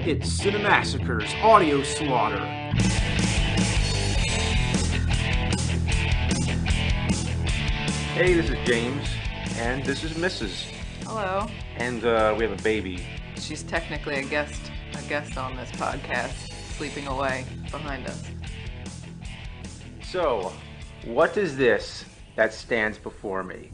It's Cinemassacre's Audio Slaughter. Hey, this is James, and this is Mrs. Hello. And we have a baby. She's technically a guest on this podcast, sleeping away behind us. So, what is this that stands before me?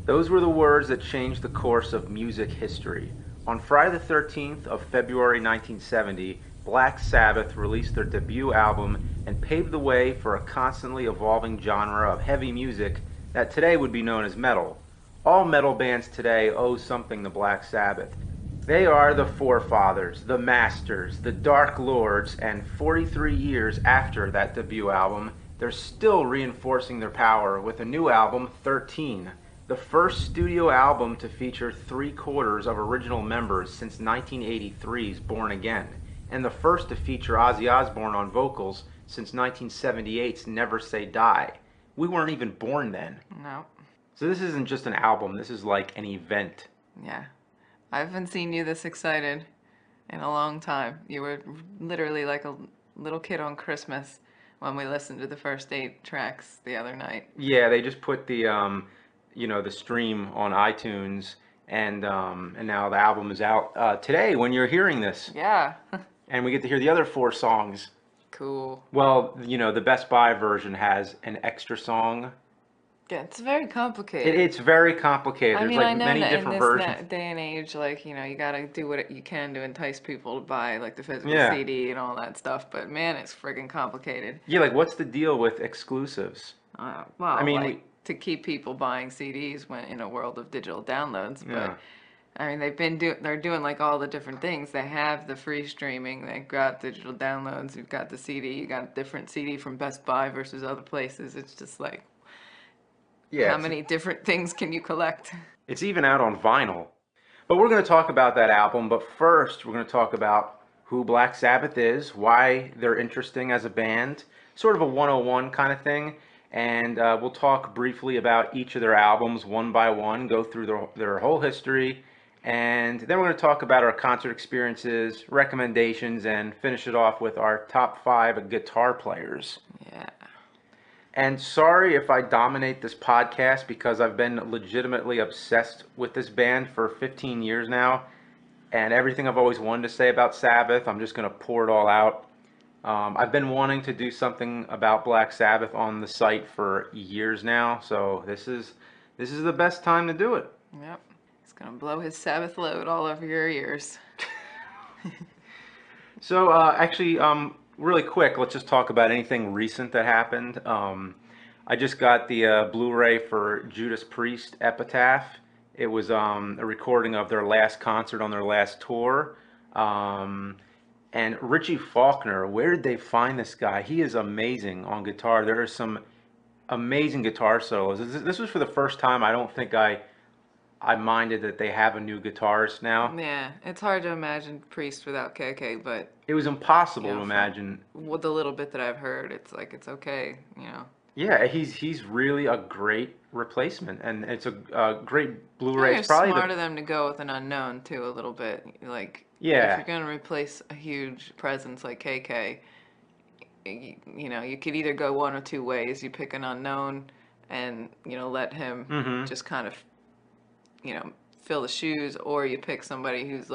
Those were the words that changed the course of music history. On Friday the 13th of February 1970, Black Sabbath released their debut album and paved the way for a constantly evolving genre of heavy music that today would be known as metal. All metal bands today owe something to Black Sabbath. They are the forefathers, the masters, the dark lords, and 43 years after that debut album, they're still reinforcing their power with a new album, 13. The first studio album to feature 3/4 of original members since 1983's Born Again, and the first to feature Ozzy Osbourne on vocals since 1978's Never Say Die. We weren't even born then. No. So this isn't just an album, this is like an event. Yeah. I haven't seen you this excited in a long time. You were literally like a little kid on Christmas when we listened to the first 8 tracks the other night. Yeah, they just put the the stream on iTunes, and now the album is out today when you're hearing this. Yeah. And we get to hear the other 4 songs. Cool. Well, the Best Buy version has an extra song. Yeah, it's very complicated. It's very complicated. There's I know many that different in versions. this day and age, you gotta do what you can to entice people to buy the physical Yeah. CD and all that stuff. But man, it's friggin' complicated. Yeah, what's the deal with exclusives? To keep people buying CDs when in a world of digital downloads. Yeah. But they're doing all the different things. They have the free streaming. They've got digital downloads. You've got the CD. You got a different CD from Best Buy versus other places. It's just how many different things can you collect? It's even out on vinyl. But we're going to talk about that album. But first, we're going to talk about who Black Sabbath is, why they're interesting as a band, sort of a 101 kind of thing. And we'll talk briefly about each of their albums one by one, go through their whole history. And then we're going to talk about our concert experiences, recommendations, and finish it off with our top 5 guitar players. Yeah. And sorry if I dominate this podcast because I've been legitimately obsessed with this band for 15 years now. And everything I've always wanted to say about Sabbath, I'm just going to pour it all out. I've been wanting to do something about Black Sabbath on the site for years now. So this is the best time to do it. Yep. He's going to blow his Sabbath load all over your ears. So really quick, let's just talk about anything recent that happened. I just got the Blu-ray for Judas Priest Epitaph. It was a recording of their last concert on their last tour. And Richie Faulkner, where did they find this guy? He is amazing on guitar. There are some amazing guitar solos. This was for the first time. I don't think I minded that they have a new guitarist now. Yeah, it's hard to imagine Priest without KK, but it was impossible to imagine. With the little bit that I've heard, it's okay, Yeah, he's really a great replacement, and it's a great Blu-ray. It's probably smart of them to go with an unknown too, a little bit. Yeah. If you're gonna replace a huge presence like KK, you could either go one or two ways. You pick an unknown, and let him just kind of fill the shoes, or you pick somebody who's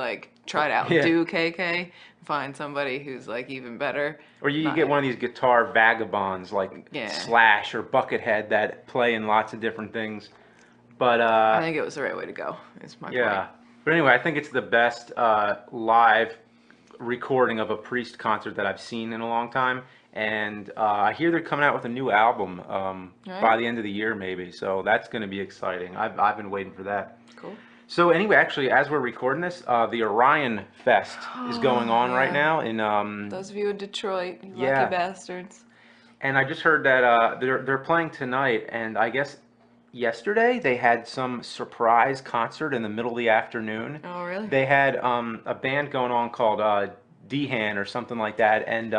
try to outdo KK, find somebody who's even better. Or you get one of these guitar vagabonds Slash or Buckethead that play in lots of different things. But I think it was the right way to go. Is my point. But anyway, I think it's the best live recording of a Priest concert that I've seen in a long time. And I hear they're coming out with a new album by the end of the year, maybe. So that's going to be exciting. I've been waiting for that. Cool. So anyway, actually, as we're recording this, the Orion Fest is going on right now. In those of you in Detroit, you lucky bastards. And I just heard that they're playing tonight, and I guess yesterday they had some surprise concert in the middle of the afternoon. Oh, really? They had a band going on called Dehan or something like that, and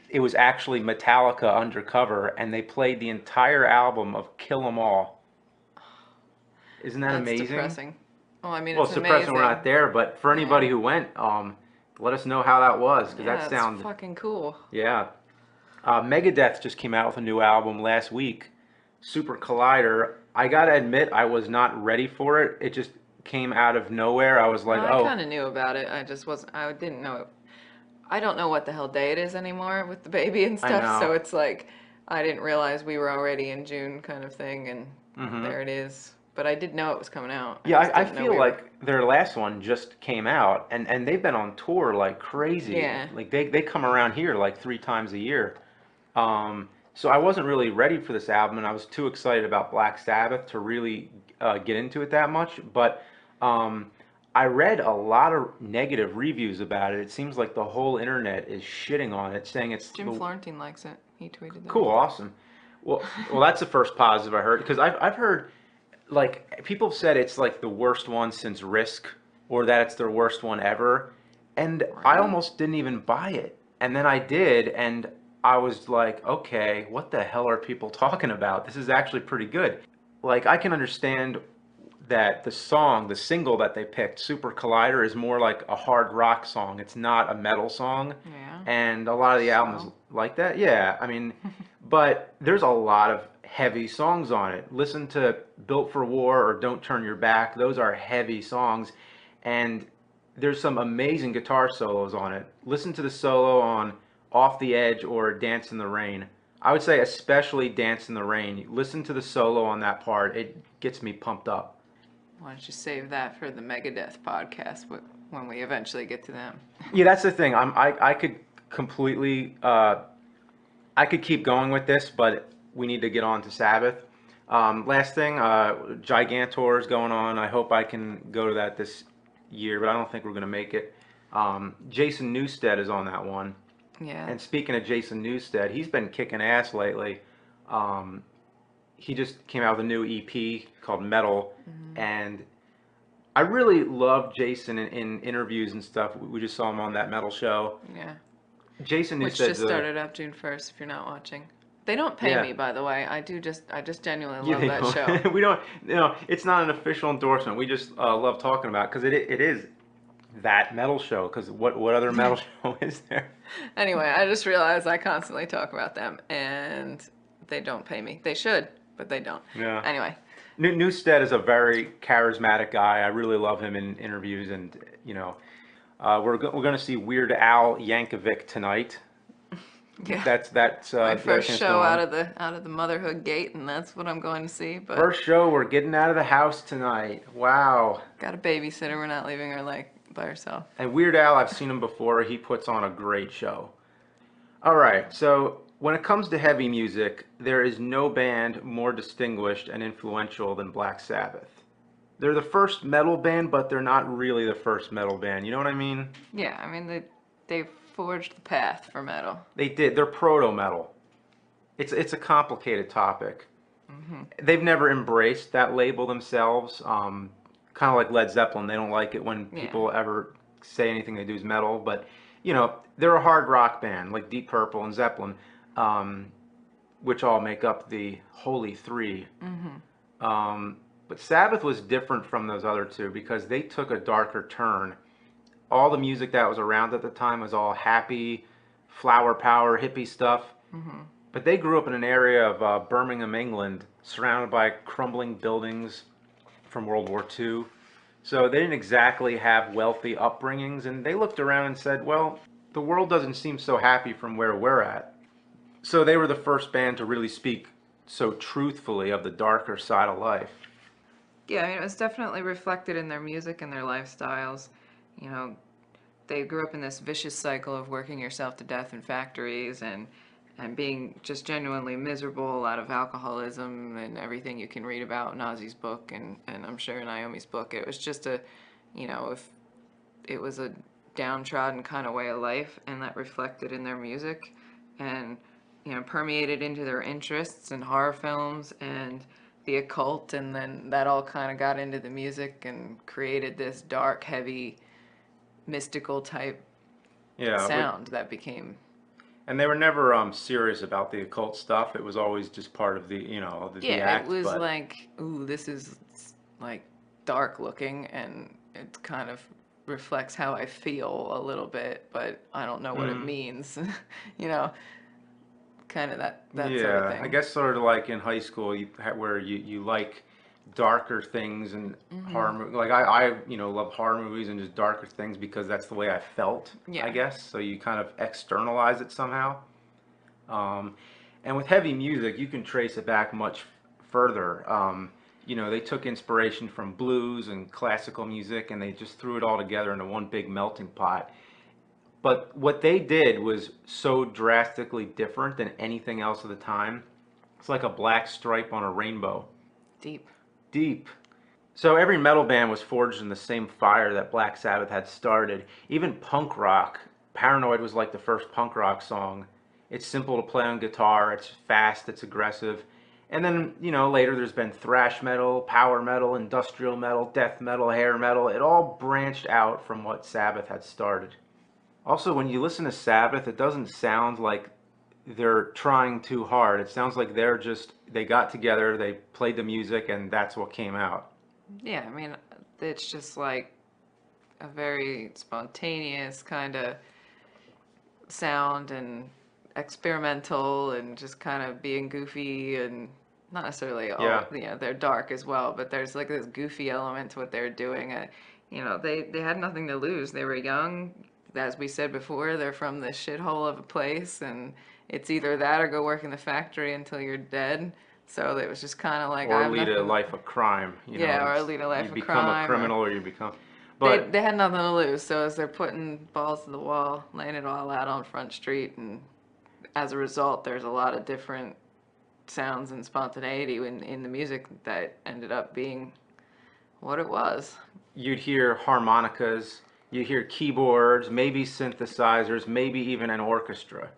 it was actually Metallica undercover, and they played the entire album of Kill 'Em All. Isn't that amazing? Depressing. Oh, I mean, Well, it's depressing amazing. we're not there, but for anybody who went, Let us know how that was, because that Yeah, that's sounds, fucking cool. yeah. Megadeth just came out with a new album last week, Super Collider. I gotta admit, I was not ready for it. It just came out of nowhere. I was Well, like, I oh, kind of knew about it. I just wasn't. I didn't know it. I don't know what the hell day it is anymore with the baby and I stuff. So know. it's like I didn't realize we were already in June, kind of thing, and Hmm. there it is. But I did know it was coming out. I Yeah, just I didn't know feel we were. like their last one just came out, and they've been on tour like crazy. Yeah. Like they come around here like 3 times a year. So I wasn't really ready for this album, and I was too excited about Black Sabbath to really get into it that much. But um, I read a lot of negative reviews about it. It seems like the whole internet is shitting on it, saying it's Jim the Florentine likes it. He tweeted that. cool, awesome. Well, that's the first positive I heard because I've heard like people have said it's like the worst one since Risk, or that it's their worst one ever, and I Really? almost didn't even buy it, and then I did, and I was like, okay, what the hell are people talking about? This is actually pretty good. Like I can understand that the single that they picked, Super Collider, is more like a hard rock song. It's not a metal song. Yeah. And a lot of the album is So. like that. Yeah, I mean, but there's a lot of heavy songs on it. Listen to Built for War or Don't Turn Your Back. Those are heavy songs. And there's some amazing guitar solos on it. Listen to the solo on Off the Edge or Dance in the Rain. I would say especially Dance in the Rain. Listen to the solo on that part. It gets me pumped up. Why don't you save that for the Megadeth podcast when we eventually get to them? Yeah, that's the thing. I could completely I could keep going with this, but we need to get on to Sabbath. Last thing, Gigantor is going on. I hope I can go to that this year, but I don't think we're going to make it. Jason Newsted is on that one. Yeah. And speaking of Jason Newsted, he's been kicking ass lately. Um, he just came out with a new EP called Metal, Hmm. and I really love Jason in interviews and stuff. We just saw him on that metal show. Yeah. Jason Which Newsted's just a started up June 1st, if you're not watching. They don't pay yeah. me, by the way. I just genuinely Yeah, love they that show. don't. We don't. It's not an official endorsement. We just love talking about because it is that metal show. Because what other metal show is there? Anyway, I just realized I constantly talk about them, and they don't pay me. They should, but they don't. Yeah. Anyway, Newstead is a very charismatic guy. I really love him in interviews, and we're going to see Weird Al Yankovic tonight. yeah, That's my the other first thing that's show going on. out of the motherhood gate, and that's what I'm going to see. But First show, we're getting out of the house tonight. Wow. got a babysitter. We're not leaving her like by herself. And Weird Al, I've seen him before. He puts on a great show. All right, so when it comes to heavy music, there is no band more distinguished and influential than Black Sabbath. They're the first metal band, but they're not really the first metal band. You know what I mean? Yeah, I mean they forged the path for metal. They did. They're proto metal. It's a complicated topic. Hmm. They've never embraced that label themselves. Kind of like Led Zeppelin. They don't like it when Yeah. people ever say anything they do is metal. But they're a hard rock band like Deep Purple and Zeppelin, um, which all make up the Holy Three. Hmm. But Sabbath was different from those other two because they took a darker turn. All the music that was around at the time was all happy, flower power, hippie stuff. Hmm. But they grew up in an area of Birmingham, England, surrounded by crumbling buildings from World War II. So they didn't exactly have wealthy upbringings, and they looked around and said, well, the world doesn't seem so happy from where we're at. So they were the first band to really speak so truthfully of the darker side of life. Yeah, I mean, it was definitely reflected in their music and their lifestyles. You know, they grew up in this vicious cycle of working yourself to death in factories and being just genuinely miserable, a lot of alcoholism and everything you can read about in Ozzy's book and I'm sure in Iommi's book. It was just if it was a downtrodden kind of way of life, and that reflected in their music and permeated into their interests in horror films and the occult, and then that all kind of got into the music and created this dark, heavy, mystical type Yeah, sound that became. and they were never serious about the occult stuff. It was always just part of the Yeah, it act. was But like, ooh, this is like dark looking, and it's kind of reflects how I feel a little bit, but I don't know what it Mm. means. you know, kind of that sort of Yeah, I thing. guess sort of like in high school, where you like darker things and Hmm. horror movies. Like I love horror movies and just darker things because that's the way I felt, I Yeah. guess. So you kind of externalize it somehow. Um, and with heavy music, you can trace it back much further. They took inspiration from blues and classical music and they just threw it all together into one big melting pot. But what they did was so drastically different than anything else at the time. It's like a black stripe on a rainbow. Deep. Deep. So every metal band was forged in the same fire that Black Sabbath had started. Even punk rock. Paranoid was like the first punk rock song. It's simple to play on guitar, it's fast, it's aggressive. And then, later there's been thrash metal, power metal, industrial metal, death metal, hair metal. It all branched out from what Sabbath had started. Also, when you listen to Sabbath, it doesn't sound like they're trying too hard. It sounds like they got together, they played the music, and that's what came out. Yeah, I mean, it's just like a very spontaneous kind of sound and experimental and just kind of being goofy and not necessarily Yeah. all, they're dark as well, but there's like this goofy element to what they're doing. They had nothing to lose. They were young. As we said before, they're from this shithole of a place, and it's either that or go work in the factory until you're dead. So it was just kind of like, I Or have lead a nothing. life of crime. Yeah, or lead a You life of become a crime, or criminal or you become. they But they had nothing to lose. So as they're putting balls to the wall, laying it all out on Front Street, and as a result, there's a lot of different sounds and spontaneity in the music that ended up being what it was. you'd hear harmonicas, you'd hear keyboards, maybe synthesizers, maybe even an orchestra.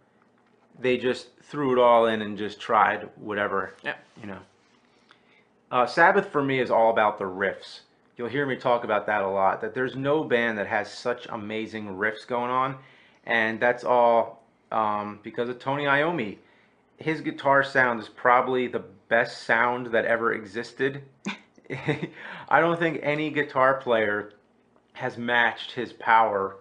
They just threw it all in and just tried whatever, Yeah. you know. Sabbath for me is all about the riffs. You'll hear me talk about that a lot. That there's no band that has such amazing riffs going on, and that's all because of Tony Iommi. His guitar sound is probably the best sound that ever existed. I don't think any guitar player has matched his power.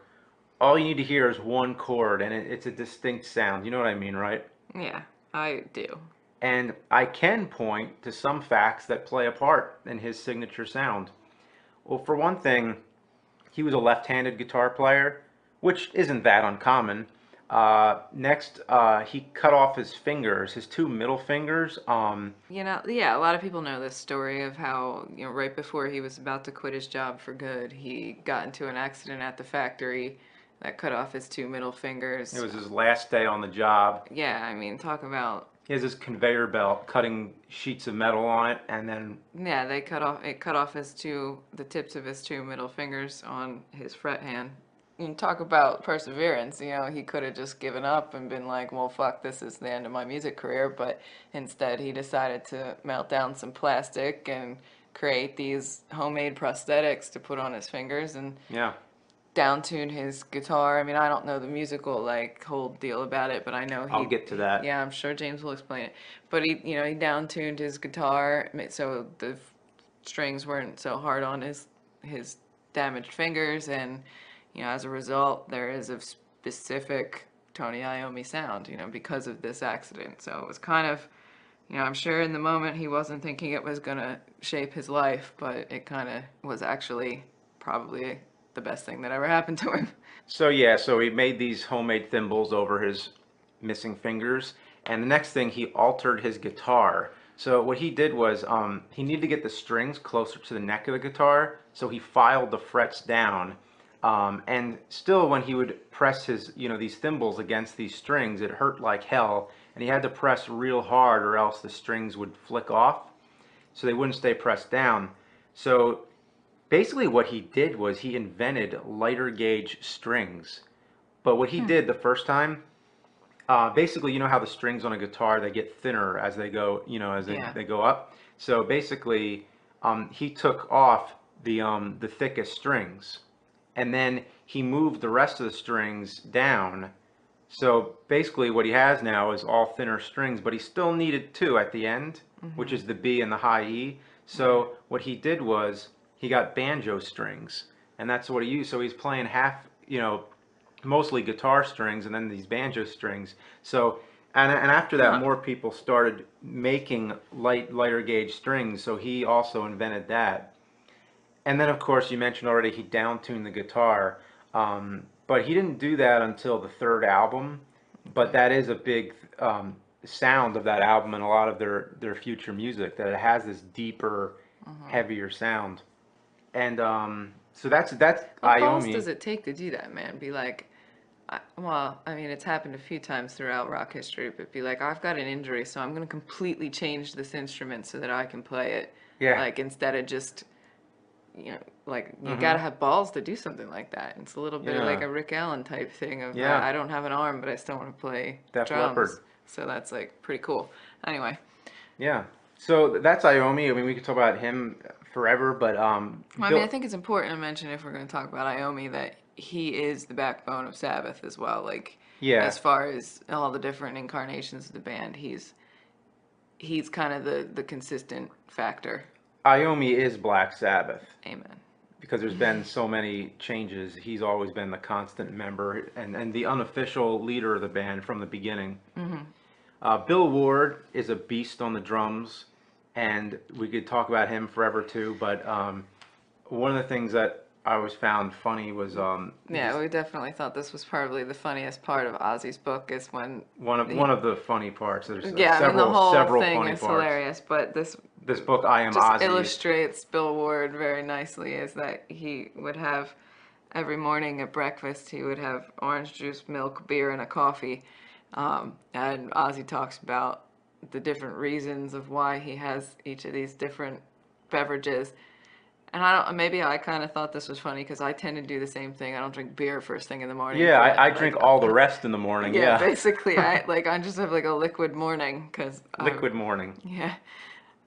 All you need to hear is one chord, and it's a distinct sound. You know what I mean, right? Yeah, I do. And I can point to some facts that play a part in his signature sound. Well, for one thing, he was a left-handed guitar player, which isn't that uncommon. Next, he cut off his fingers, his two middle fingers. Yeah, a lot of people know this story of how, right before he was about to quit his job for good, he got into an accident at the factory that cut off his two middle It fingers. was his last day on the job. Yeah, I mean, talk about, He has this conveyor belt cutting sheets of metal on it, and then yeah, it cut off the tips of his two middle fingers on his fret hand. And talk about perseverance. He could have just given up and been like, well, fuck, this is the end of my music career. But instead, he decided to melt down some plastic and create these homemade prosthetics to put on his fingers and yeah, down tune his guitar. I mean, I don't know the musical like whole deal about it, but I know I'll get to that. yeah, I'm sure James will explain it. But he down tuned his guitar so the strings weren't so hard on his damaged fingers, and as a result, there is a specific Tony Iommi sound, because of this accident. So it was kind of, I'm sure in the moment he wasn't thinking it was gonna shape his life, but it kind of was actually probably the best thing that ever happened to him. So yeah, so he made these homemade thimbles over his missing fingers, and the next thing he altered his guitar. So what he did was he needed to get the strings closer to the neck of the guitar, so he filed the frets down. And still, when he would press these thimbles against these strings, it hurt like hell, and he had to press real hard, or else the strings would flick off, so they wouldn't stay pressed down. So basically what he did was he invented lighter gauge strings. But what he Hmm. did the first time, basically, you know how the strings on a guitar, they get thinner as they go, as they, Yeah. they go up. So basically, he took off the thickest strings, and then he moved the rest of the strings down. So basically, what he has now is all thinner strings, but he still needed two at the end, which Mhm. is the B and the high E. Yeah. So what he did was he got banjo strings. and that's what he used. So he's playing half, mostly guitar strings and then these banjo strings. So and after that, Huh. more people started making lighter gauge strings. So he also invented that. And then, of course, you mentioned already he downtuned the guitar, but he didn't do that until the third album. But Okay. that is a big sound of that album and a lot of their future music, that it has this deeper, Uh-huh. heavier sound. And so that's What balls does Iommi. it take to do that, man? Be like, well, I mean, it's happened a few times throughout rock history, but be like, I've got an injury, so I'm going to completely change this instrument so that I can play it. Yeah. Like, instead of just, like, you got to Mm-hmm. have balls to do something like that. It's a little bit of like Yeah. a Rick Allen type thing of, Yeah. I don't have an arm, but I still want to play Def drums. Leppard. So that's like pretty cool. Anyway, Yeah. So that's Iommi. I mean, we could talk about him forever, but well, I mean, I Bill. think it's important to mention if we're going to talk about Iommi that he is the backbone of Sabbath as well. Like, Yeah. as far as all the different incarnations of the band, he's kind of the consistent factor. Iommi is Black Sabbath Amen. because there's been so many changes. He's always been the constant member and the unofficial leader of the band from the beginning. Mm-hmm. Bill Ward is a beast on the drums, and we could talk about him forever too. But one of the things that I always found funny was Yeah, we definitely thought this was probably the funniest part of Ozzy's book is when one he, of the funny parts. There's yeah, I mean the whole several thing funny is parts. hilarious, but this This book, I Am just Ozzy. illustrates Bill Ward very nicely is that he would have every morning at breakfast he would have orange juice, milk, beer, and a coffee. And Ozzy talks about the different reasons of why he has each of these different beverages. And I don't. Maybe I kind of thought this was funny because I tend to do the same thing. I don't drink beer first thing in the morning, Yeah, but I drink all the rest in the morning. yeah, Yeah, basically I just have like a liquid morning because liquid morning. yeah.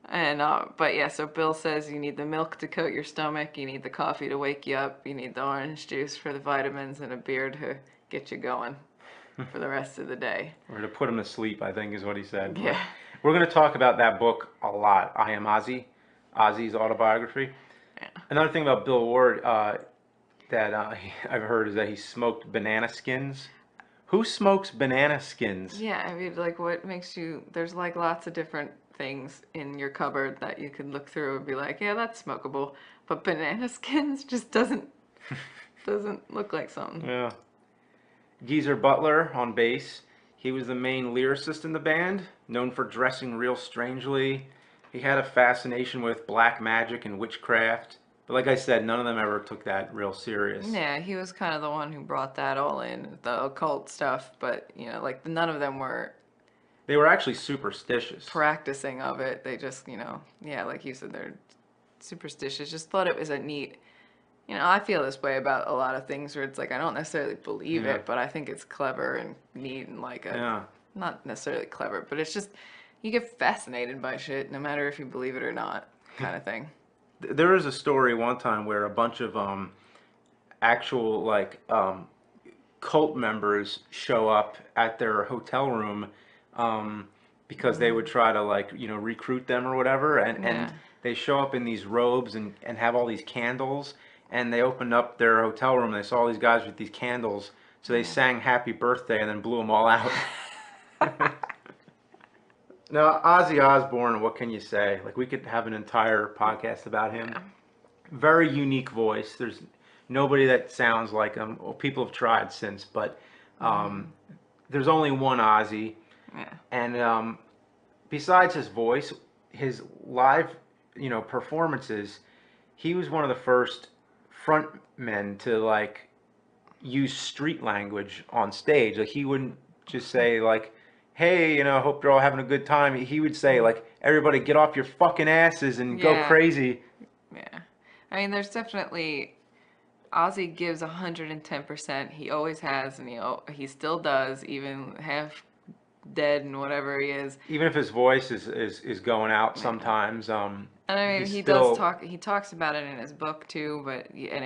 And but yeah, so Bill says you need the milk to coat your stomach, you need the coffee to wake you up, you need the orange juice for the vitamins, and a beer to get you going for the rest of the day. Or to put him to sleep, I think is what he said. But Yeah. we're going to talk about that book a lot. I Am Ozzy, Ozzy's autobiography. Yeah. Another thing about Bill Ward that I've heard is that he smoked banana skins. Who smokes banana skins? Yeah, I mean, like, what makes you? There's like lots of different things in your cupboard that you could look through and be like, yeah, that's smokable. But banana skins just doesn't look like something. Yeah. Geezer Butler on bass. He was the main lyricist in the band, known for dressing real strangely. He had a fascination with black magic and witchcraft. But like I said, none of them ever took that real serious. Yeah, he was kind of the one who brought that all in, the occult stuff. But like none of them were They were actually superstitious. practicing of it. They just, yeah, like you said, they're superstitious. Just thought it was a neat. I feel this way about a lot of things where it's like I don't necessarily believe Yeah. it, but I think it's clever and neat and like Yeah. not necessarily clever, but it's just you get fascinated by shit no matter if you believe it or not, kind of thing. There was a story one time where a bunch of actual cult members show up at their hotel room because they would try to recruit them or whatever, and Yeah. they show up in these robes and have all these candles, and they opened up their hotel room and they saw all these guys with these candles, so they Yeah. sang happy birthday and then blew them all out. Now, Ozzy Osbourne, what can you say? Like, we could have an entire podcast about him. Yeah. Very unique voice. There's nobody that sounds like him. Well, people have tried since, but um, there's only one Ozzy. Yeah. And besides his voice, his live, performances, he was one of the first front men to use street language on stage. Like, he wouldn't just say hey, hope you're all having a good time. He would say everybody get off your fucking asses and go Yeah. crazy. Yeah. I mean, there's definitely Ozzy gives 110%. He always has, and he still does, even half dead and whatever he is. Even if his voice is going out Yeah. sometimes, And I mean, he's he does still talk. He talks about it in his book too, and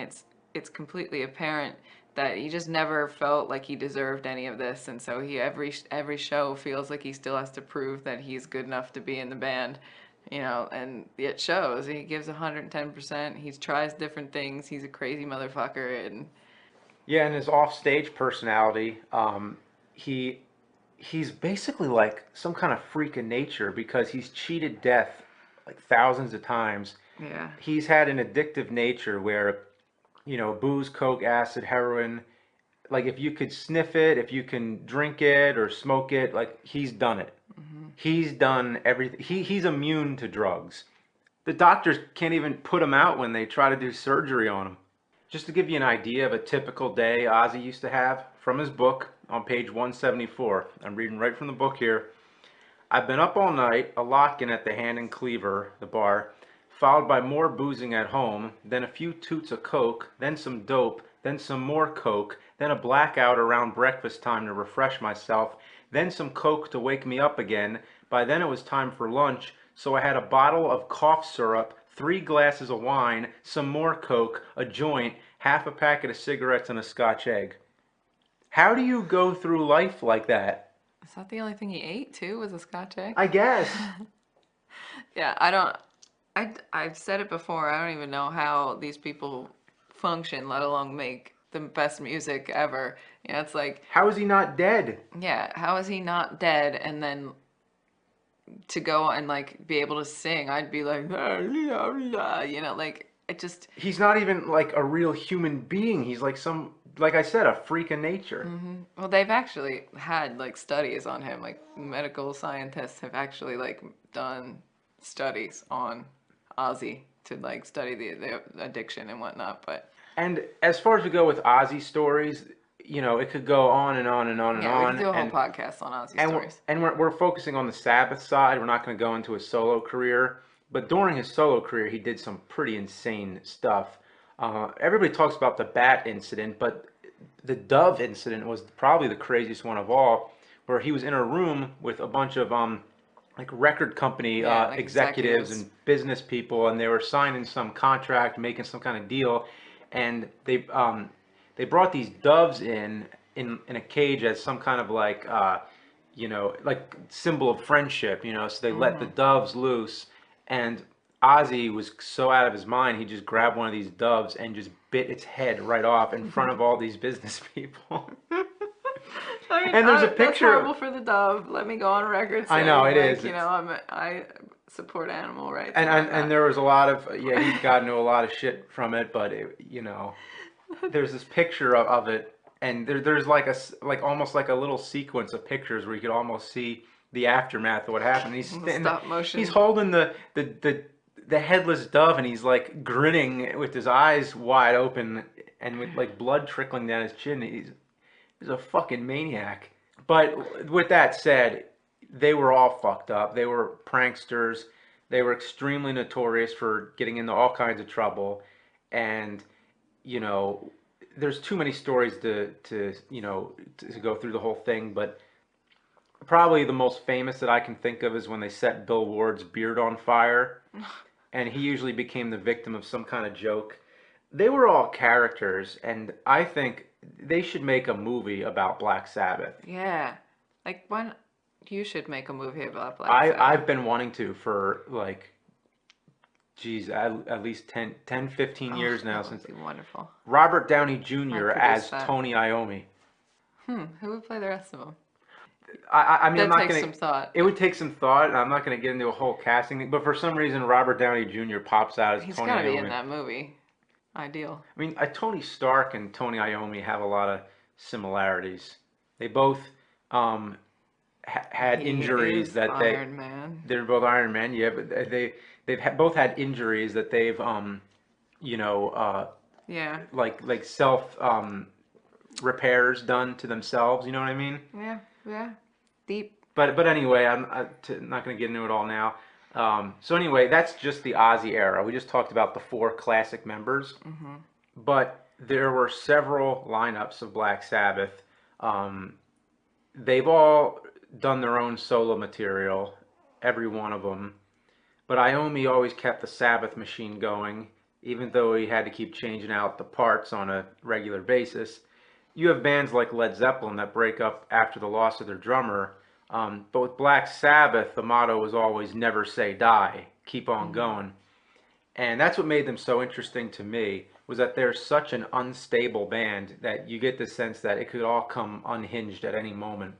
it's completely apparent that he just never felt like he deserved any of this, and so he every show feels like he still has to prove that he's good enough to be in the band, you know, and it shows. He gives 110%. He tries different things. He's a crazy motherfucker, and Yeah, and his offstage personality, he he's basically like some kind of freak of nature because he's cheated death like thousands of times. yeah. He's had an addictive nature where, booze, coke, acid, heroin, like if you could sniff it, if you can drink it or smoke it, like he's done it. Hmm. He's done everything. He's immune to drugs. The doctors can't even put him out when they try to do surgery on him. Just to give you an idea of a typical day Ozzy used to have, from his book on page 174. I'm reading right from the book here. I've been up all night, a lockin' at the Hand and Cleaver, the bar, followed by more boozing at home, then a few toots of coke, then some dope, then some more coke, then a blackout around breakfast time to refresh myself, then some coke to wake me up again. By then it was time for lunch, so I had a bottle of cough syrup, 3 glasses of wine, some more coke, a joint, half a packet of cigarettes, and a Scotch egg. How do you go through life like that? Is that the only thing he ate too? Was a Scotch egg? I guess. Yeah, I don't. I've said it before. I don't even know how these people function, let alone make the best music ever. You know, it's like, How is he not dead? yeah, how is he not dead? And then to go and like be able to sing, I'd be like, you know, like it just. He's not even like a real human being. He's like like I said, a freak of nature. Well, they've actually had like studies on him. Like medical scientists have actually like done studies on Ozzy to like study the addiction and whatnot. But And as far as we go with Ozzy stories, it could go on and on and on and yeah, we could on. do a whole And podcast on Ozzy and stories. we're focusing on the Sabbath side. We're not going to go into his solo career, but during his solo career, he did some pretty insane stuff. Everybody talks about the bat incident, but the dove incident was probably the craziest one of all, where he was in a room with a bunch of like record company Yeah, like executives executives. and business people, and they were signing some contract, making some kind of deal, and they brought these doves in a cage as some kind of like like symbol of friendship, so they let the Hmm. doves loose, and Ozzy was so out of his mind, he just grabbed one of these doves and just bit its head right off in front of all these business people. I mean, And there's a that's picture. horrible for the dove. Let me go on record I know saying, it like, is. you know, It's I support animal rights and and and whatnot. there was a lot of, yeah, he's gotten into a lot of shit from it, but there's this picture of it, and there's like like almost like a little sequence of pictures where you could almost see the aftermath of what happened. The stop He's motion. holding the headless dove, and he's like grinning with his eyes wide open and with like blood trickling down his chin. He's a fucking maniac. But with that said, they were all fucked up. They were pranksters. They were extremely notorious for getting into all kinds of trouble. And, you know, there's too many stories to go through the whole thing. But probably the most famous that I can think of is when they set Bill Ward's beard on fire. And he usually became the victim of some kind of joke. They were all characters. And I think they should make a movie about Black Sabbath. Yeah. Like, when you should make a movie about Black I've Sabbath. been wanting to for like, geez, at least 15 Oh, years now that would since be wonderful. Robert Downey I'd Jr. produce as that. Tony Iommi. Who would play the rest of them? I mean, I'm That not takes gonna. some thought. It would take some thought, and I'm not gonna get into a whole casting thing. But for some reason, Robert Downey Jr. pops out as He's Tony got to be in Iommi. that movie. Ideal. I mean, Tony Stark and Tony Iommi have a lot of similarities. They both um, had He injuries is that Iron Man. they're both Iron Man. Yeah, but both had injuries that they've you know uh, Yeah. like self repairs done to themselves. You know what I mean? Yeah. Yeah. Deep. But anyway, not going to get into it all now. So anyway, that's just the Ozzy era. We just talked about the 4 classic members, Hmm. but there were several lineups of Black Sabbath. Um, they've all done their own solo material, every one of them. But Iommi always kept the Sabbath machine going, even though he had to keep changing out the parts on a regular basis. You have bands like Led Zeppelin that break up after the loss of their drummer, but with Black Sabbath, the motto was always never say die. keep on Mm-hmm. going. And that's what made them so interesting to me, was that they're such an unstable band that you get the sense that it could all come unhinged at any moment.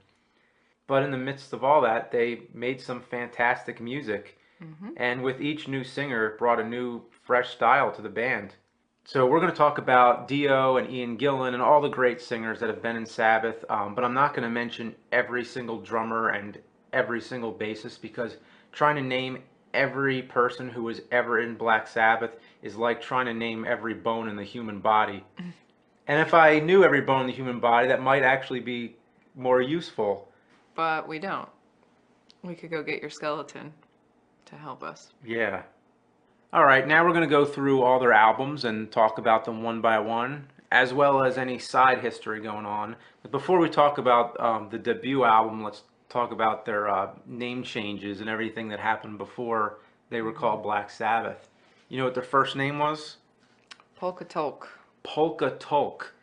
But in the midst of all that, they made some fantastic music. Mm-hmm. And with each new singer, it brought a new, fresh style to the band. So we're going to talk about Dio and Ian Gillan and all the great singers that have been in Sabbath, but I'm not going to mention every single drummer and every single bassist because trying to name every person who was ever in Black Sabbath is like trying to name every bone in the human body. And if I knew every bone in the human body, that might actually be more useful. But we don't. We could go get your skeleton to help us. Yeah. All right, now we're going to go through all their albums and talk about them one by one, as well as any side history going on. But before we talk about the debut album, let's talk about their name changes and everything that happened before they were Mm-hmm. called Black Sabbath. You know what their first name was? Polka Tulk. Polka Tulk.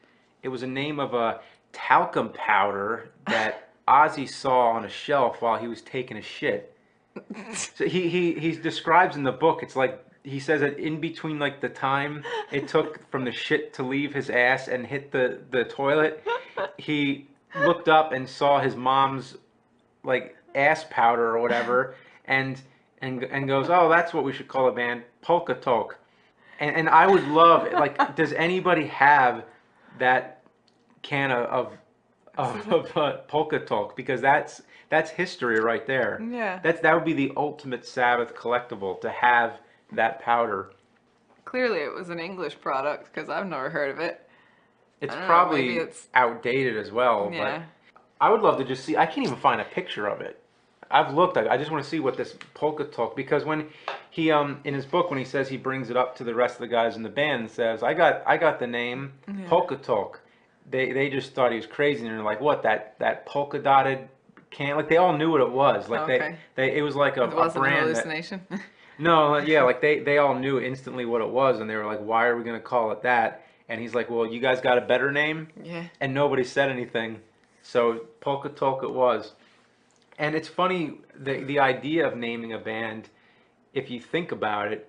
It was a name of a talcum powder that Ozzy saw on a shelf while he was taking a shit. So he describes in the book, it's like he says that in between like the time it took from the shit to leave his ass and hit the toilet, he looked up and saw his mom's like ass powder or whatever, and and goes, oh, that's what we should call a band, Polka Talk. And I would love, like, does anybody have that can of Polka Talk? Because that's history right there. Yeah. That would be the ultimate Sabbath collectible to have that powder. Clearly, it was an English product because I've never heard of it. It's I don't know. Maybe probably it's outdated as well, but yeah. I would love to just see. I can't even find a picture of it. I've looked. I just want to see what this polka talk, because when he in his book, when he says, he brings it up to the rest of the guys in the band and says, I got the name Yeah. polka talk. They just thought he was crazy, and they're like, what, that polka dotted can, like they all knew what it was. Like Okay. they it was like It a wasn't a brand that, hallucination. no, yeah, like they all knew instantly what it was, and they were like, why are we gonna call it that? And he's like, well, you guys got a better name? Yeah. And nobody said anything. So polka talk it was. And it's funny, the idea of naming a band, if you think about it,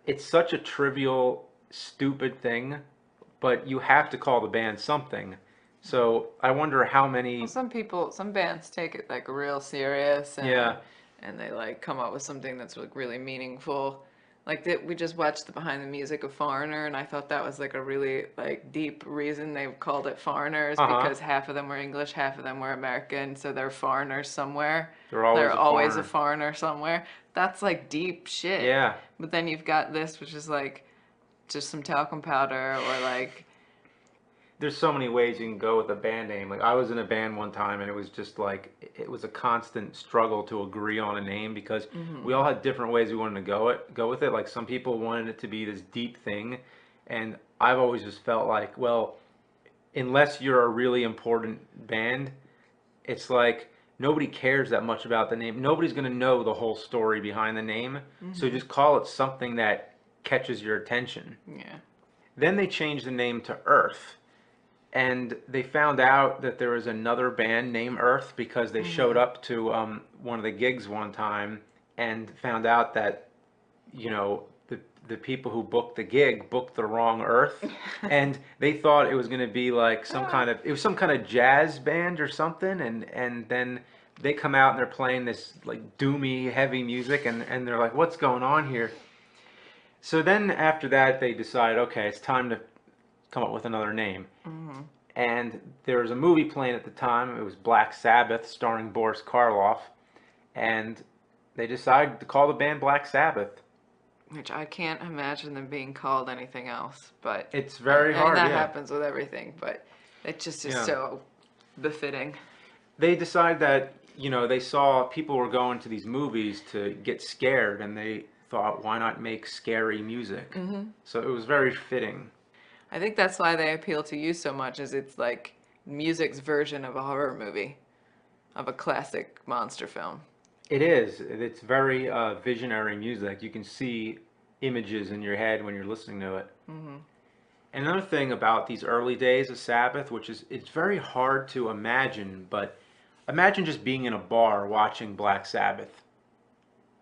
it's such a trivial, stupid thing, but you have to call the band something. So I wonder how Well, many, some bands take it like real serious yeah, and they like come up with something that's like really meaningful. Like that, we just watched the behind the music of Foreigner, and I thought that was like a really like deep reason they called it Foreigners uh-huh, because half of them were English, half of them were American, so they're foreigners somewhere. they're always They're a always a foreigner. foreigner somewhere. That's like deep shit. Yeah, But then you've got this, which is like just some talcum powder or like there's so many ways you can go with a band name. Like I was in a band one time and it was just like it was a constant struggle to agree on a name because mm-hmm, we all had different ways we wanted to go with it. Like some people wanted it to be this deep thing, and I've always just felt like, well, unless you're a really important band, it's like nobody cares that much about the name. Nobody's going to know the whole story behind the name. So mm-hmm. just call it something that catches your attention. Yeah. Then they changed the name to Earth, and they found out that there was another band named Earth because they showed Mm-hmm. up to one of the gigs one time and found out that, you know, the people who booked the gig booked the wrong Earth, and they thought it was going to be like it was some kind of jazz band or something, and then they come out and they're playing this like doomy heavy music, and they're like, what's going on here? So then after that they decided, okay, it's time to come up with another name. Mm-hmm. And there was a movie playing at the time. It was Black Sabbath, starring Boris Karloff, and they decided to call the band Black Sabbath. Which I can't imagine them being called anything else, but It's very I mean hard, that yeah. happens with everything, but it just is Yeah. so befitting. They decided that, you know, they saw people were going to these movies to get scared, and they thought, why not make scary music? Mm-hmm. So it was very fitting. I think that's why they appeal to you so much, is it's like music's version of a horror movie, of a classic monster film. It is. It's very visionary music. You can see images in your head when you're listening to it. Mm-hmm. Another thing about these early days of Sabbath, which is it's very hard to imagine, but imagine just being in a bar watching Black Sabbath.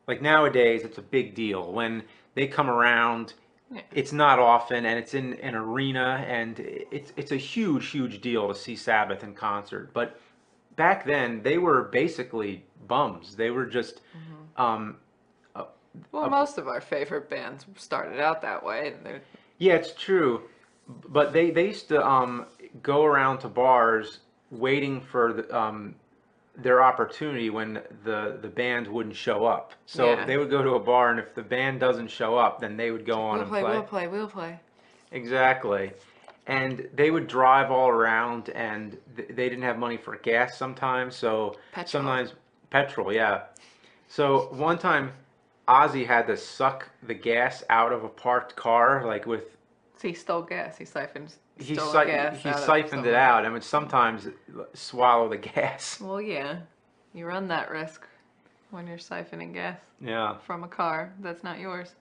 Like nowadays, it's a big deal. When they come around, Yeah. it's not often, and it's in an arena, and it's a huge, huge deal to see Sabbath in concert. But back then, they were basically bums. They were just Hmm. um, a, Well, a, most of our favorite bands started out that way. yeah, it's true. But they used to go around to bars waiting for their opportunity when the band wouldn't show up. So Yeah. they would go to a bar, and if the band doesn't show up, then they would go Like, on we'll and play, play. we'll play, we'll play. Exactly. And they would drive all around, and they didn't have money for gas sometimes. So Petrol. sometimes petrol, yeah. So one time, Ozzy had to suck the gas out of a parked car, like with So he stole gas. He siphoned he stolen gas he out of siphoned it someone. out and would sometimes swallow the gas. Well, yeah. You run that risk when you're siphoning gas Yeah. from a car that's not yours.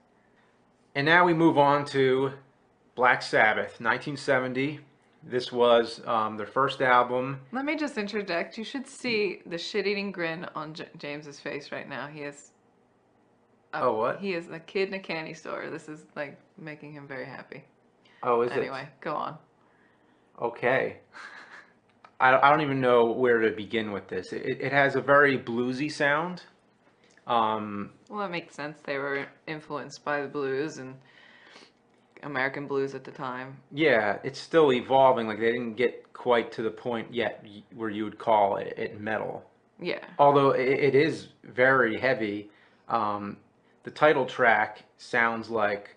And now we move on to Black Sabbath, 1970. This was their first album. Let me just interject. You should see the shit-eating grin on James's face right now. Oh, what? He is a kid in a candy store. This is like making him very happy. Oh, is it? Anyway, go on. Okay. I don't even know where to begin with this. It has a very bluesy sound. Well, that makes sense. They were influenced by the blues and American blues at the time. Yeah, it's still evolving. Like they didn't get quite to the point yet where you would call it metal. Yeah. Although it is very heavy. Um, the title track sounds like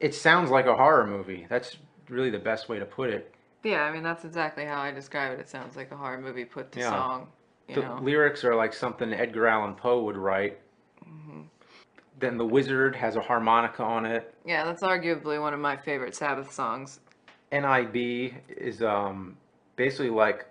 a horror movie. That's really the best way to put it. Yeah, I mean, that's exactly how I describe it. It sounds like a horror movie put to Yeah. song, you The know. lyrics are like something Edgar Allan Poe would write. Hmm. Then the wizard has a harmonica on it. Yeah, that's arguably one of my favorite Sabbath songs. NIB is basically like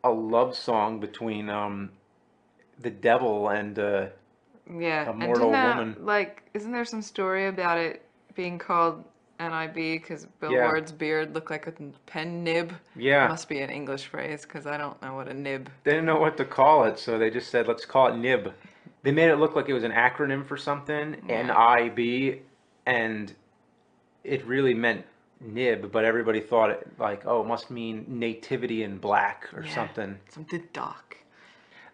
a love song between the devil and Yeah, a and didn't mortal woman. that, like, isn't there some story about it being called NIB because Bill Yeah, Ward's beard looked like a pen nib? yeah. Must be an English phrase because I don't know what a nib. They didn't know what to call it, so they just said, let's call it NIB. They made it look like it was an acronym for something, Yeah. NIB, and it really meant nib, but everybody thought it like, oh, it must mean nativity in black or Yeah. something. Something dark.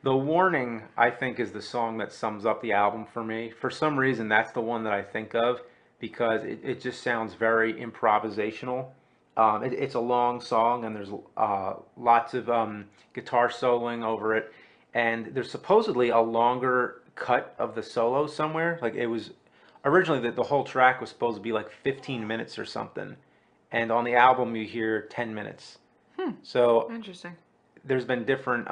The Warning, I think, is the song that sums up the album for me. For some reason, that's the one that I think of because it just sounds very improvisational. It's a long song and there's lots of guitar soloing over it. And there's supposedly a longer cut of the solo somewhere. Like it was originally the whole track was supposed to be like 15 minutes or something. And on the album, you hear 10 minutes. Hmm. So Interesting. there's been different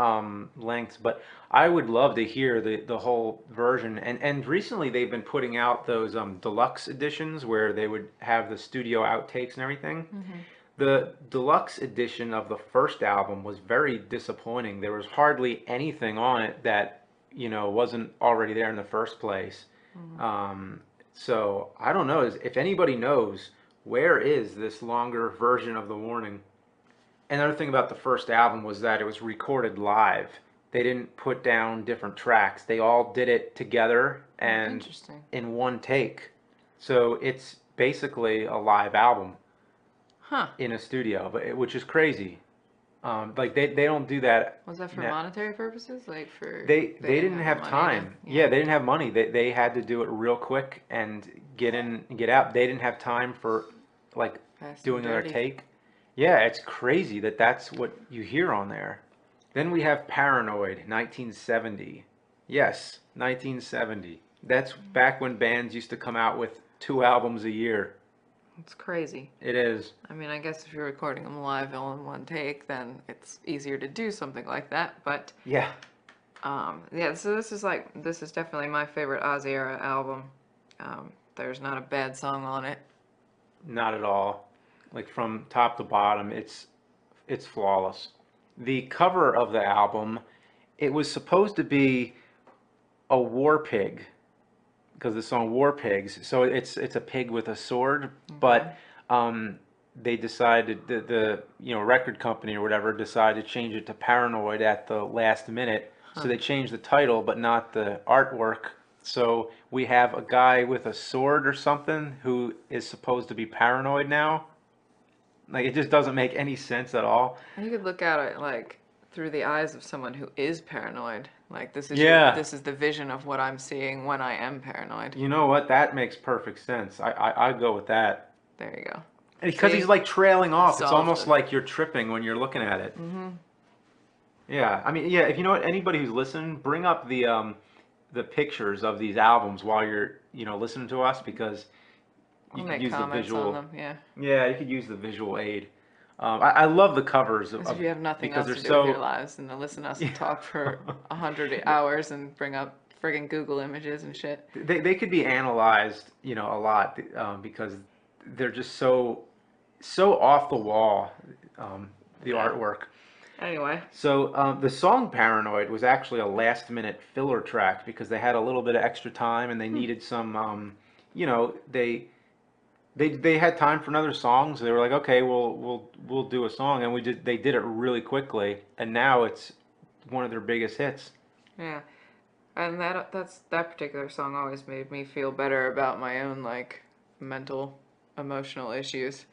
lengths, but I would love to hear the whole version. And recently they've been putting out those deluxe editions where they would have the studio outtakes and everything. Hmm. The deluxe edition of the first album was very disappointing. There was hardly anything on it that, wasn't already there in the first place. Hmm. So I don't know if anybody knows where is this longer version of The Warning. Another thing about the first album was that it was recorded live. They didn't put down different tracks. They all did it together and Interesting. in one take. So it's basically a live album Huh. in a studio, which is crazy. Like they don't do that. Was that for now. monetary purposes? Like for They didn't have have the money to, time. Yeah, they didn't have money. They had to do it real quick and get in and get out. They didn't have time for like Fast and doing another dirty. take. Yeah, it's crazy that that's what you hear on there. Then we have Paranoid, 1970. Yes, 1970. That's back when bands used to come out with 2 albums a year. It's crazy. It is. I mean, I guess if you're recording them live all in one take, then it's easier to do something like that. But Yeah. yeah. So this is definitely my favorite Ozzy era album. There's not a bad song on it. Not at all. Like from top to bottom, it's flawless. The cover of the album, it was supposed to be a war pig because the song War Pigs. So it's a pig with a sword, Okay. but they decided the record company or whatever decided to change it to Paranoid at the last minute. So Huh. they changed the title but not the artwork So we have a guy with a sword or something who is supposed to be paranoid now. Like it just doesn't make any sense at all. You could look at it like through the eyes of someone who is paranoid. Like Yeah. this is the vision of what I'm seeing when I am paranoid. You know what? That makes perfect sense. I go with that. There you go. Because he's See? like trailing It off. It's solved almost it. like you're tripping when you're looking at it. Yeah. I mean, yeah, if you know what, anybody who's listening, bring up the pictures of these albums while you're, listening to us because I'll you could make use the comments on visual. them, yeah. Yeah, you could use the visual aid. I love the covers As if you have nothing because else they're to do with your so. lives than to listen to us Yeah. talk for 100 hours and bring up friggin' Google images and shit. They could be analyzed, a lot because they're just so off the wall, the Yeah. artwork. Anyway. So the song "Paranoid" was actually a last-minute filler track because they had a little bit of extra time and they needed some, you know, they had time for another song, so they were like, okay, we'll do a song, and they did it really quickly, and now it's one of their biggest hits. Yeah. And that particular song always made me feel better about my own like mental, emotional issues.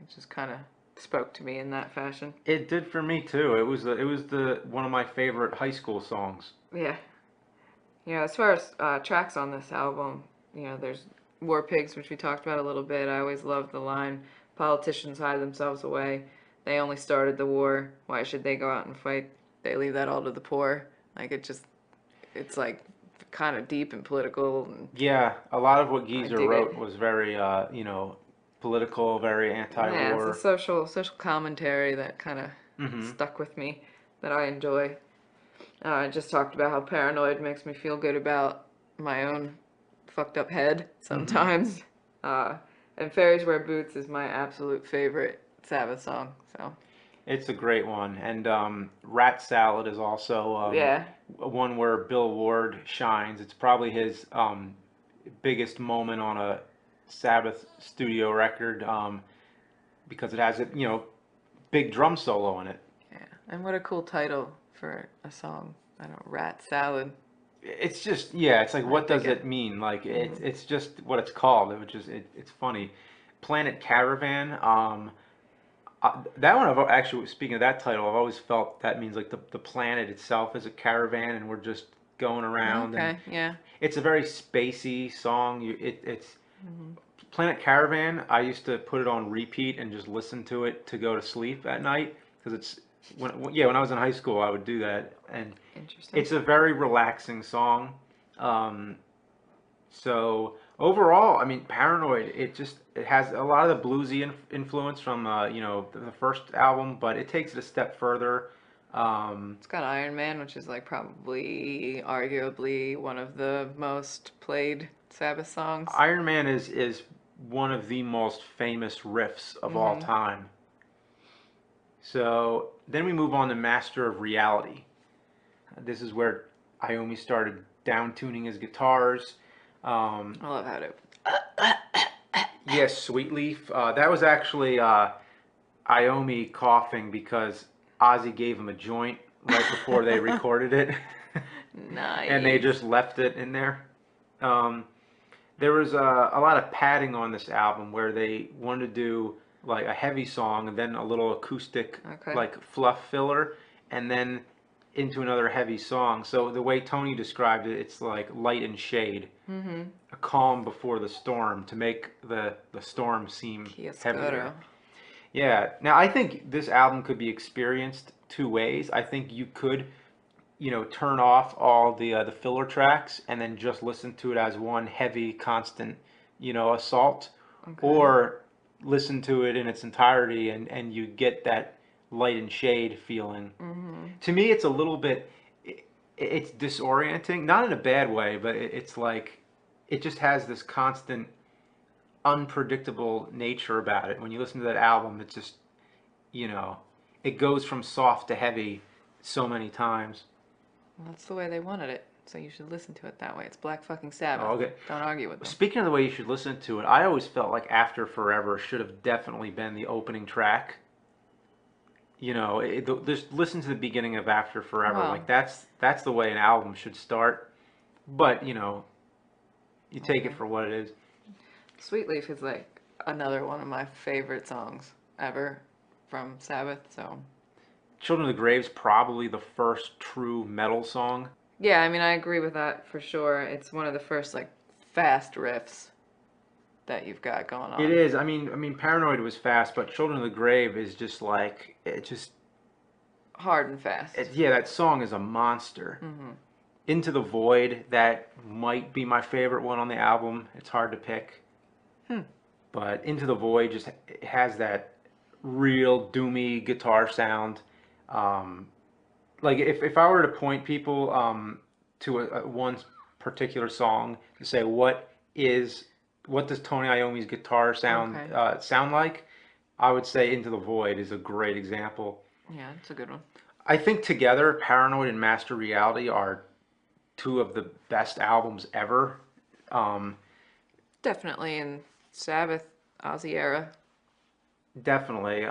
It just kind of spoke to me in that fashion. It did for me too. It was the one of my favorite high school songs. Yeah. As far as tracks on this album, there's War Pigs, which we talked about a little bit. I always loved the line, politicians hide themselves away. They only started the war. Why should they go out and fight? They leave that all to the poor. Like, it's like kind of deep and political. And Yeah, a lot of what I Geezer dig it. wrote was very, political, very Yeah, it's a anti-war. social commentary that kind of Hmm. stuck with me that I enjoy. I just talked about how paranoid makes me feel good about my own fucked up head Hmm. sometimes. Uh, and Fairies Wear Boots is my absolute favorite Sabbath song. So, It's a great one, and Rat Salad is also yeah. one where Bill Ward shines. It's probably his biggest moment on a Sabbath studio record because it has a big drum solo in it. Yeah. And what a cool title for a song. I don't know, Rat Salad. It's just yeah, it's like I what dig does it. it mean? Like Hmm. it's just what it's called, which is it's funny. Planet Caravan. That one I've actually speaking of that title, I've always felt that means like the planet itself is a caravan and we're just going around and Okay, yeah. it's a very spacey song. It's Hmm. Planet Caravan. I used to put it on repeat and just listen to it to go to sleep at night because it's when I was in high school I would do that and Interesting. it's a very relaxing song. Um, so overall, I mean, Paranoid, it has a lot of the bluesy influence from the first album, but it takes it a step further. Um, It's got Iron Man, which is like probably arguably one of the most played Sabbath songs. Iron Man is one of the most famous riffs of all Hmm. time. So then we move on to Master of Reality. This is where Iommi started down tuning his guitars. Um, I love how it. yes, Sweetleaf. That was actually Iommi coughing because Ozzy gave him a joint right before they recorded it, and they Nice. just left it in there. Um, there was a lot of padding on this album where they wanted to do like a heavy song and then a little acoustic Okay. like fluff filler, and then into another heavy song. So the way Tony described it, it's like light and shade, Mm-hmm. a calm before the storm to make the storm seem heavier. Chiaroscuro. Yeah. Now I think this album could be experienced two ways. I think you could, turn off all the filler tracks and then just listen to it as one heavy, constant, assault, Okay. or listen to it in its entirety and you get that light and shade feeling. Mm-hmm. To me, it's a little bit, it's disorienting, not in a bad way, but it's like it just has this constant unpredictable nature about it. When you listen to that album, it's just, you know, it goes from soft to heavy so many times. Well, that's the way they wanted it, so you should listen to it that way. It's Black fucking Sabbath. Oh, okay. Don't argue with them. Speaking of the way you should listen to it, I always felt like After Forever should have definitely been the opening track. Just listen to the beginning of After Forever. Well, Like that's the way an album should start. But, You take it for what it is. Sweet Leaf is like another one of my favorite songs ever from Sabbath. So Children of the Grave's probably the first true metal song. yeah, I mean I agree with that for sure. It's one of the first like fast riffs that you've got going It on. is. I mean, Paranoid was fast, but Children of the Grave is just like it. Just Hard and fast. yeah, that song is a monster. Into the Void, that might be my favorite one on the album. It's hard to pick, Hmm. but Into the Void just has that real doomy guitar sound. Um, like if I were to point people to one particular song to say what does Tony Iommi's guitar sound Okay. sound like, I would say Into the Void is a great example. Yeah, it's a good one. I think together, Paranoid and Master Reality are two of the best albums ever. Um, Definitely in Sabbath, Ozzy era. Definitely.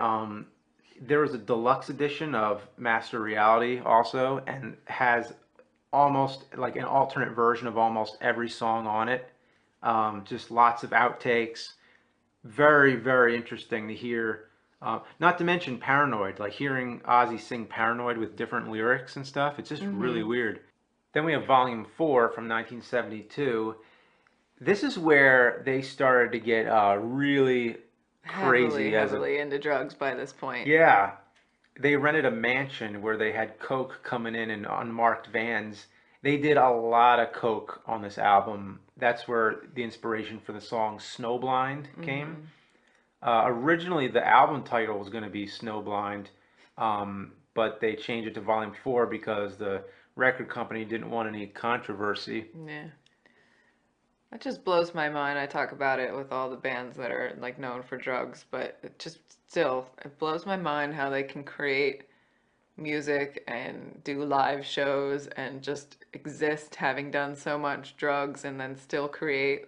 There was a deluxe edition of Master Reality also, and has almost like an alternate version of almost every song on it. Just lots of outtakes. Very, very interesting to hear. Not to mention Paranoid, like hearing Ozzy sing Paranoid with different lyrics and stuff. It's just really Mm-hmm. weird. Then we have Volume 4 from 1972. This is where they started to get really Heavily, crazy as a heavily into drugs by this point. yeah. They rented a mansion where they had coke coming in unmarked vans. They did a lot of coke on this album. That's where the inspiration for the song Snowblind came. Mm-hmm. Originally, the album title was going to be Snowblind, but they changed it to Volume 4 because the record company didn't want any controversy. Yeah. That just blows my mind. I talk about it with all the bands that are like known for drugs, but it just still it blows my mind how they can create music and do live shows and just exist having done so much drugs and then still create,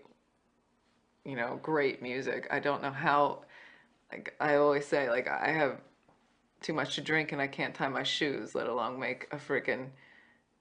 great music. I don't know how, like I always say, like I have too much to drink and I can't tie my shoes, let alone make a freaking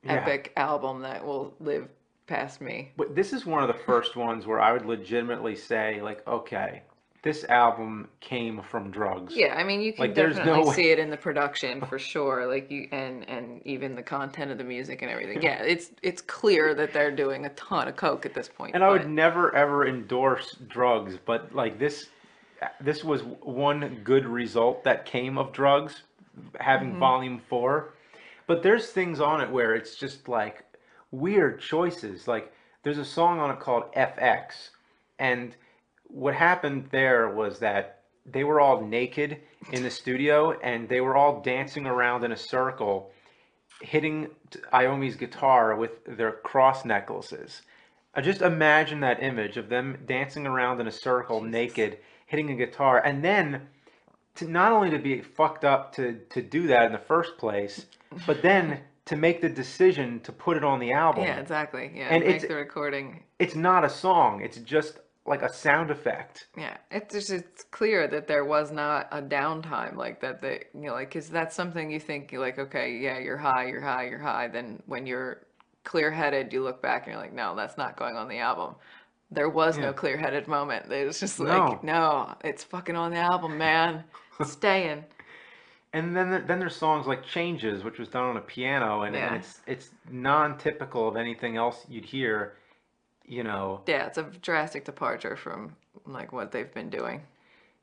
Yeah. epic album that will live past me. But this is one of the first ones where I would legitimately say, like, okay, this album came from drugs. Yeah, I mean, you can Like, there's no definitely way. see it in the production for sure, like you and even the content of the music and everything. Yeah, it's clear that they're doing a ton of coke at this point, And I would but never ever endorse drugs, but like this was one good result that came of drugs, having hmm Volume 4. But there's things on it where it's just like weird choices. Like there's a song on it called FX, and what happened there was that they were all naked in the studio and they were all dancing around in a circle, hitting Iommi's guitar with their cross necklaces. I just imagine that image of them dancing around in a circle Jesus. naked, hitting a guitar, and then to not only to be fucked up to do that in the first place, but then to make the decision to put it on the Yeah, album. exactly. Yeah, And make the recording. it's not a song, it's just like a sound effect. Yeah, it's clear that there was not a downtime like that. They like because that's something you think you're like okay, yeah, you're high, you're high, you're high. Then when you're clear-headed, you look back and you're like, no, that's not going on the album. There was no Yeah. clear-headed moment. It was just like, No. no, it's fucking on the album, man. It's staying. And then there's songs like Changes, which was done on a piano, and Yeah. it's non-typical of anything else you'd hear, you know. Yeah, it's a drastic departure from like what they've been doing.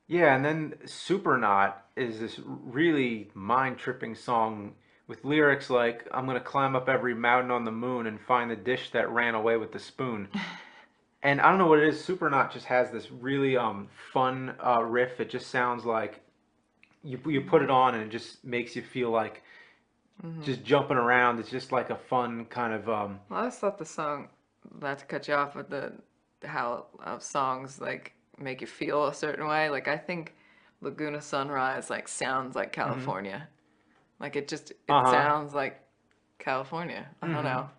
Yeah, and then Supernaut is this really mind-tripping song with lyrics like, I'm gonna climb up every mountain on the moon and find the dish that ran away with the spoon. And I don't know what it is, Supernaut just has this really fun riff. It just sounds like you put it on and it just makes you feel like hmm just jumping around. It's just like a fun kind of Well, I always thought the song, not to cut you off, with how songs like make you feel a certain way. Like I think Laguna Sunrise like sounds like hmm California. Like it Uh-huh. sounds like California. I don't hmm know.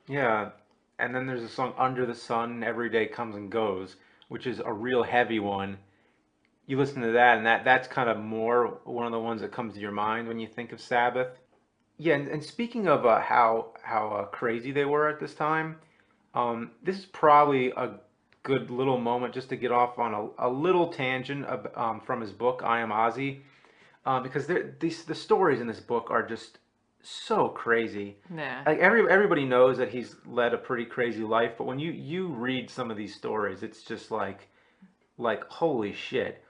Yeah. And then there's a song Under the Sun, Every Day Comes and Goes, which is a real heavy one. You listen to that, and that's kind of more one of the ones that comes to your mind when you think of Sabbath. Yeah, and speaking of how crazy they were at this time, This is probably a good little moment just to get off on a little tangent from his book, I Am Ozzy, because the stories in this book are just so crazy. Nah. Like everybody knows that he's led a pretty crazy life, but when you read some of these stories, it's just like holy shit.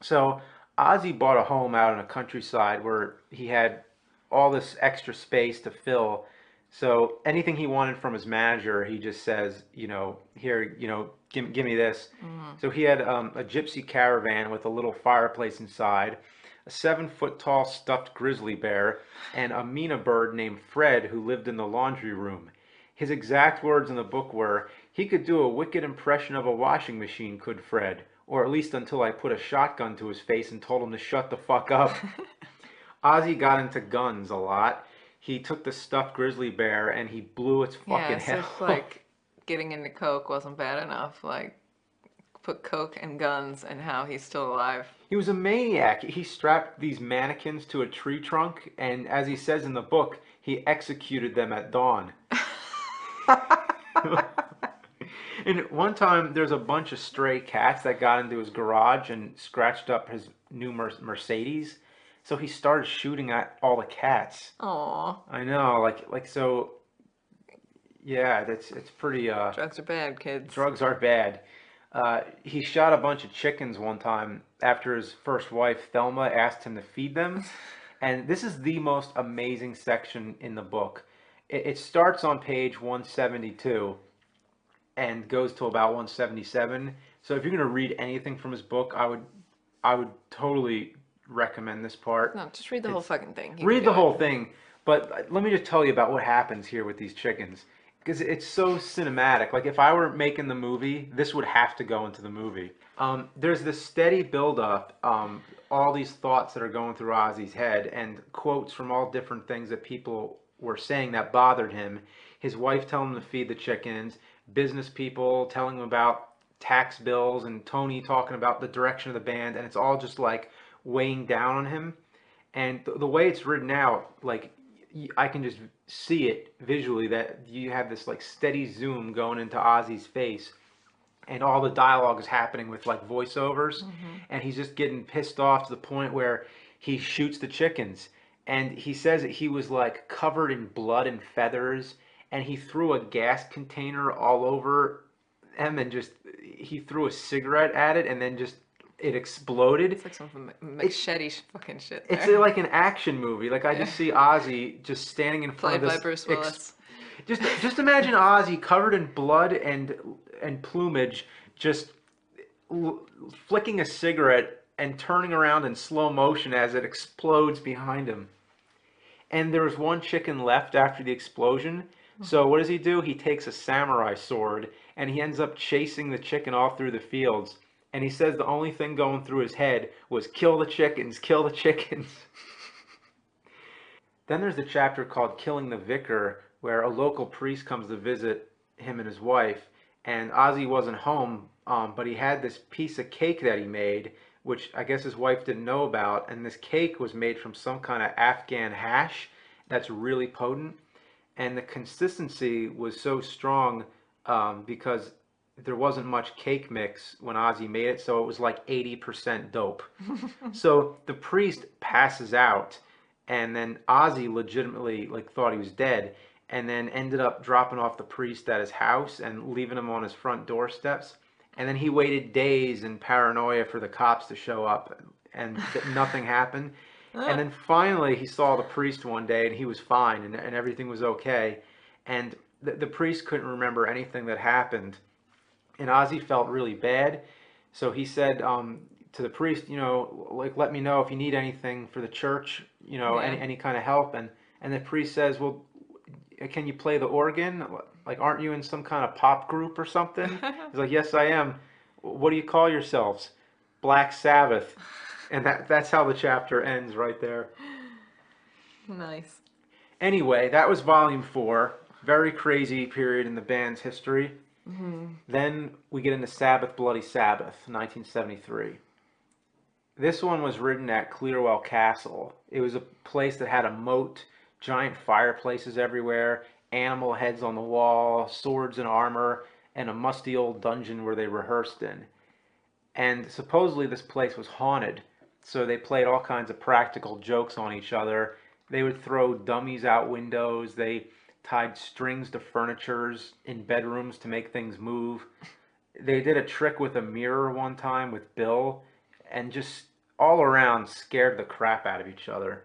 So Ozzy bought a home out in the countryside where he had all this extra space to fill. So anything he wanted from his manager, he just says, here, give me this. Mm. So he had a gypsy caravan with a little fireplace inside, a 7 foot tall stuffed grizzly bear, and a Mina bird named Fred who lived in the laundry room. His exact words in the book were, he could do a wicked impression of a washing machine, could Fred. Or at least until I put a shotgun to his face and told him to shut the fuck up. Ozzy got into guns a lot. He took the stuffed grizzly bear and he blew its Yeah, fucking so head it's off. like getting into coke wasn't bad enough. Like, put coke and guns and how he's still alive. He was a maniac. He strapped these mannequins to a tree trunk, and as he says in the book, he executed them at dawn. And one time, there's a bunch of stray cats that got into his garage and scratched up his new Mercedes. So he started shooting at all the cats. Aw. I know, like so. Yeah, it's pretty. Drugs are bad, kids. Drugs are bad. He shot a bunch of chickens one time after his first wife Thelma asked him to feed them, and this is the most amazing section in the book. It starts on page 172 and goes to about 177. So if you're gonna read anything from his book, I would totally recommend this part. No, just read the whole It's fucking thing. You can read do the whole it. thing, but let me just tell you about what happens here with these chickens because it's so cinematic. Like if I were making the movie, this would have to go into the movie. There's this steady buildup, all these thoughts that are going through Ozzy's head, and quotes from all different things that people were saying that bothered him. His wife telling him to feed the chickens, business people telling him about tax bills, and Tony talking about the direction of the band, and it's all just like weighing down on him. And the way it's written out, like I can just see it visually that you have this like steady zoom going into Ozzy's face, and all the dialogue is happening with like voiceovers, Mm-hmm. and he's just getting pissed off to the point where he shoots the chickens. And he says that he was like covered in blood and feathers, and he threw a gas container all over him, and just he threw a cigarette at it, and then just it exploded. It's like some It's machete fucking shit it's there. like an action movie. Like I Yeah. just see Ozzy just standing in front Played of by this. Bruce Willis. Just imagine Ozzy covered in blood and plumage, just flicking a cigarette and turning around in slow motion as it explodes behind him. And there was one chicken left after the explosion. So what does he do? He takes a samurai sword and he ends up chasing the chicken all through the fields. And he says the only thing going through his head was kill the chickens, kill the chickens. Then there's the chapter called Killing the Vicar, where a local priest comes to visit him and his wife. And Ozzy wasn't home, but he had this piece of cake that he made, which I guess his wife didn't know about. And this cake was made from some kind of Afghan hash that's really potent. And the consistency was so strong because there wasn't much cake mix when Ozzy made it, so it was like 80% dope. So the priest passes out, and then Ozzy legitimately like thought he was dead, and then ended up dropping off the priest at his house and leaving him on his front doorsteps. And then he waited days in paranoia for the cops to show up, and nothing happened. And then finally, he saw the priest one day, and he was fine, and everything was okay. And the priest couldn't remember anything that happened, and Ozzy felt really bad. So he said to the priest, like let me know if you need anything for the church, Yeah. any kind of help. And the priest says, well, can you play the organ? Like, aren't you in some kind of pop group or something? He's like, yes, I am. What do you call yourselves? Black Sabbath. And that's how the chapter ends right there. Nice. Anyway, that was volume 4. Very crazy period in the band's history. Hmm. Then we get into Sabbath Bloody Sabbath, 1973. This one was written at Clearwell Castle. It was a place that had a moat, giant fireplaces everywhere, animal heads on the wall, swords and armor, and a musty old dungeon where they rehearsed in. And supposedly this place was haunted, so they played all kinds of practical jokes on each other. They would throw dummies out windows. They tied strings to furnitures in bedrooms to make things move. They did a trick with a mirror one time with Bill, and just all around scared the crap out of each other.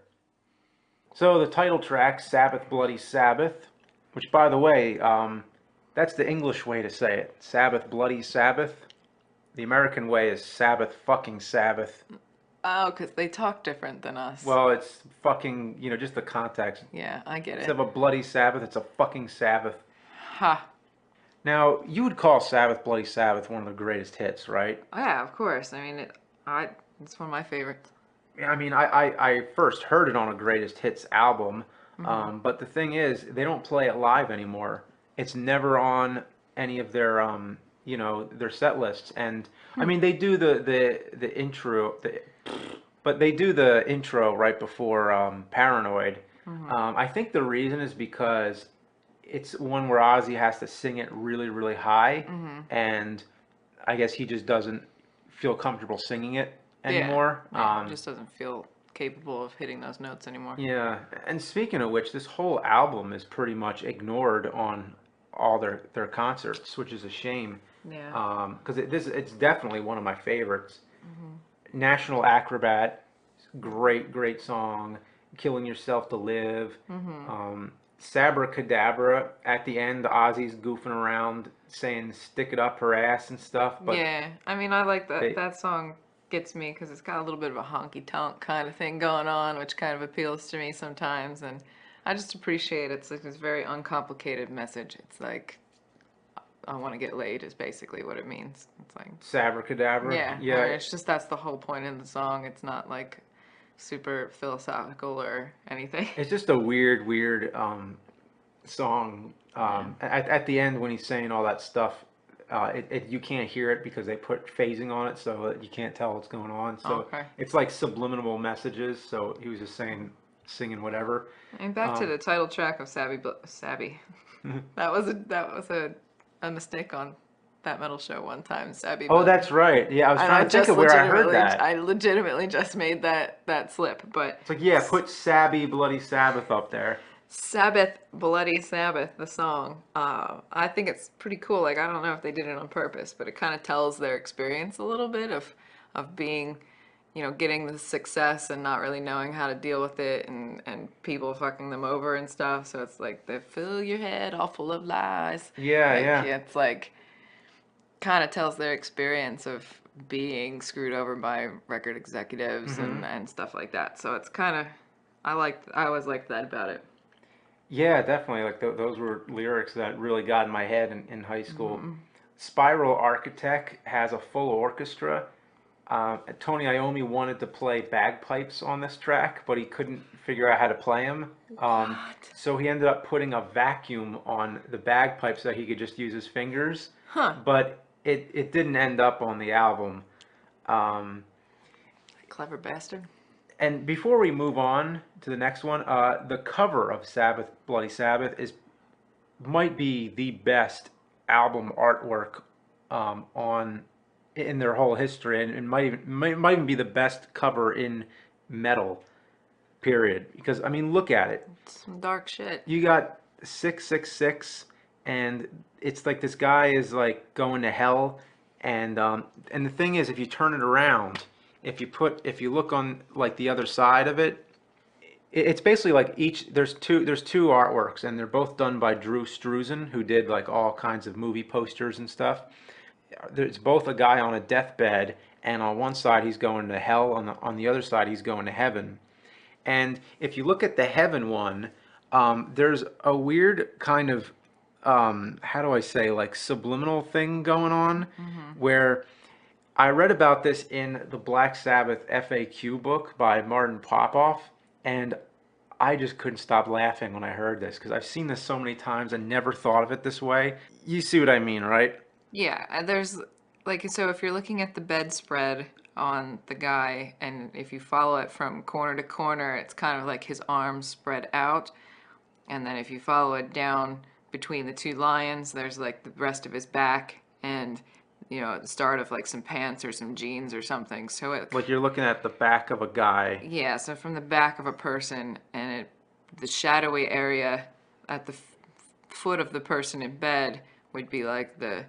So the title track, Sabbath Bloody Sabbath, which by the way, that's the English way to say it. Sabbath Bloody Sabbath. The American way is Sabbath fucking Sabbath. Oh, because they talk different than us. Well, it's fucking, just the context. Yeah, I get Instead it. of a bloody Sabbath, it's a fucking Sabbath. Ha. Now, you would call Sabbath Bloody Sabbath one of the greatest hits, right? Oh, yeah, of course. I mean, it's one of my favorites. Yeah, I mean, I first heard it on a greatest hits album, but the thing is, they don't play it live anymore. It's never on any of their set lists. And I mean, they do the intro, but they do the intro right before Paranoid. I think the reason is because it's one where Ozzy has to sing it really, really high, and I guess he just doesn't feel comfortable singing it anymore. Yeah, just doesn't feel capable of hitting those notes anymore. Yeah, and speaking of which, this whole album is pretty much ignored on all their concerts, which is a shame. Yeah. Because it's definitely one of my favorites. National Acrobat, great song. Killing Yourself to Live. Sabracadabra at the end, Ozzy's goofing around saying "stick it up her ass" and stuff. But Yeah, I mean, I like they, that song gets me because it's got a little bit of a honky tonk kind of thing going on, which kind of appeals to me sometimes, and I just appreciate it. It's like this very uncomplicated message. It's like I want to get laid is basically what it means. It's like Sabracadabra. yeah, Yeah, it's just that's the whole point in the song. It's not like super philosophical or anything. it's just a weird song. Yeah. At the end when he's saying all that stuff, you can't hear it because they put phasing on it, so that you can't tell what's going on. So Okay. it's like subliminal messages. So he was just singing whatever. And back to the title track of Sabby. That was a mistake on that metal show one time, Sabby. Oh, that's right. Yeah, I was And trying to think of where I heard that. I legitimately just made that slip. But It's like, yeah, put Sabby Bloody Sabbath up there. Sabbath, Bloody Sabbath, the song. I think it's pretty cool. Like I don't know if they did it on purpose, but it kind of tells their experience a little bit of being, getting the success and not really knowing how to deal with it, and people fucking them over and stuff. So it's like they fill your head all full of lies. Yeah, Like, yeah. it's like kind of tells their experience of being screwed over by record executives and stuff like that. So it's kind of I always liked that about it. Yeah, definitely. Like those were lyrics that really got in my head in high school. Spiral Architect has a full orchestra. Tony Iommi wanted to play bagpipes on this track, but he couldn't figure out how to play them. So he ended up putting a vacuum on the bagpipes so he could just use his fingers. Huh. But it didn't end up on the album. Um, Clever bastard. And before we move on to the next one, the cover of Sabbath Bloody Sabbath might be the best album artwork in their whole history, and might even be the best cover in metal. Period. Because I mean, look at it. It's some dark shit. You got 666, and it's like this guy is like going to hell, and the thing is, if you turn it around, if you look on like the other side of it, it's basically like there's two artworks, and they're both done by Drew Struzan, who did like all kinds of movie posters and stuff. There's both a guy on a deathbed, and on one side he's going to hell, on the other side he's going to heaven. And if you look at the heaven one, there's a weird kind of how do I say, like subliminal thing going on, where I read about this in the Black Sabbath FAQ book by Martin Popoff, and I just couldn't stop laughing when I heard this because I've seen this so many times and never thought of it this way. You see what I mean, right? Yeah, there's like so if you're looking at the bedspread on the guy, and if you follow it from corner to corner, it's kind of like his arms spread out, and then if you follow it down between the two lions, there's like the rest of his back, and the start of like some pants or some jeans or something. So it, Like you're looking at the back of a guy. yeah, so from the back of a person, and the shadowy area at the foot of the person in bed would be like the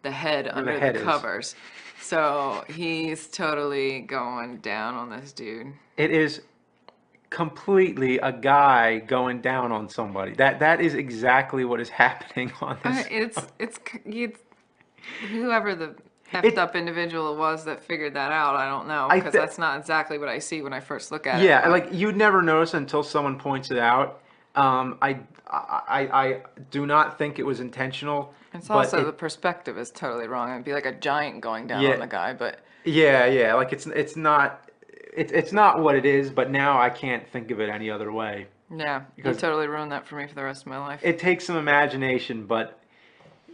head Where the under the head is. covers. So he's totally going down on this dude. It is completely a guy going down on somebody. That is exactly what is happening on this. It's whoever the effed It up individual it was that figured that out. I don't know, I because th that's not exactly what I see when I first look at it. Yeah, But like you'd never notice until someone points it out. I do not think it was intentional, it's but also the it perspective is totally wrong. It'd be like a giant going down on yeah the guy, but yeah, like it's not what it is, but now I can't think of it any other way yeah, you because totally ruined that for me for the rest of my life. it takes some imagination, but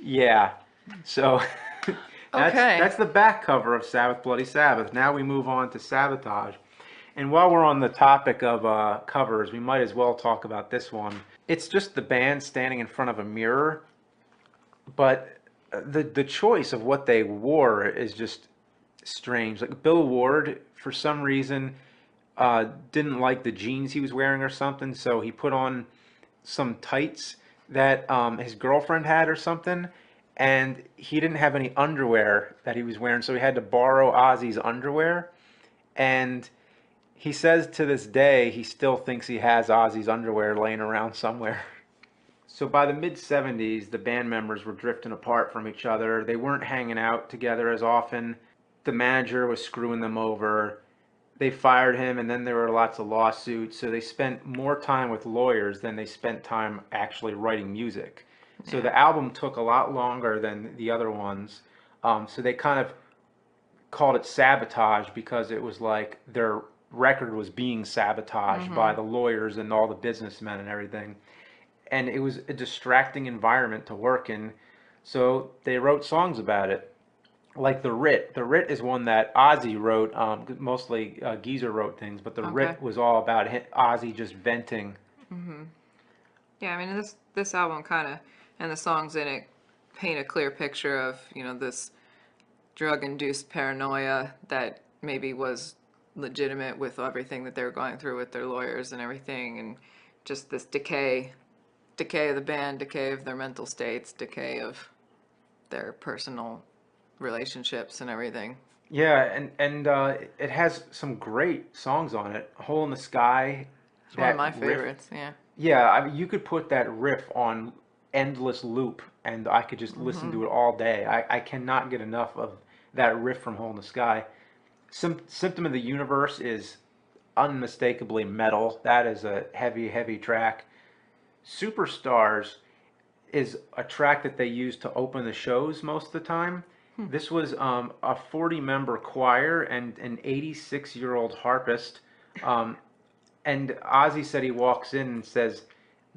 yeah. So Okay. that's the back cover of Sabbath Bloody Sabbath. Now we move on to Sabotage. And while we're on the topic of covers, we might as well talk about this one. It's just the band standing in front of a mirror, but the choice of what they wore is just strange. Like Bill Ward, for some reason, didn't like the jeans he was wearing or something, so he put on some tights that his girlfriend had or something, and he didn't have any underwear that he was wearing, so he had to borrow Ozzy's underwear. And he says to this day he still thinks he has Ozzy's underwear laying around somewhere. So by the mid 70s, the band members were drifting apart from each other. They weren't hanging out together as often. The manager was screwing them over. They fired him, and then there were lots of lawsuits. So they spent more time with lawyers than they spent time actually writing music. So Yeah. the album took a lot longer than the other ones. So they kind of called it Sabotage because it was like their record was being sabotaged by the lawyers and all the businessmen and everything. And it was a distracting environment to work in. So they wrote songs about it. Like The Writ. The Writ is one that Ozzy wrote. Mostly Geezer wrote things, but The Okay. Writ was all about Ozzy just venting. Yeah, I mean this album kind of, and the songs in it paint a clear picture of this drug-induced paranoia that maybe was legitimate with everything that they were going through with their lawyers and everything, and just this decay of the band, decay of their mental states, decay of their personal relationships and everything. Yeah, and it has some great songs on it. Hole in the Sky, It's one of that my riff. favorites. Yeah. Yeah, I mean, you could put that riff on endless loop, and I could just listen to it all day. I cannot get enough of that riff from Hole in the Sky. Symptom of the Universe is unmistakably metal. That is a heavy, heavy track. Superstars is a track that they use to open the shows most of the time. This was a 40-member choir and an 86-year-old harpist. Um, and Ozzy said he walks in and says,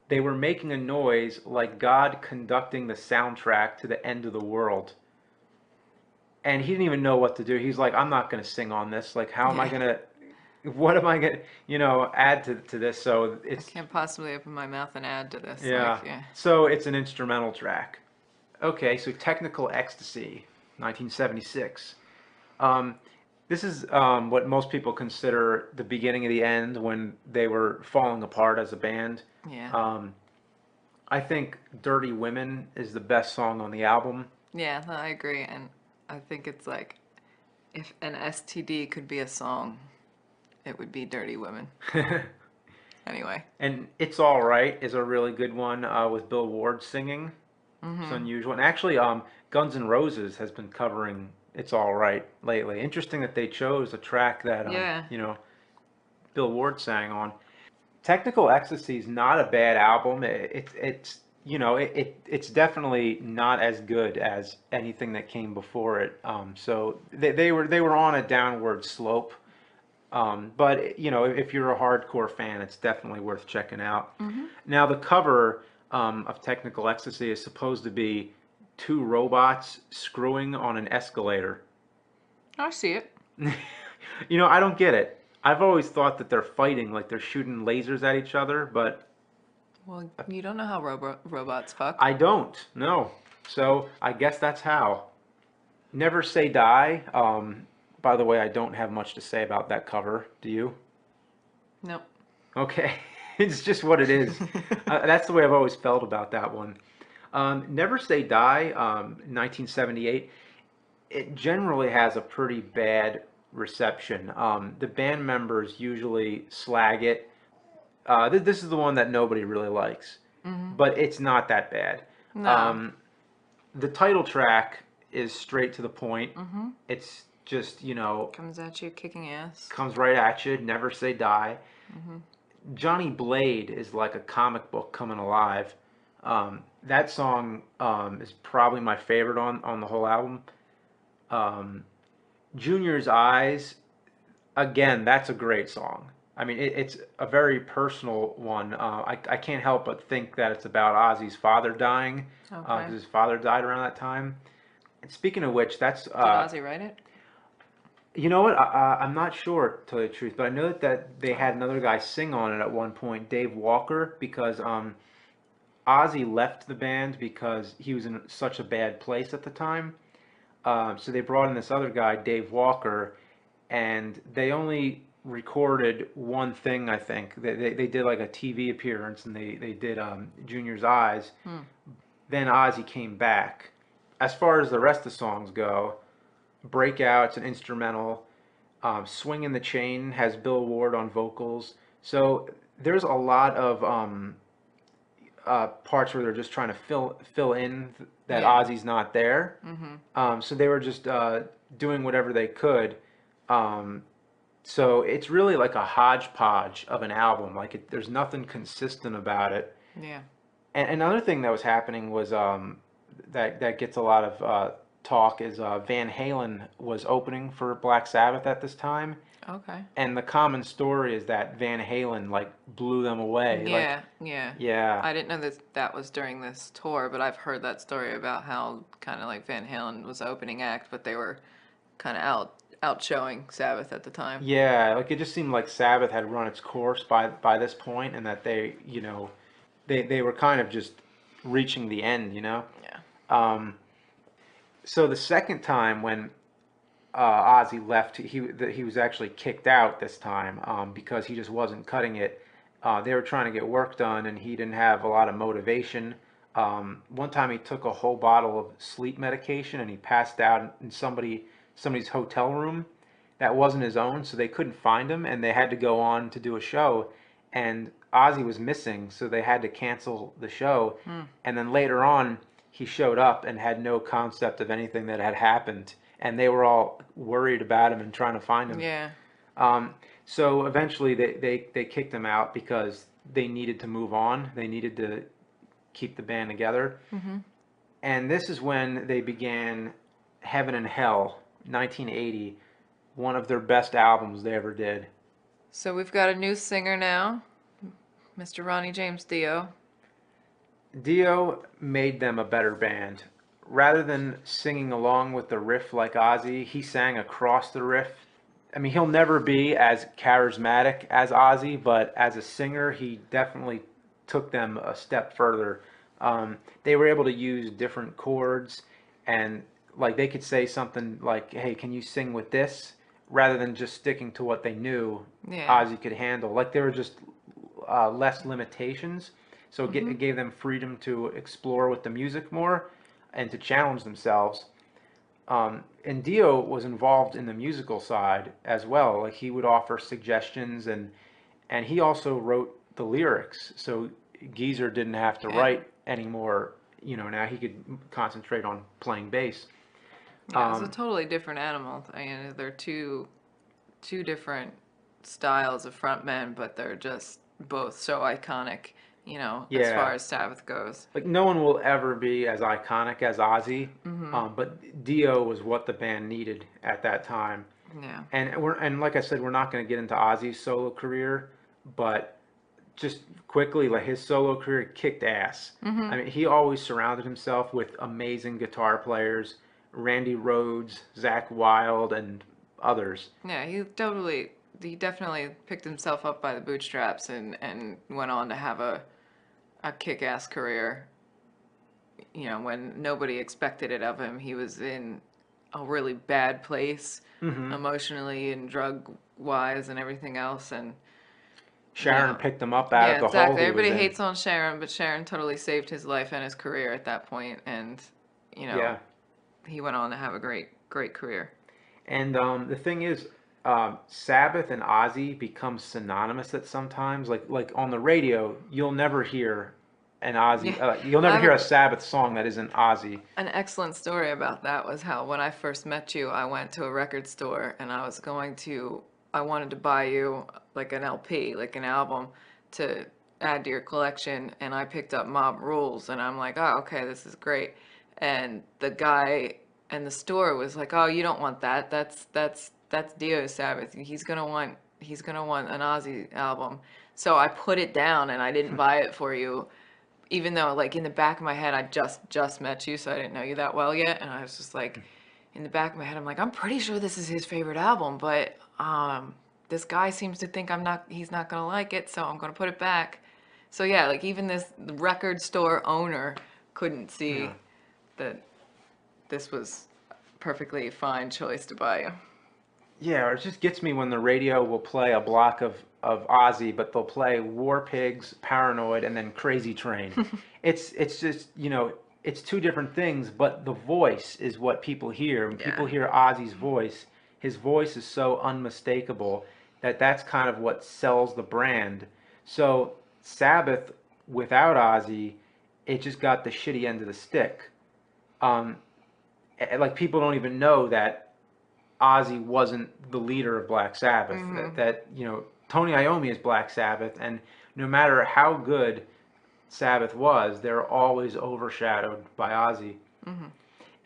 they were making a noise like God conducting the soundtrack to the end of the world. And he didn't even know what to do. He's like, I'm not going to sing on this. Like, how am I Yeah. going to, what am I going to, add to this? So I it's, can't possibly open my mouth and add to this. Like, yeah. yeah. So it's an instrumental track. Okay, so Technical Ecstasy, 1976. Um, this is what most people consider the beginning of the end when they were falling apart as a band. Yeah. Um, I think Dirty Women is the best song on the album. Yeah, no, I agree. And I think it's like if an STD could be a song, it would be Dirty Women. Anyway. And It's All Right is a really good one with Bill Ward singing. It's Mm-hmm. unusual. And actually, Guns N' Roses has been covering It's All Right lately. Interesting that they chose a track that, Yeah. Bill Ward sang on. Technical Ecstasy is not a bad album. It's definitely not as good as anything that came before it. So they were on a downward slope. But if you're a hardcore fan, it's definitely worth checking out. Mm-hmm. Now the cover of Technical Ecstasy is supposed to be two robots screwing on an escalator. I see it. I don't get it. I've always thought that they're fighting, like they're shooting lasers at each other, but Well, you don't know how robots fuck. I don't, no. So I guess that's how. Never Say Die. By the way, I don't have much to say about that cover. Do you? Nope. Okay. It's just what it is. That's the way I've always felt about that one. Never Say Die, 1978. It generally has a pretty bad reception. The band members usually slag it. This is the one that nobody really likes, Hmm. but it's not that bad. No. Um, the title track is straight to the point. Hmm. It's just, you know, Comes at you kicking ass. comes right at you. Never Say Die. Hmm. Johnny Blade is like a comic book coming alive. That song is probably my favorite on the whole album. Um, Junior's Eyes, again, that's a great song. I mean, it's a very personal one. I can't help but think that it's about Ozzy's father dying, Okay. because his father died around that time. And speaking of which, that's Did Ozzy write it? you know what? I'm not sure, to tell you the truth, but I know that they had another guy sing on it at one point, Dave Walker, because Ozzy left the band because he was in such a bad place at the time. So they brought in this other guy, Dave Walker, and they only recorded one thing, I think. They did like a TV appearance, and they did Junior's Eyes. Hmm. Then Ozzy came back. As far as the rest of the songs go, Breakout's an instrumental. Swing in the Chain has Bill Ward on vocals. So there's a lot of parts where they're just trying to fill in that Yeah. Ozzy's not there. Hmm. So they were just doing whatever they could. Um, so it's really like a hodgepodge of an album. Like there's nothing consistent about it. Yeah. And another thing that was happening was that gets a lot of talk is Van Halen was opening for Black Sabbath at this time, Okay. and the common story is that Van Halen like blew them away. Like, Yeah, yeah. yeah, I didn't know that was during this tour, but I've heard that story about how kind of like Van Halen was the opening act, but they were kind of out showing Sabbath at the time. yeah, like it just seemed like Sabbath had run its course by this point, and that they, you know, they were kind of just reaching the end, you know. Yeah. Um, so the second time when Ozzy left, he was actually kicked out this time because he just wasn't cutting it. They were trying to get work done, and he didn't have a lot of motivation. One time he took a whole bottle of sleep medication and he passed out in somebody's hotel room that wasn't his own, so they couldn't find him, and they had to go on to do a show, and Ozzy was missing, so they had to cancel the show. Hmm. And then later on, he showed up and had no concept of anything that had happened, and they were all worried about him and trying to find him. Yeah. So eventually they kicked him out because they needed to move on. They needed to keep the band together. Hmm. And this is when they began Heaven and Hell, 1980, one of their best albums they ever did. So we've got a new singer now, Mr. Ronnie James Dio. Dio made them a better band. Rather than singing along with the riff like Ozzy, he sang across the riff. I mean, he'll never be as charismatic as Ozzy, but as a singer, he definitely took them a step further. They were able to use different chords, and like they could say something like, "Hey, can you sing with this?" Rather than just sticking to what they knew Yeah. Ozzy could handle. Like there were just less limitations, so Hmm. it gave them freedom to explore with the music more and to challenge themselves. And Dio was involved in the musical side as well. Like he would offer suggestions, and he also wrote the lyrics. So Geezer didn't have to Yeah. write anymore. You know, now he could concentrate on playing bass. Yeah, it's a Um, totally different animal. I mean, they're two different styles of frontmen, but they're just both so iconic, as far yeah, as Sabbath goes. like no one will ever be as iconic as Ozzy, Hmm. but Dio was what the band needed at that time. Yeah. And like I said, we're not going to get into Ozzy's solo career, but just quickly, like his solo career kicked ass. Hmm. I mean, he always surrounded himself with amazing guitar players, Randy Rhoads, Zach Wilde, and others. Yeah, he definitely picked himself up by the bootstraps and went on to have a kick-ass career. You know, when nobody expected it of him, he was in a really bad place Mm-hmm. emotionally and drug wise and everything else. And you Sharon know, picked him up out of yeah, the hole exactly. he was Everybody in. hates on Sharon, but Sharon totally saved his life and his career at that point. And you know, Yeah. he went on to have a great career. And the thing is, Sabbath and Ozzy become synonymous at sometimes. Like on the radio, you'll never hear an Yeah, Ozzy. You'll I never have hear a Sabbath song that isn't Ozzy. an excellent story about that. Was how when I first met you, I went to a record store and I wanted to buy you like an LP, like an album to add to your collection, and I picked up Mob Rules, and I'm like, oh, okay, this is great. And the guy in the store was like, oh, you don't want that. That's Dio Sabbath. He's gonna want an Ozzy album. So I put it down and I didn't buy it for you, even though like in the back of my head I just met you, so I didn't know you that well yet, and I was just like, in the back of my head I'm like, I'm pretty sure this is his favorite album, but this guy seems to think he's not gonna like it, so I'm gonna put it back. So yeah, like even this record store owner couldn't Yeah. see that this was perfectly fine choice to buy you. Yeah, or it just gets me when the radio will play a block of Ozzy, but they'll play War Pigs, Paranoid, and then Crazy Train. It's just, it's two different things, but the voice is what people hear. When Yeah. people hear Ozzy's voice, his voice is so unmistakable that that's kind of what sells the brand. So Sabbath without Ozzy, it just got the shitty end of the stick. Um, like people don't even know that Ozzy wasn't the leader of Black Sabbath. Mhm. Tony Iommi is Black Sabbath, and no matter how good Sabbath was, they're always overshadowed by Ozzy. Mhm.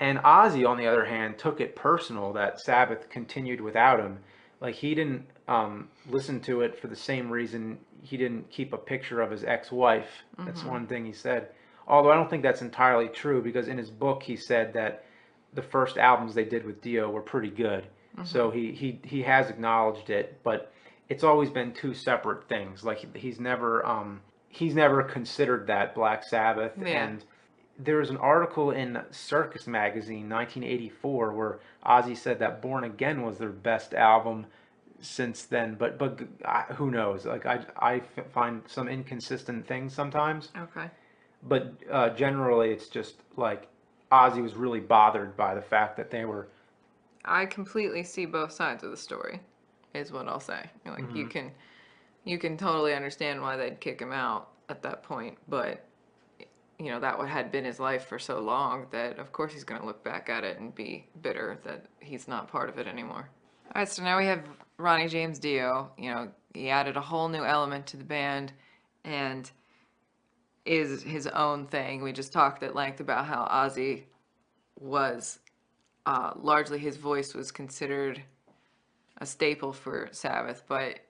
And Ozzy, on the other hand, took it personal that Sabbath continued without him. Like he didn't listen to it for the same reason he didn't keep a picture of his ex-wife. That's Mhm. one thing he said. Although I don't think that's entirely true because in his book he said that the first albums they did with Dio were pretty good. Mhm. So he has acknowledged it, but it's always been two separate things. Like he's never considered that Black Sabbath. Yeah. And there was an article in Circus Magazine 1984 where Ozzy said that Born Again was their best album since then, but who knows? Like I find some inconsistent things sometimes, Okay. but generally it's just like Ozzy was really bothered by the fact that they were. I completely see both sides of the story, is what I'll say. Like Mhm. you can totally understand why they'd kick him out at that point, but that had been his life for so long that of course he's going to look back at it and be bitter that he's not part of it anymore. All right, so now we have Ronnie James Dio. He added a whole new element to the band and is his own thing. We just talked at length about how Ozzy was largely his voice was considered a staple for Sabbath, but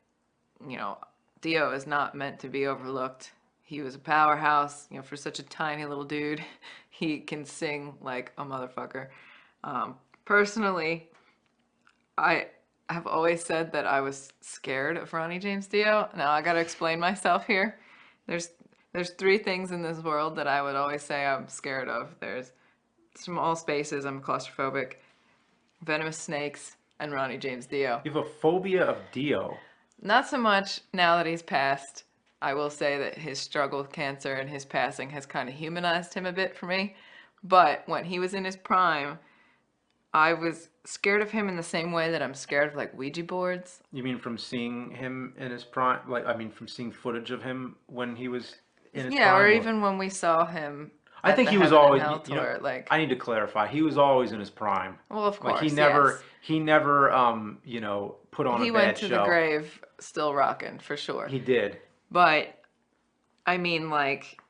you know, Dio is not meant to be overlooked. He was a powerhouse, for such a tiny little dude. He can sing like a motherfucker. Personally, I have always said that I was scared of Ronnie James Dio. Now I gotta explain myself here. There's there's three things in this world that I would always say I'm scared of. There's small spaces, I'm claustrophobic, venomous snakes, and Ronnie James Dio. You have a phobia of Dio. Not so much now that he's passed. I will say that his struggle with cancer and his passing has kind of humanized him a bit for me. But when he was in his prime, I was scared of him in the same way that I'm scared of like Ouija boards. You mean from seeing him in his prime? Like I mean from seeing footage of him when he was in his Yeah, or prime, or even when we saw him I at think the he was Heaven and always. Hell tour, like, I need to clarify. He was always in his prime. well, of Like he course, never, yes. he never, put on a He went bad to the show. grave still rocking for sure. He did. But I mean, like,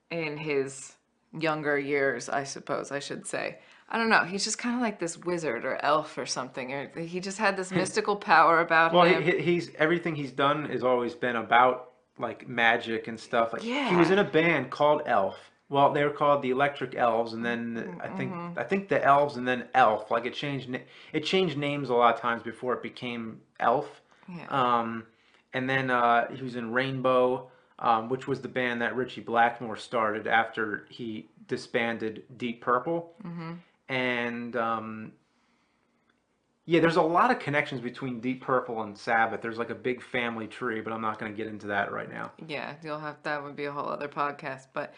in his younger years, I suppose I should say. I don't know. He's just kind of like this wizard or elf or something. Or he just had this mystical power about Well, him. he's everything he's done has always been about like magic and stuff. Like he was Yeah. in a band called Elf. Well, they were called the Electric Elves, and then Mm-hmm. I think the Elves, and then Elf. Like it changed names a lot of times before it became Elf. Yeah. Um, and then he was in Rainbow. which was the band that Ritchie Blackmore started after he disbanded Deep Purple. And yeah, there's a lot of connections between Deep Purple and Sabbath. There's like a big family tree, but I'm not going to get into that right now. Yeah, that would be a whole other podcast. But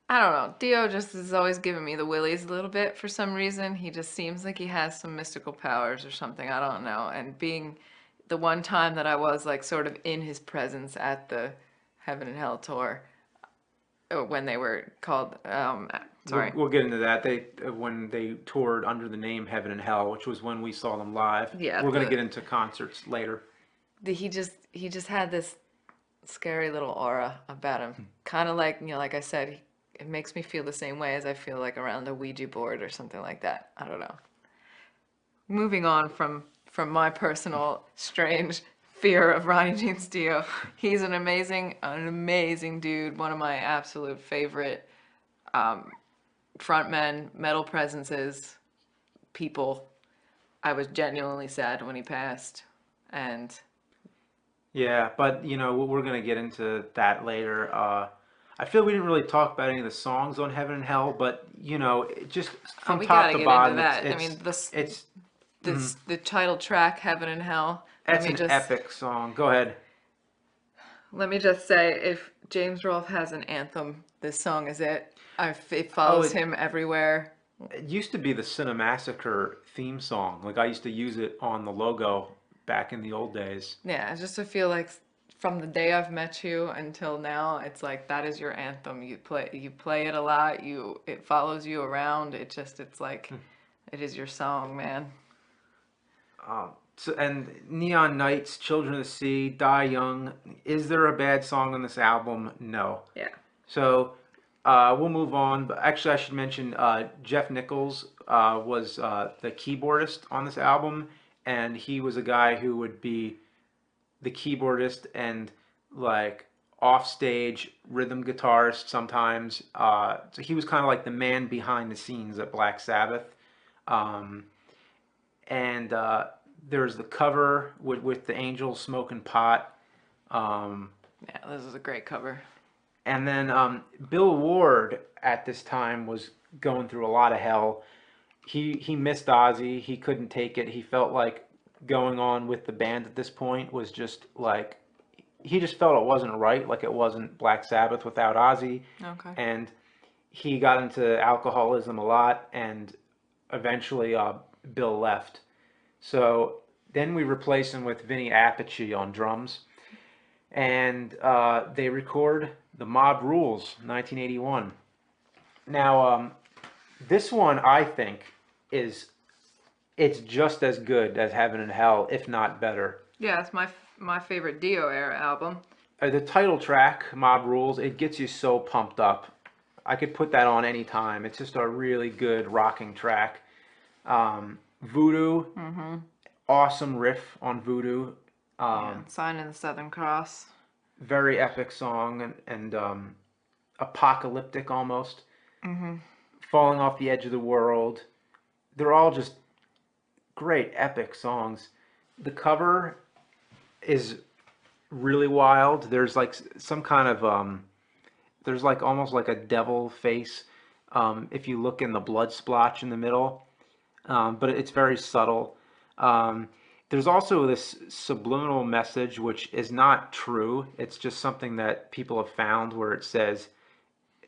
I don't know. Dio just is always giving me the willies a little bit for some reason. He just seems like he has some mystical powers or something. I don't know. And being the one time that I was like sort of in his presence at the Heaven and Hell tour, when they were called, sorry. We'll get into that. When they toured under the name Heaven and Hell, which was when we saw them live. Yeah, we're going to get into concerts later. He just had this scary little aura about him. Kind of like, like I said, it makes me feel the same way as I feel like around a Ouija board or something like that. I don't know. Moving on from my personal strange fear of Ronnie James Dio, he's an amazing dude. One of my absolute favorite frontmen, metal presences, people. I was genuinely sad when he passed, and yeah, but we're gonna get into that later. I feel we didn't really talk about any of the songs on Heaven and Hell, but just from top to bottom, the title track, Heaven and Hell. That's an epic song. Go ahead. Let me just say, if James Rolfe has an anthem, this song is it. It follows him everywhere. It used to be the Cinemassacre theme song. Like I used to use it on the logo back in the old days. Yeah, I just feel like from the day I've met you until now, it's like that is your anthem. You play it a lot. It follows you around. It's like it is your song, man. And Neon Nights, Children of the Sea, Die Young. Is there a bad song on this album? No. Yeah. So we'll move on. But actually, I should mention Jeff Nichols was the keyboardist on this album, and he was a guy who would be the keyboardist and like offstage rhythm guitarist sometimes. So he was kind of like the man behind the scenes at Black Sabbath. And there's the cover with the angel smoking pot. Yeah, this is a great cover. And then Bill Ward at this time was going through a lot of hell. He missed Ozzy. He couldn't take it. He felt like going on with the band at this point was just like, he just felt it wasn't right. Like it wasn't Black Sabbath without Ozzy. Okay. And he got into alcoholism a lot, and eventually Bill left. So then we replace him with Vinny Appice on drums. And they record The Mob Rules, 1981. Now, this one, I think, it's just as good as Heaven and Hell, if not better. Yeah, it's my favorite Dio era album. The title track, Mob Rules, it gets you so pumped up. I could put that on any time. It's just a really good rocking track. Voodoo, awesome riff on Voodoo. Sign in the Southern Cross. Very epic song and apocalyptic almost. Falling Off the Edge of the World. They're all just great epic songs. The cover is really wild. There's like some kind of there's like almost like a devil face if you look in the blood splotch in the middle, but it's very subtle. There's also this subliminal message which is not true. It's just something that people have found where it says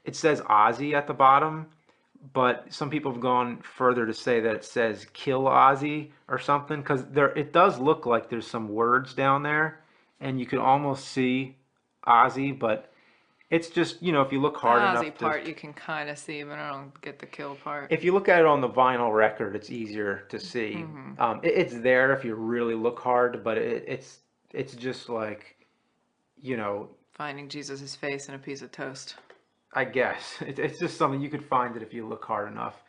Ozzy at the bottom, but some people have gone further to say that it says kill Ozzy or something, because it does look like there's some words down there and you can almost see Ozzy, but it's just, if you look hard enough. The Ozzy part you can kind of see, but I don't get the kill part. If you look at it on the vinyl record, it's easier to see. It's there if you really look hard, but it's just like, finding Jesus' face in a piece of toast. I guess. It's just something you could find it if you look hard enough.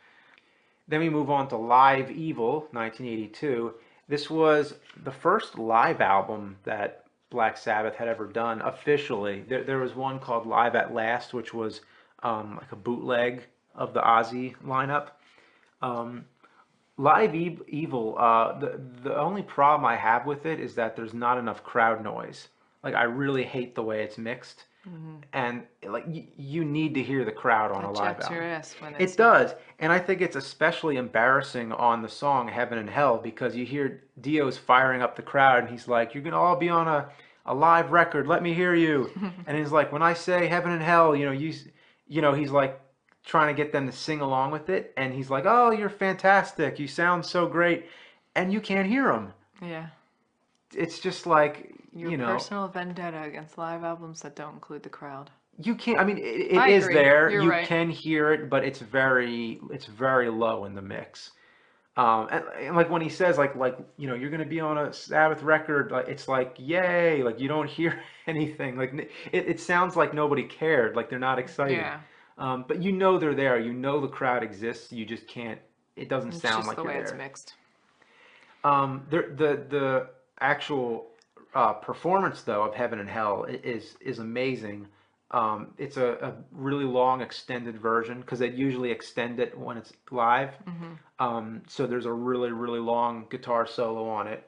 Then we move on to Live Evil, 1982. This was the first live album that Black Sabbath had ever done officially. There was one called Live at Last, which was like a bootleg of the Ozzy lineup. Live Evil, the only problem I have with it is that there's not enough crowd noise. Like, I really hate the way it's mixed. And like you need to hear the crowd on a That live chaps your album. ass when It it's not. does, and I think it's especially embarrassing on the song "Heaven and Hell" because you hear Dio's firing up the crowd, and he's like, "You're gonna all be on a live record. Let me hear you." And he's like, "When I say Heaven and Hell, he's like trying to get them to sing along with it, and he's like, "Oh, you're fantastic. You sound so great," and you can't hear him. Yeah. It's just like, Your personal vendetta against live albums that don't include the crowd. you can't. I mean, it I is agree. there. You're You right. can hear it, but it's very low in the mix. And like when he says you're gonna be on a Sabbath record, like it's like yay, like you don't hear anything. Like it sounds like nobody cared, like they're not excited. Yeah. But you know they're there. You know the crowd exists. You just can't. It doesn't It's sound just like the you're way it's there. mixed. The actual performance though of Heaven and Hell is amazing. It's a really long extended version because they usually extend it when it's live. So there's a really really long guitar solo on it,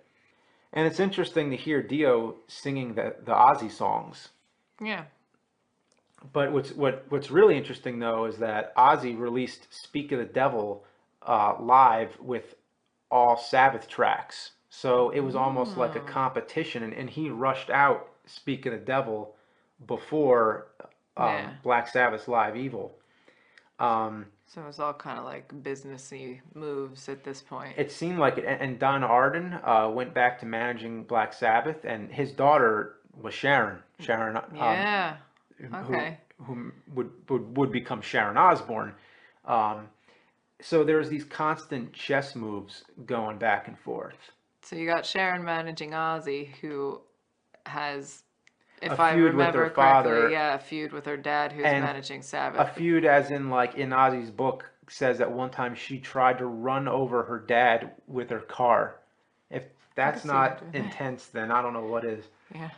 and it's interesting to hear Dio singing the Ozzy songs. Yeah. But what's really interesting though is that Ozzy released "Speak of the Devil" live with all Sabbath tracks. So it was almost like a Mm. competition, and he rushed out "Speak of the Devil" before Yeah. Black Sabbath's Live Evil. Um, So it's all kind of like businessy moves at this point. it seemed like it, and Don Arden went back to managing Black Sabbath, and his daughter was Sharon, Yeah. who Okay. would become Sharon Osbourne. Um, so there's these constant chess moves going back and forth. So you got Sharon managing Ozzy, who has, A if I feud with her remember correctly, father, yeah, a feud with her dad, who's and managing a Sabbath. feud as in like in Ozzy's book says at one time she tried to run over her dad with her car. If I could that's see her not doing that. intense, then I don't know what is. Yeah.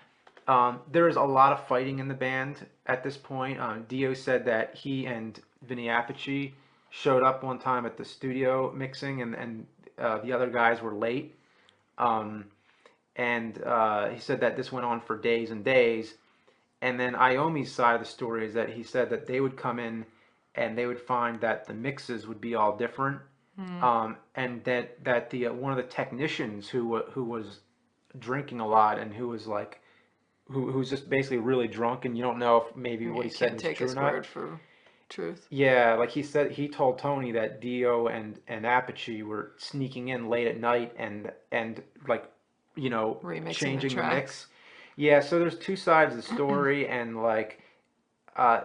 There is a lot of fighting in the band at this point. Dio said that he and Vinny Appice showed up one time at the studio mixing, and the other guys were late. Um, and he said that this went on for days and days. And then Iommi's side of the story is that he said that they would come in and they would find that the mixes would be all different, and that the one of the technicians who was drinking a lot and who was like who's just basically really drunk, and you don't know if maybe Yeah, what he you said can't was take true or his not. word for truth. Yeah, like he said, he told Tony that Dio and Appice were sneaking in late at night and like, Remixing the changing the tracks. mix. Yeah, so there's two sides of the story, and like,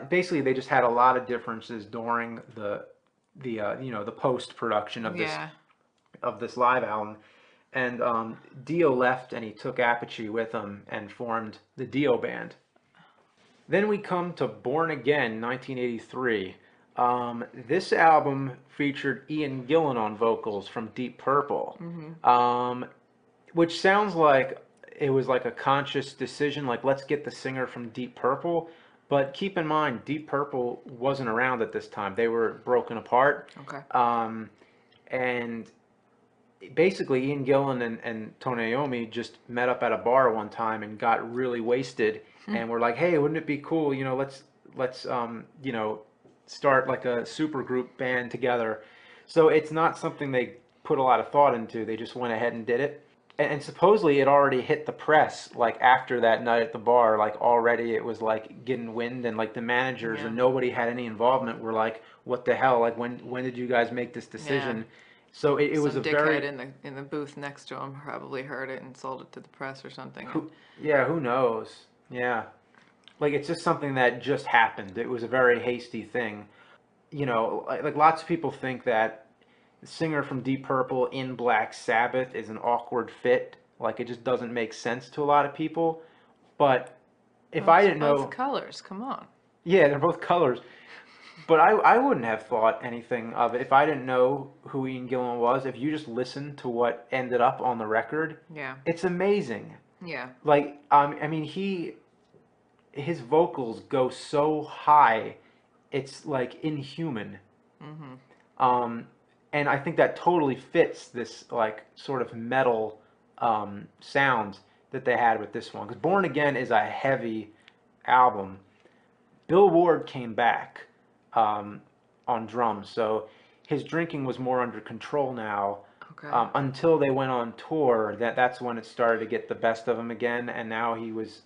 basically they just had a lot of differences during the post production of this Yeah. live album. And Dio left, and he took Appice with him and formed the Dio band. Then we come to Born Again, 1983. This album featured Ian Gillan on vocals from Deep Purple, um, which sounds like it was like a conscious decision, like let's get the singer from Deep Purple. But keep in mind, Deep Purple wasn't around at this time. They were broken apart. Okay. And basically Ian Gillan and Tony Iommi just met up at a bar one time and got really wasted and were like, "Hey, wouldn't it be cool? Let's start like a super group band together." So it's not something they put a lot of thought into. They just went ahead and did it. And supposedly it already hit the press like after that night at the bar. Like already it was like getting wind, and like the managers Yeah. and nobody had any involvement were like, "What the hell? Like when did you guys make this Yeah. decision?" So it was Some a dickhead very in the booth next to him probably heard it and sold it to the press or something. And who knows? Yeah. Like it's just something that just happened. It was a very hasty thing. Like lots of people think that the singer from Deep Purple in Black Sabbath is an awkward fit. Like it just doesn't make sense to a lot of people. But if well, I it's didn't both know, colors. Come on. yeah, they're both colors. But I wouldn't have thought anything of it if I didn't know who Ian Gillan was. If you just listen to what ended up on the record, Yeah. it's amazing. Yeah. Like, I mean, his vocals go so high, it's like inhuman. Mm-hmm. Um, and I think that totally fits this like sort of metal sound that they had with this one. Because Born Again is a heavy album. Bill Ward came back on drums, so his drinking was more under control now. Okay. Until they went on tour, that's when it started to get the best of him again, and now he was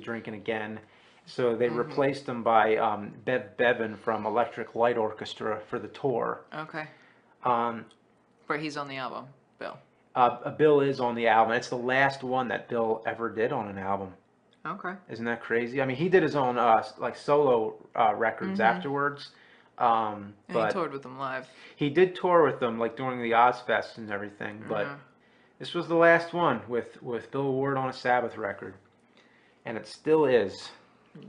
drinking again. So they replaced him by Bev Bevan from Electric Light Orchestra for the tour. Okay. Um, But he's on the album, Bill. Bill is on the album. It's the last one that Bill ever did on an album. Okay. Isn't that crazy? I mean, he did his own like solo records afterwards. And But he toured with them live. he did tour with them like during the Ozzfest and everything. But this was the last one with Bill Ward on a Sabbath record, and it still is.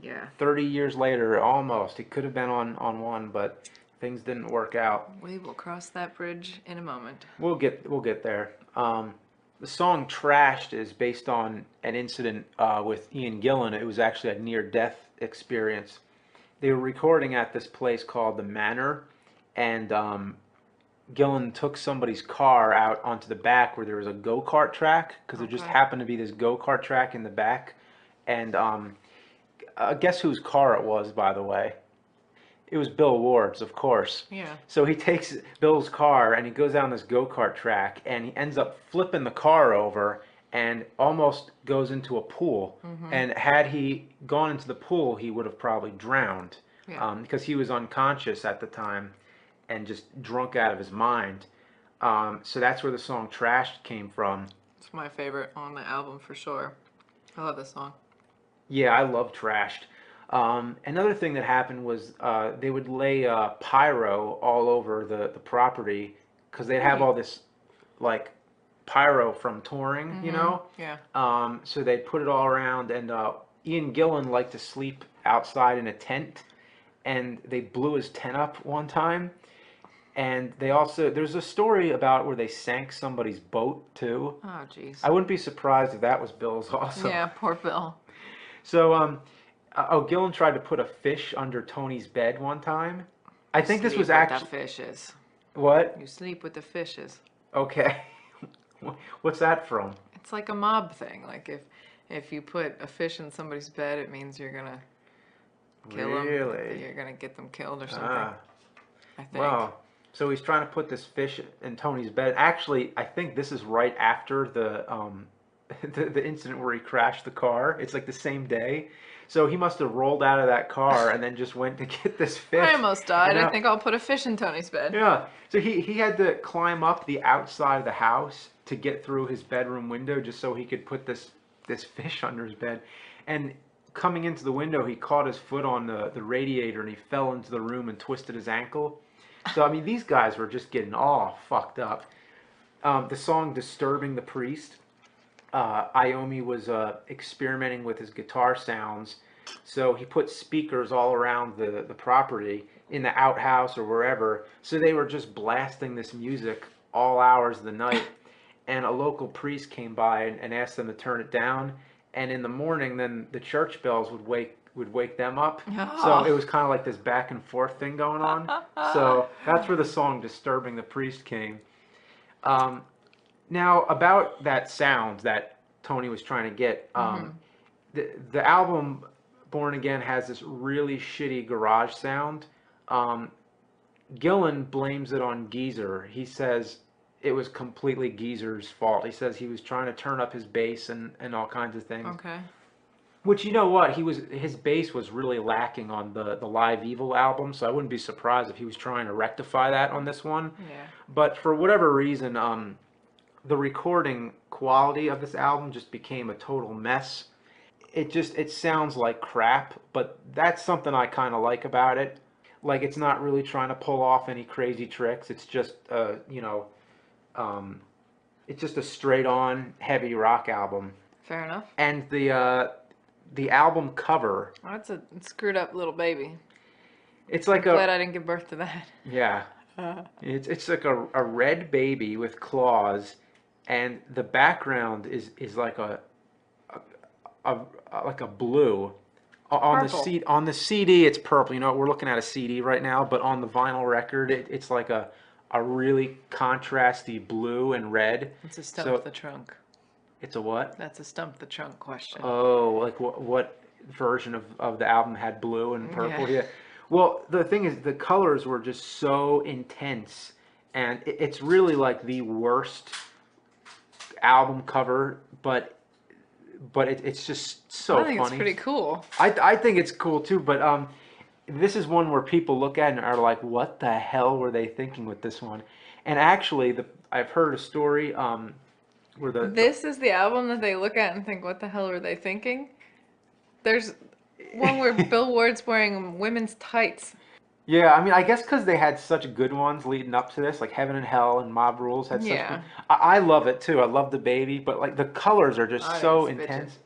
Yeah. 30 years later, almost. He could have been on one, but things didn't work out. We will cross that bridge in a moment. We'll get there. The song "Trashed" is based on an incident with Ian Gillan. It was actually a near-death experience. They were recording at this place called the Manor, and Gillan took somebody's car out onto the back where there was a go-kart track, because there just happened to be this go-kart track in the back. And guess whose car it was, by the way? It was Bill Ward's, of course. Yeah. So he takes Bill's car and he goes down this go-kart track and he ends up flipping the car over and almost goes into a pool. And had he gone into the pool, he would have probably drowned because he was unconscious at the time and just drunk out of his mind. So that's where the song "Trashed" came from. It's my favorite on the album for sure. I love this song. Yeah, I love "Trashed." Another thing that happened was they would lay pyro all over the property because they'd have all this like pyro from touring, you know? Yeah. So they'd put it all around, and Ian Gillan liked to sleep outside in a tent, and they blew his tent up one time. And they also, there's a story about where they sank somebody's boat too. Oh, jeez. I wouldn't be surprised if that was Bill's also. Yeah, poor Bill. So, Gillan tried to put a fish under Tony's bed one time. I think this was Sleep with actually... the fishes. What? You sleep with the fishes. Okay. What's that from? It's like a mob thing. Like if you put a fish in somebody's bed, it means you're gonna kill them. Really? You're gonna get them killed or something. Ah. I think. Wow. So he's trying to put this fish in Tony's bed. Actually, I think this is right after the the incident where he crashed the car. It's like the same day. So he must have rolled out of that car and then just went to get this fish. I almost died. And I think I'll put a fish in Tony's bed. Yeah. So he had to climb up the outside of the house to get through his bedroom window just so he could put this fish under his bed. And coming into the window, he caught his foot on the radiator and he fell into the room and twisted his ankle. So, I mean, these guys were just getting all fucked up. The song "Disturbing the Priest," Iommi was experimenting with his guitar sounds. So he put speakers all around the property, in the outhouse or wherever. So they were just blasting this music all hours of the night. And a local priest came by and asked them to turn it down. And in the morning, then the church bells would wake them up. So it was kind of like this back and forth thing going on. So that's where the song "Disturbing the Priest" came. Now, about that sound that Tony was trying to get, the album "Born Again" has this really shitty garage sound. Gillan blames it on Geezer. He says it was completely Geezer's fault. He says he was trying to turn up his bass and all kinds of things. Okay. Which, you know what, his bass was really lacking on the Live Evil album, so I wouldn't be surprised if he was trying to rectify that on this one. Yeah. But for whatever reason, the recording quality of this album just became a total mess. It sounds like crap, but that's something I kind of like about it. Like, it's not really trying to pull off any crazy tricks. It's just, it's just a straight-on heavy rock album. Fair enough. And the album cover. Oh, that's a screwed up little baby. It's like I'm glad I didn't give birth to that. Yeah. It's like a red baby with claws, and the background is like a blue. On the CD, it's purple. You know, we're looking at a CD right now, but on the vinyl record, it's like a really contrasty blue and red. It's a stump the trunk. It's a what? That's a stump the trunk question. Oh, like what version of the album had blue and Yeah. purple. Yeah. Well, the thing is, the colors were just so intense, and it's really like the worst album cover, but it's just so I think it's funny. pretty cool. I think it's cool too, but this is one where people look at it and are like, "What the hell were they thinking with this one?" And actually, I've heard a story where This is the album that they look at and think, what the hell were they thinking? There's one where Bill Ward's wearing women's tights. yeah, I mean, I guess because they had such good ones leading up to this, like Heaven and Hell and Mob Rules had such good. Yeah. I love it too. I love the baby, but like the colors are just I think so it's bitchin'. intense.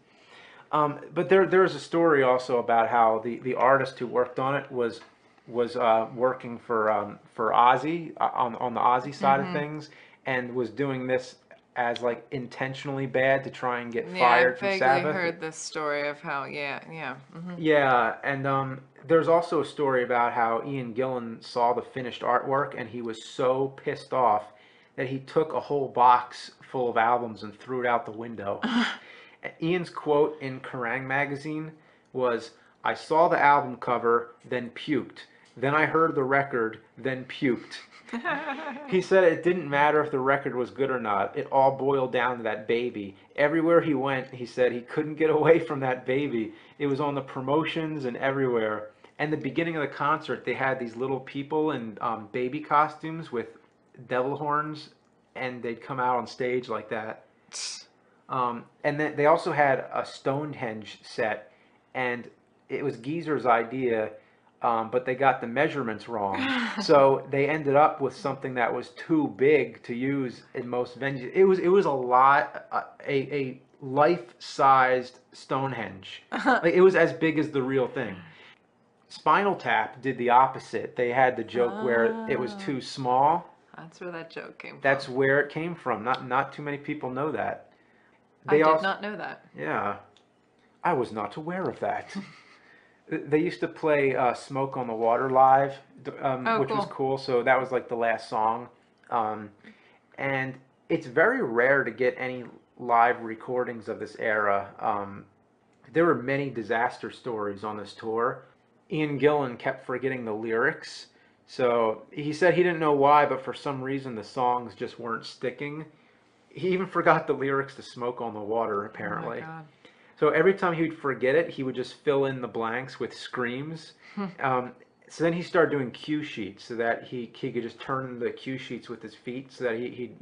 But there's a story also about how the artist who worked on it was working for Ozzy on the Ozzy side of things, and was doing this as like intentionally bad to try and get Yeah, I fired from vaguely Sabbath. heard this story of how, yeah. Yeah, and there's also a story about how Ian Gillan saw the finished artwork and he was so pissed off that he took a whole box full of albums and threw it out the window. Ian's quote in Kerrang magazine was, "I saw the album cover, then puked. Then I heard the record, then puked." He said it didn't matter if the record was good or not. It all boiled down to that baby. Everywhere he went, he said he couldn't get away from that baby. It was on the promotions and everywhere. And the beginning of the concert, they had these little people in baby costumes with devil horns, and they'd come out on stage like that. And then they also had a Stonehenge set, and it was Geezer's idea, but they got the measurements wrong. So they ended up with something that was too big to use in most venues. It was a lot, a life-sized Stonehenge. Like it was as big as the real thing. Spinal Tap did the opposite. They had the joke where it was too small. That's where that joke came from. That's where it came from. Not too many people know that. I did not know that. Yeah, I was not aware of that. They used to play "Smoke on the Water" live, which was cool. So that was like the last song, and it's very rare to get any live recordings of this era. There were many disaster stories on this tour. Ian Gillan kept forgetting the lyrics, so he said he didn't know why, but for some reason the songs just weren't sticking. He even forgot the lyrics to "Smoke on the Water," apparently. Oh my God. So every time he would forget it, he would just fill in the blanks with screams. So then he started doing cue sheets so that he could just turn the cue sheets with his feet so that he'd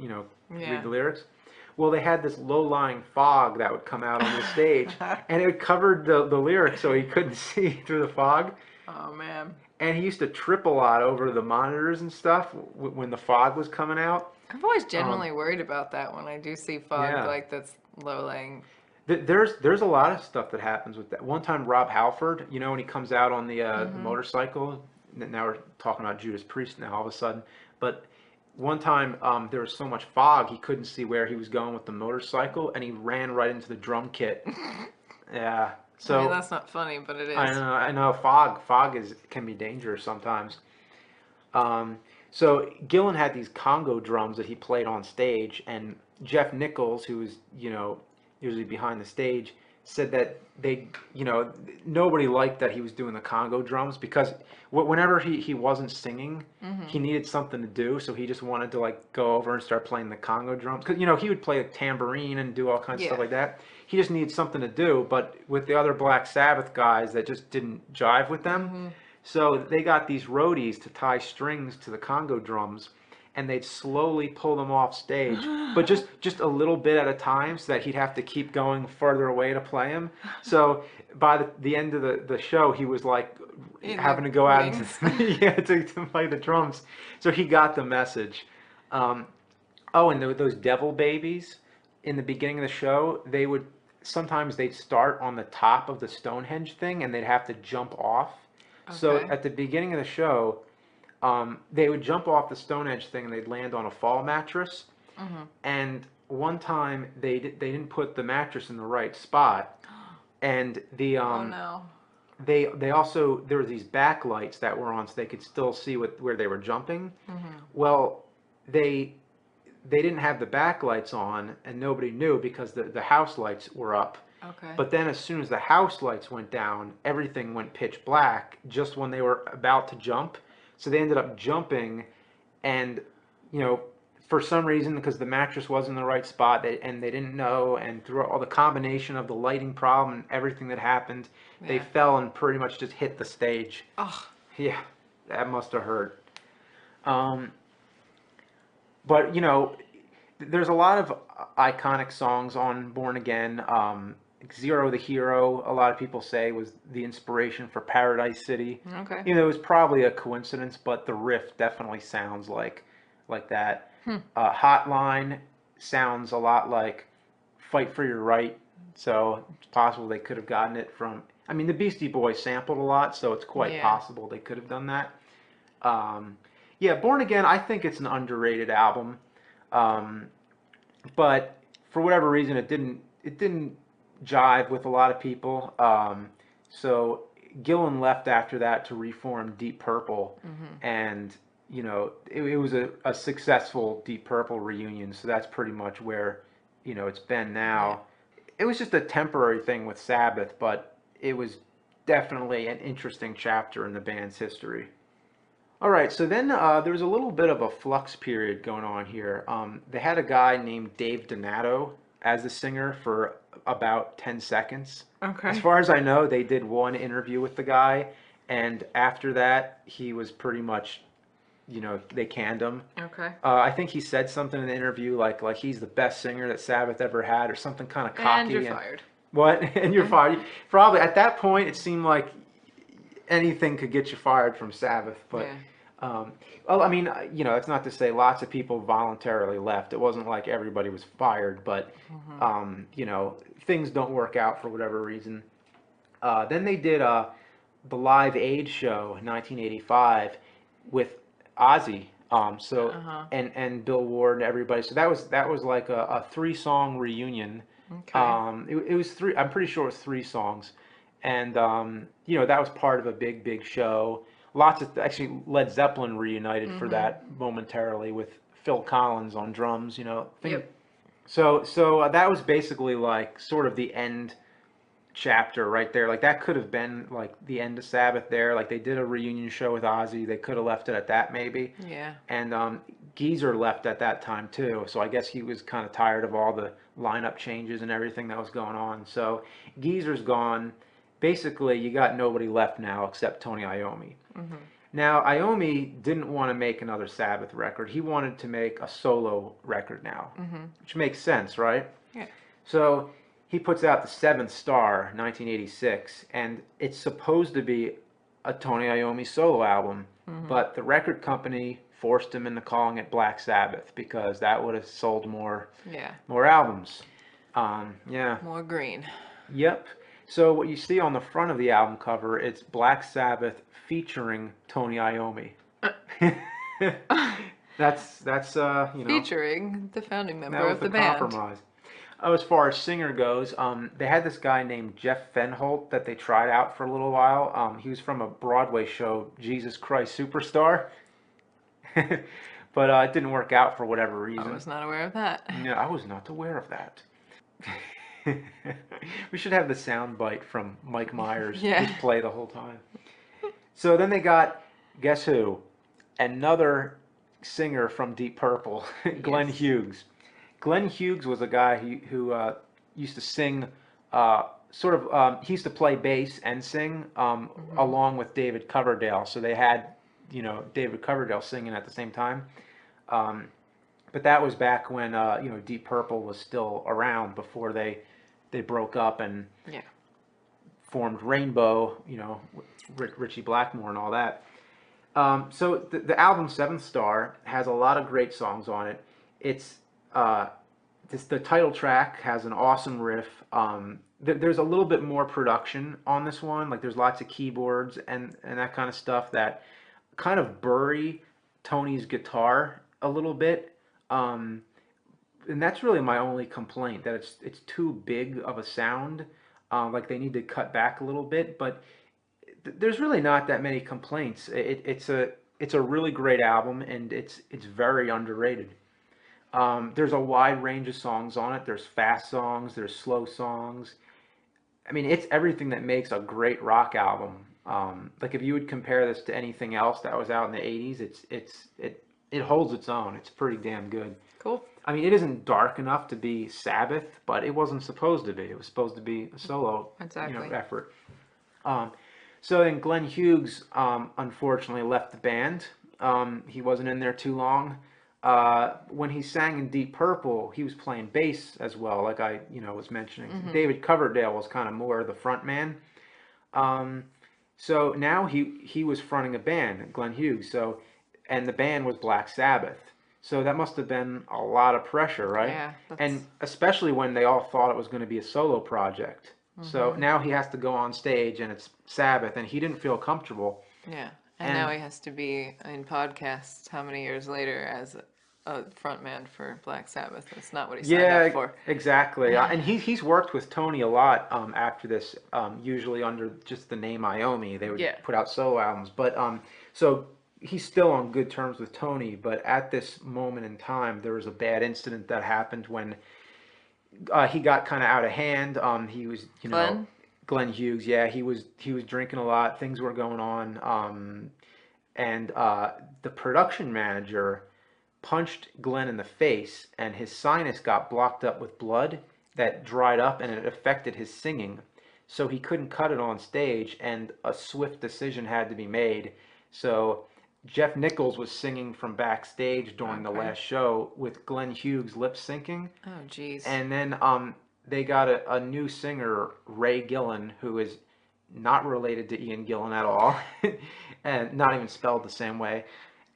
read the lyrics. Well, they had this low-lying fog that would come out on the stage, and it covered the lyrics so he couldn't see through the fog. Oh, man. And he used to trip a lot over the monitors and stuff when the fog was coming out. I'm always genuinely worried about that when I do see fog like that's low-lying. There's a lot of stuff that happens with that. One time, Rob Halford, when he comes out on the motorcycle. Now we're talking about Judas Priest now all of a sudden, but one time there was so much fog he couldn't see where he was going with the motorcycle, and he ran right into the drum kit. Yeah. So I mean, that's not funny, but it is. I know. Fog can be dangerous sometimes. So Gillan had these Congo drums that he played on stage, and Jeff Nichols, who was usually behind the stage, said that nobody liked that he was doing the Congo drums because whenever he wasn't singing, he needed something to do, so he just wanted to like go over and start playing the Congo drums because he would play a tambourine and do all kinds of stuff like that. He just needed something to do, but with the other Black Sabbath guys, that just didn't jive with them. So they got these roadies to tie strings to the Congo drums, and they'd slowly pull them off stage, but just a little bit at a time, so that he'd have to keep going further away to play them. So by the end of the show, he was like having to go out to play the drums. So he got the message. And those devil babies in the beginning of the show, sometimes they'd start on the top of the Stonehenge thing, and they'd have to jump off. Okay. So at the beginning of the show, they would jump off the Stonehenge thing and they'd land on a fall mattress. And one time they didn't put the mattress in the right spot, and they also, there were these backlights that were on so they could still see where they were jumping. Well, they didn't have the backlights on, and nobody knew because the house lights were up. Okay. But then as soon as the house lights went down, everything went pitch black just when they were about to jump. So they ended up jumping, and you know, for some reason, because the mattress wasn't in the right spot, and they didn't know, and through all the combination of the lighting problem and everything that happened, they Yeah. fell and pretty much just hit the stage. Oh. Yeah, that must have hurt. Um, but there's a lot of iconic songs on Born Again. Zero the Hero, a lot of people say, was the inspiration for Paradise City. Okay. It was probably a coincidence, but the riff definitely sounds like that. Hmm. Hotline sounds a lot like Fight for Your Right, so it's possible they could have gotten it from. I mean, the Beastie Boys sampled a lot, so it's quite Yeah. possible they could have done that. Um, yeah, Born Again, I think it's an underrated album. Um, but for whatever reason, it didn't jive with a lot of people. So Gillan left after that to reform Deep Purple, and it was a successful Deep Purple reunion. So that's pretty much where it's been Yeah. now. It was just a temporary thing with Sabbath, but it was definitely an interesting chapter in the band's history. All right, so then there was a little bit of a flux period going on here. They had a guy named Dave Donato as the singer for about 10 seconds. As Okay. far as I know, they did one interview with the guy, and after that, he was pretty much, they canned him. Okay. I think he said something in the interview like he's the best singer that Sabbath ever had, or something kind of And you're cocky. And fired. what? And you're fired. Probably at that point, it seemed like anything could get you fired from Sabbath, but. Yeah. Well, I mean, that's not to say lots of people voluntarily left. It wasn't like everybody was fired, but things don't work out for whatever reason. Then they did the Live Aid show in 1985 with Ozzy. Uh-huh. And Bill Ward and everybody. So that was like a three-song reunion. Okay. It was three. I'm pretty sure it was three songs, and that was part of a big show. Lots of actually Led Zeppelin reunited for that momentarily with Phil Collins on drums. Yep. So that was basically like sort of the end chapter right there. Like that could have been like the end of Sabbath there. Like they did a reunion show with Ozzy. They could have left it at that maybe. Yeah. And Geezer left at that time too. So I guess he was kind of tired of all the lineup changes and everything that was going on. So Geezer's gone. Basically, you got nobody left now except Tony Iommi. Now, Iommi didn't want to make another Sabbath record. He wanted to make a solo record now, which makes sense, right? Yeah. So he puts out The Seventh Star, 1986, and it's supposed to be a Tony Iommi solo album, but the record company forced him into calling it Black Sabbath because that would have sold more Yeah. albums. Yeah. More green. Yep. So what you see on the front of the album cover, it's Black Sabbath featuring Tony Iommi. that's Featuring the founding member that was of the the band. compromise. As far as singer goes, they had this guy named Jeff Fenholt that they tried out for a little while. He was from a Broadway show, Jesus Christ Superstar, but it didn't work out for whatever reason. I was not aware of that. No, I was not aware of that. We should have the sound bite from Mike Myers just play the whole time. So then they got, guess who? Another singer from Deep Purple, Glenn Hughes. Glenn Hughes was a guy who used to sing, he used to play bass and sing along with David Coverdale. So they had, David Coverdale singing at the same time. But that was back when, Deep Purple was still around before they broke up and formed Rainbow, with Richie Blackmore and all that. So the album Seventh Star has a lot of great songs on it. It's the title track has an awesome riff. There's a little bit more production on this one. Like there's lots of keyboards and that kind of stuff that kind of bury Tony's guitar a little bit. And that's really my only complaint, that it's too big of a sound. Like they need to cut back a little bit, but there's really not that many complaints. It's a really great album, and it's very underrated. There's a wide range of songs on it. There's fast songs, there's slow songs. I mean, it's everything that makes a great rock album. Like if you would compare this to anything else that was out in the '80s, it holds its own. It's pretty damn good. Cool. I mean, it isn't dark enough to be Sabbath, but it wasn't supposed to be. It was supposed to be a solo, Exactly. effort. Um, so then Glenn Hughes, unfortunately left the band. He wasn't in there too long. When he sang in Deep Purple, he was playing bass as well, like I, was mentioning. David Coverdale was kind of more the front man. Um, so now he was fronting a band, Glenn Hughes. So, and the band was Black Sabbath. So that must have been a lot of pressure, right? Yeah, that's. And especially when they all thought it was going to be a solo project. So now he has to go on stage and it's Sabbath, and he didn't feel comfortable. Yeah, and And now he has to be in podcasts how many years later as a frontman for Black Sabbath. That's not what he signed yeah, up for. exactly. And he's worked with Tony a lot after this, usually under just the name Iommi. They would Yeah. put out solo albums, but so he's still on good terms with Tony. But at this moment in time, there was a bad incident that happened when he got kind of out of hand. He was, Glenn? Glenn Hughes. Yeah, he was drinking a lot. Things were going on, and the production manager punched Glenn in the face, and his sinus got blocked up with blood that dried up, and it affected his singing. So he couldn't cut it on stage, and a swift decision had to be made. So Jeff Nichols was singing from backstage during the Okay. last show with Glenn Hughes lip syncing. Oh, jeez. And then they got a new singer, Ray Gillan, who is not related to Ian Gillan at all, and not even spelled the same way.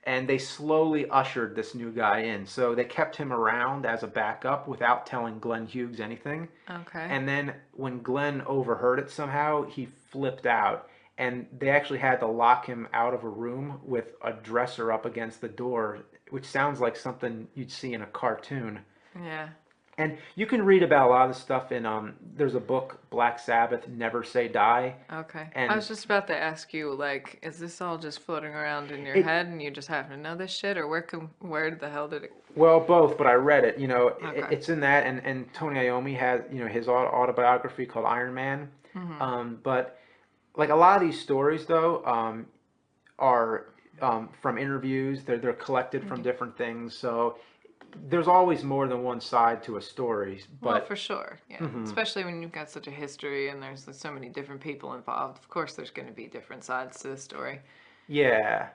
And they slowly ushered this new guy in. So they kept him around as a backup without telling Glenn Hughes anything. Okay. And then when Glenn overheard it somehow, he flipped out. And they actually had to lock him out of a room with a dresser up against the door, which sounds like something you'd see in a cartoon. Yeah. And you can read about a lot of this stuff in there's a book, Black Sabbath, Never Say Die. Okay. And I was just about to ask you, like, is this all just floating around in your it, head and you just happen to know this shit, or where the hell did it? well, both, but I read it. Okay. It's in that, and Tony Iommi has his autobiography called Iron Man. But like a lot of these stories though are from interviews. They're collected from different things. So there's always more than one side to a story. Well, But for sure, yeah. Especially when you've got such a history and there's so many different people involved. Of course, there's going to be different sides to the story. yeah,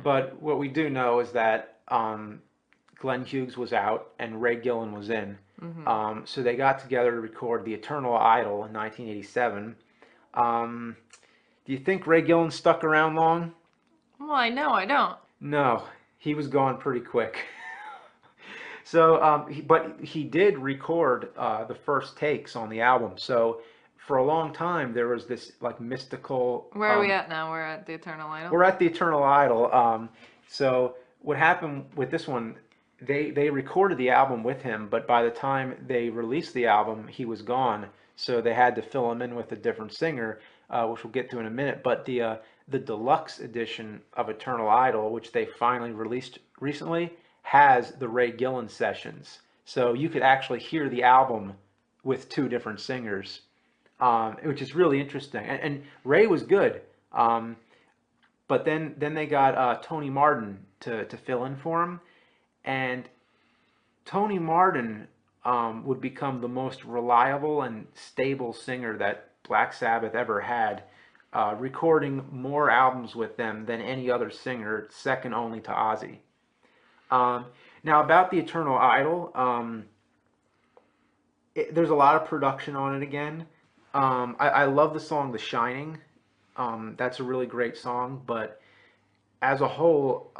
but what we do know is that Glenn Hughes was out and Ray Gillan was in. So they got together to record The Eternal Idol in 1987. Do you think Ray Gillan stuck around long? Well, I know, I don't. No, he was gone pretty quick. So, but he did record the first takes on the album. So for a long time there was this like mystical. Where are we at now? We're at the Eternal Idol? We're at the Eternal Idol. So what happened with this one? They recorded the album with him, but by the time they released the album, he was gone. So they had to fill him in with a different singer, which we'll get to in a minute. But the deluxe edition of Eternal Idol, which they finally released recently, has the Ray Gillan sessions. So you could actually hear the album with two different singers, which is really interesting. And Ray was good. But then they got Tony Martin to fill in for him. And Tony Martin would become the most reliable and stable singer that Black Sabbath ever had, recording more albums with them than any other singer, second only to Ozzy. Now about the Eternal Idol, there's a lot of production on it again. I love the song The Shining. That's a really great song, but as a whole,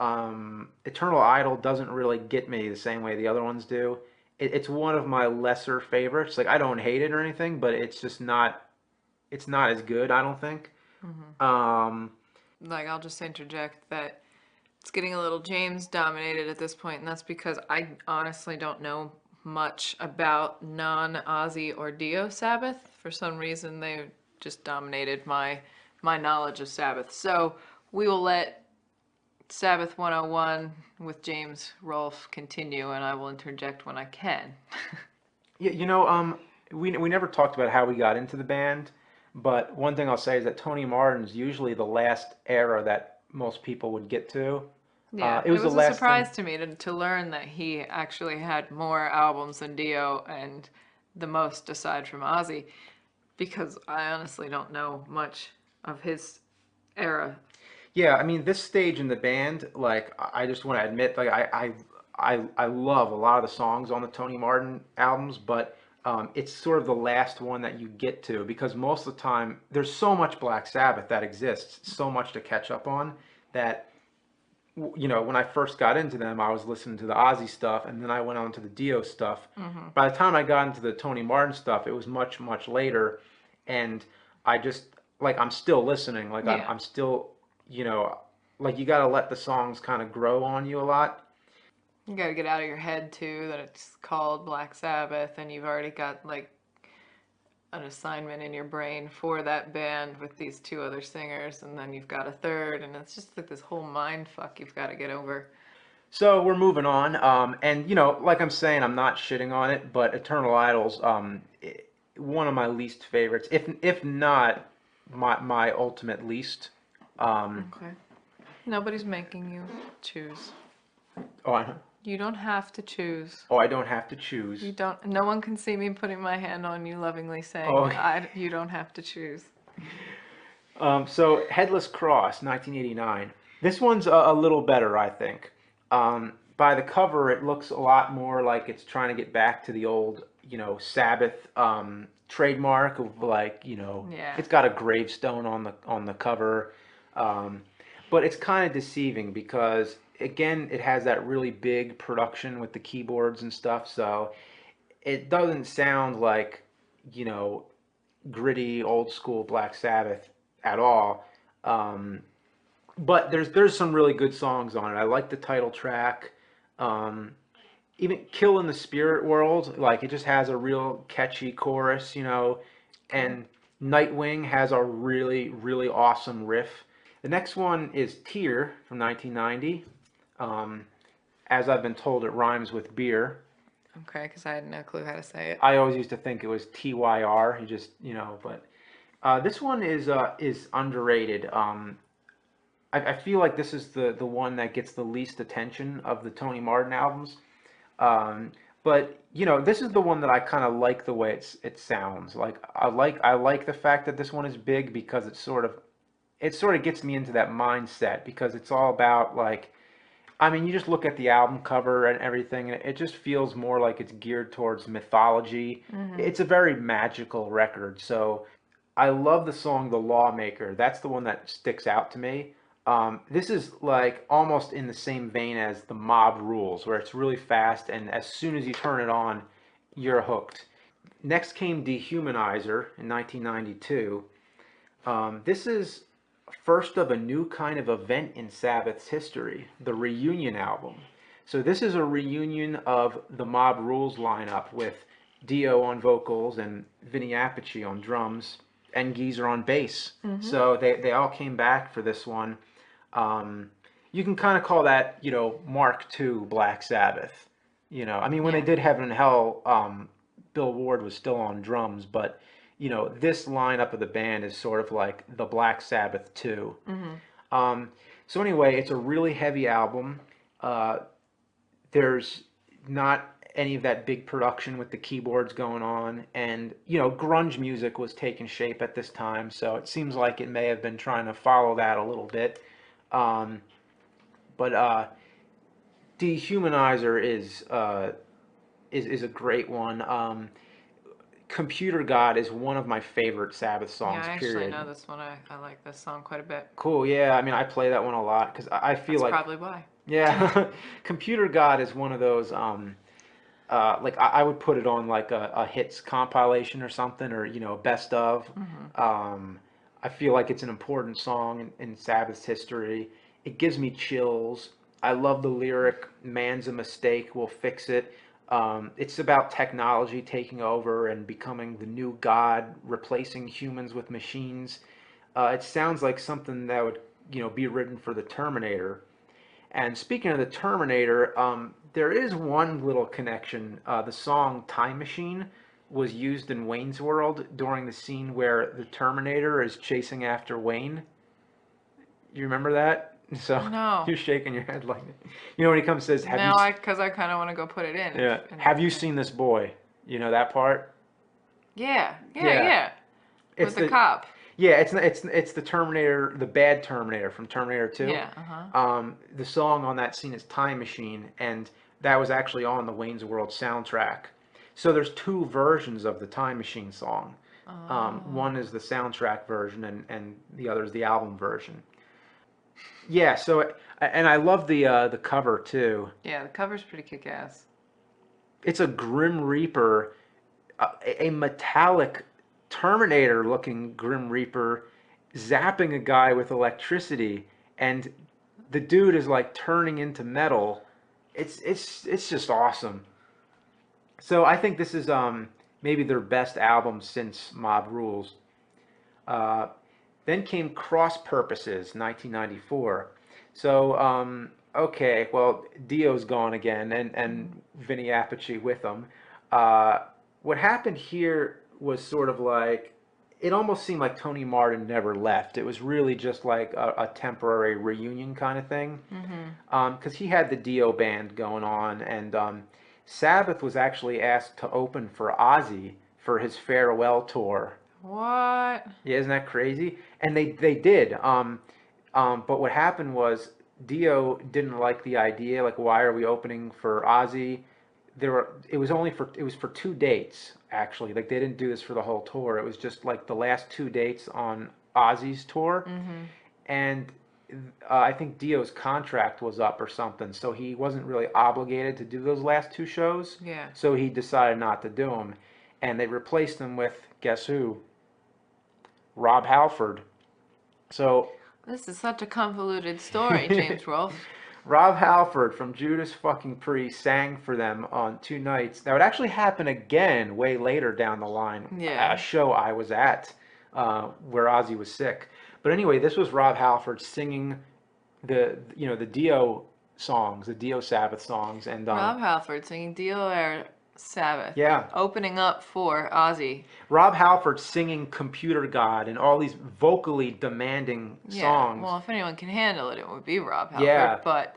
Eternal Idol doesn't really get me the same way the other ones do. It's one of my lesser favorites. Like I don't hate it or anything, but it's just not. It's not as good, I don't think. Like, I'll just interject that it's getting a little James dominated at this point, and that's because I honestly don't know much about non-Ozzy or Dio Sabbath. For some reason, they just dominated my knowledge of Sabbath. So we will let Sabbath 101 with James Rolfe continue, and I will interject when I can. Yeah, we never talked about how we got into the band, but one thing I'll say is that Tony Martin's usually the last era that most people would get to. Yeah, It it was the was a last thing. surprise to me to learn that he actually had more albums than Dio and the most aside from Ozzy, because I honestly don't know much of his era. Yeah, I mean, this stage in the band, like, I just want to admit, like, I love a lot of the songs on the Tony Martin albums, but it's sort of the last one that you get to because most of the time there's so much Black Sabbath that exists, so much to catch up on that, when I first got into them, I was listening to the Ozzy stuff, and then I went on to the Dio stuff. Hmm. By the time I got into the Tony Martin stuff, it was much, much later, and I just like I'm still listening. Like I'm, Yeah. I'm still, you know, like you got to let the songs kind of grow on you a lot. You gotta get out of your head too that it's called Black Sabbath and you've already got like an assignment in your brain for that band with these two other singers and then you've got a third and it's just like this whole mind fuck you've got to get over. So we're moving on, and like I'm saying, I'm not shitting on it, but Eternal Idols, one of my least favorites, if not my ultimate least. Um, Okay. Nobody's making you choose. oh, I, You don't have to choose. oh, I don't have to You choose. don't. No one can see me putting my hand on you, lovingly saying, Oh, "I." You don't have to choose. so Headless Cross, 1989. This one's a little better, I think. By the cover, it looks a lot more like it's trying to get back to the old, Sabbath trademark of like, Yeah. it's got a gravestone on the cover, um, but it's kind of deceiving because again, it has that really big production with the keyboards and stuff, so it doesn't sound like, you know, gritty old school Black Sabbath at all. Um, but there's some really good songs on it. I like the title track. Um, Even Kill in the Spirit World, like it just has a real catchy chorus, Okay. and Nightwing has a really, really awesome riff. The next one is Tear from 1990. Um, as I've been told, it rhymes with beer. Okay, because I had no clue how to say it. I always used to think it was TYR. You just, but this one is underrated. I feel like this is the one that gets the least attention of the Tony Martin albums. Um, but this is the one that I kind of like the way it sounds. Like I like the fact that this one is big because it sort of gets me into that mindset because it's all about like I mean you just look at the album cover and everything and it just feels more like it's geared towards mythology. Hmm. It's a very magical record. So I love the song "The Lawmaker." That's the one that sticks out to me. This is like almost in the same vein as the Mob Rules, where it's really fast, and as soon as you turn it on, you're hooked. Next came Dehumanizer in 1992. This is first of a new kind of event in Sabbath's history, the Reunion album. So this is a reunion of the Mob Rules lineup with Dio on vocals and Vinny Appice on drums and Geezer on bass. Hmm. So they all came back for this one. Um, you can kind of call that, Mark II Black Sabbath. I mean, when they Yeah. did Heaven and Hell, Bill Ward was still on drums, but this lineup of the band is sort of like the Black Sabbath too. Hmm. Um, so anyway, it's a really heavy album. Uh, there's not any of that big production with the keyboards going on, and grunge music was taking shape at this time, so it seems like it may have been trying to follow that a little bit. Um, but Dehumanizer is a great one. Computer God is one of my favorite Sabbath Yeah, songs. I actually Period. know this one. I like this song quite a bit. Cool. Yeah. I mean, I play that one a lot because I feel That's like probably why. yeah, Computer God is one of those. Like I would put it on like a hits compilation or something, or best of. Hmm. Um, I feel like it's an important song in Sabbath's history. It gives me chills. I love the lyric, "Man's a mistake, we'll fix it." It's about technology taking over and becoming the new god, replacing humans with machines. It sounds like something that would, be written for the Terminator. And speaking of the Terminator, there is one little connection. The song "Time Machine." was used in Wayne's World during the scene where the Terminator is chasing after Wayne. You remember that? So No. you're shaking your head like, you know, when he comes and says, "Have you?" No, because I kind of want to go put it in. Yeah. Have you seen this boy? You know that part? Yeah, Yeah. yeah. It's With the cop. Yeah, it's the Terminator, the bad Terminator from Terminator 2. Yeah, uh-huh. The song on that scene is Time Machine, and that was actually on the Wayne's World soundtrack. So there's two versions of the Time Machine song. One is the soundtrack version, and the other is the album version. Yeah, so and I love the cover too. Yeah, the cover's pretty kick-ass. It's a Grim Reaper, a metallic Terminator-looking Grim Reaper zapping a guy with electricity, and the dude is like turning into metal. It's just awesome. So I think this is maybe their best album since Mob Rules. Uh, then came Cross Purposes, 1994. So okay, well Dio's gone again, and Vinny Appice with him. What happened here was sort of like, it almost seemed like Tony Martin never left. It was really just like a temporary reunion kind of thing. Because he had the Dio band going on, and Sabbath was actually asked to open for Ozzy for his farewell tour. What? Yeah, isn't that crazy? And they did. But what happened was Dio didn't like the idea. Like, why are we opening for Ozzy? It was for 2 dates actually. Like, they didn't do this for the whole tour. It was just like the last 2 dates on Ozzy's tour, and I think Dio's contract was up or something, so he wasn't really obligated to do those last two shows. Yeah. So he decided not to do them, and they replaced him with, guess who? Rob Halford. So This is such a convoluted story, James Rolfe. Rob Halford from Judas fucking Priest sang for them on 2 nights. That would actually happen again way later down the line. Yeah. A show I was at where Ozzy was sick. But anyway, this was Rob Halford singing the Dio songs, the Dio Sabbath songs, and Rob Halford singing Dio Sabbath. Yeah. Opening up for Ozzy. Rob Halford singing Computer God and all these vocally demanding songs. Well, if anyone can handle it, it would be Rob Halford. Yeah. But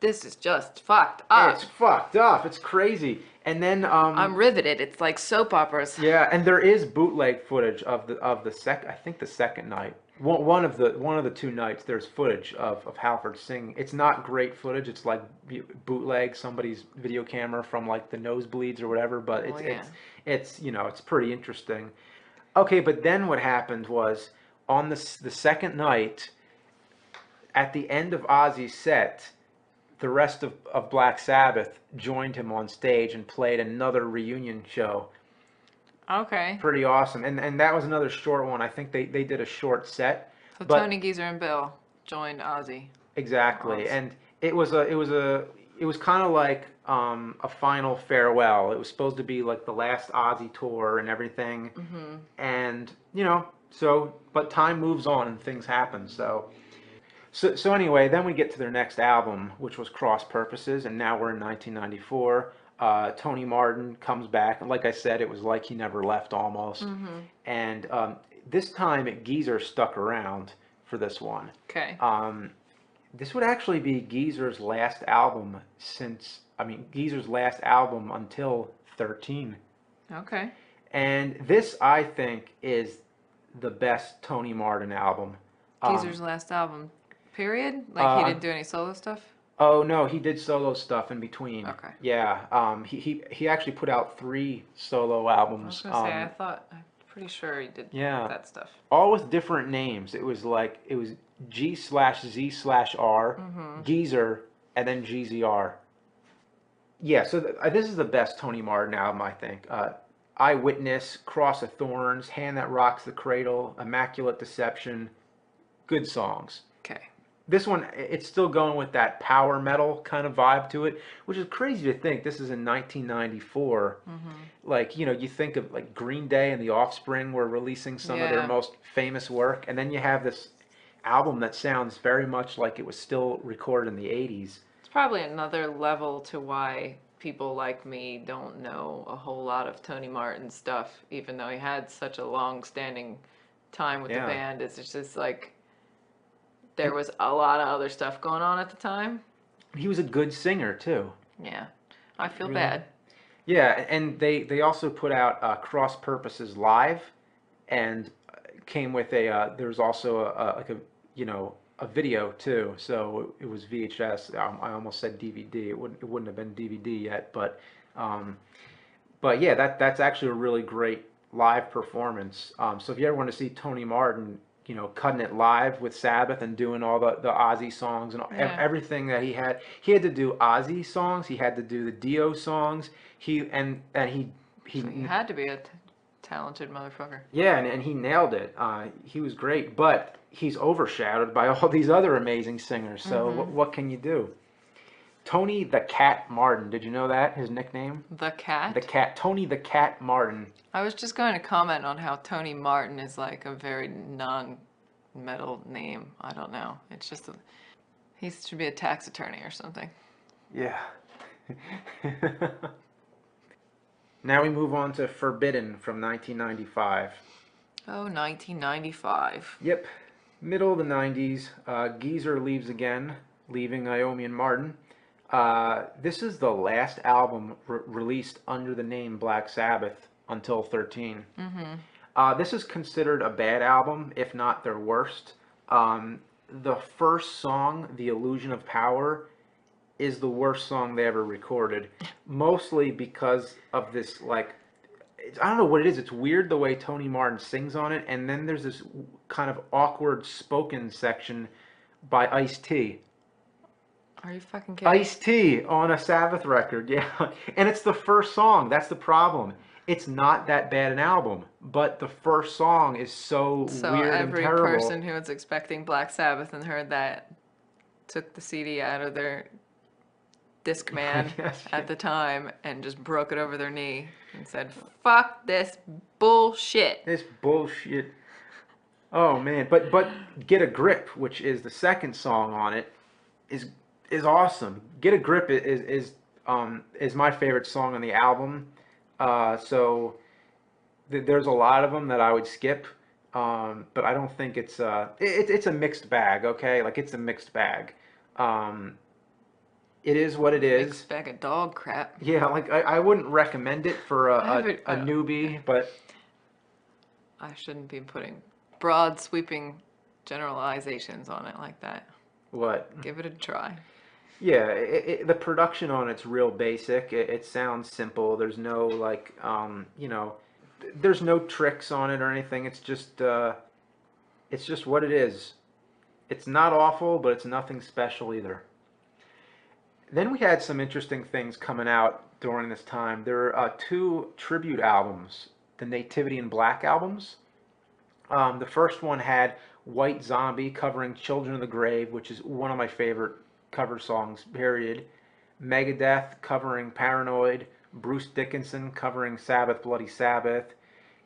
this is just fucked up. It's fucked up. It's crazy. And then I'm riveted. It's like soap operas. Yeah, and there is bootleg footage of the I think the second night. One of the 2 nights, there's footage of Halford singing. It's not great footage. It's like bootleg, somebody's video camera from like the nosebleeds or whatever. But it's pretty interesting. Okay, but then what happened was on the second night, at the end of Ozzy's set, the rest of Black Sabbath joined him on stage and played another reunion show. Okay. Pretty awesome. And that was another short one. I think they did a short set. So Tony, Geezer, and Bill joined Ozzy. Exactly. And it was kind of like a final farewell. It was supposed to be like the last Ozzy tour and everything. And but time moves on and things happen. So anyway, then we get to their next album, which was Cross Purposes, and now we're in 1994. Tony Martin comes back, and like I said, it was like he never left almost. And this time, Geezer stuck around for this one. Okay. This would actually be Geezer's last album Geezer's last album until 13. Okay. And this, I think, is the best Tony Martin album. Geezer's last album. Period? Like he didn't do any solo stuff? Oh no, he did solo stuff in between. Okay. Yeah. He actually put out 3 solo albums. I was gonna say, I'm pretty sure he did that stuff. All with different names. It was G/Z/R, Geezer, and then GZR. Yeah, so this is the best Tony Martin album, I think. Eyewitness, Cross of Thorns, Hand That Rocks the Cradle, Immaculate Deception. Good songs. Okay. This one, it's still going with that power metal kind of vibe to it, which is crazy to think. This is in 1994. Like, you think of like Green Day and The Offspring were releasing some of their most famous work, and then you have this album that sounds very much like it was still recorded in the 80s. It's probably another level to why people like me don't know a whole lot of Tony Martin's stuff, even though he had such a long-standing time with the Yeah. band. It's just like there And was a lot of other stuff going on at the time. he was a good singer too. Yeah, I feel Really. bad. Yeah, and they also put out Cross Purposes Live, and came with a there's also like a you know a video too. So it was VHS. I almost said DVD. It wouldn't have been DVD yet, um, but yeah, that's actually a really great live performance. So if you ever want to see Tony Martin, cutting it live with Sabbath and doing all the Ozzy songs and Yeah. everything that he had to do Ozzy songs, he had to do the Dio songs, he So you had to be a talented motherfucker. yeah, and he nailed it. He was great, but he's overshadowed by all these other amazing singers. So Mm-hmm. what can you do? Tony the Cat Martin. Did you know that his nickname? The The Cat? Cat. Tony the Cat Martin. I was just going to comment on how Tony Martin is like a very non-metal name. I don't know. It's just he should be a tax attorney or something. Yeah. Now we move on to Forbidden from 1995. Oh, 1995. Yep. Middle of the 90s. Geezer leaves again, leaving Iommi and Martin. This is the last album released under the name Black Sabbath until 13. This is considered a bad album, if not their worst. The first song, The Illusion of Power, is the worst song they ever recorded. Mostly because of this, like, I don't know what it is. It's weird the way Tony Martin sings on it, and then there's this kind of awkward spoken section by Ice-T. Are you fucking kidding? Ice-T on a Sabbath record, yeah. And it's the first song. That's the problem. It's not that bad an album, but the first song is so So weird and every terrible. person who was expecting Black Sabbath and heard that took the CD out of their Discman Yes, at the time and just broke it over their knee and said, "Fuck this bullshit." This bullshit. Oh man, but Get a Grip, which is the second song on it, is awesome. Get a Grip is my favorite song on the album. So there's a lot of them that I would skip, but I don't think it's a mixed bag. Okay, like it's a mixed bag. It is what it is. Mixed bag of dog crap. Yeah, like I wouldn't recommend it for a newbie, but I shouldn't be putting broad sweeping generalizations on it like that. what? Give it a try. Yeah, the production on it's real basic. It sounds simple. There's no like, there's no tricks on it or anything. It's just what it is. It's not awful, but it's nothing special either. Then we had some interesting things coming out during this time. There are two tribute albums, the Nativity and Black albums. The first one had White Zombie covering Children of the Grave, which is one of my favorite cover songs, period. Megadeth covering Paranoid. Bruce Dickinson covering Sabbath, Bloody Sabbath.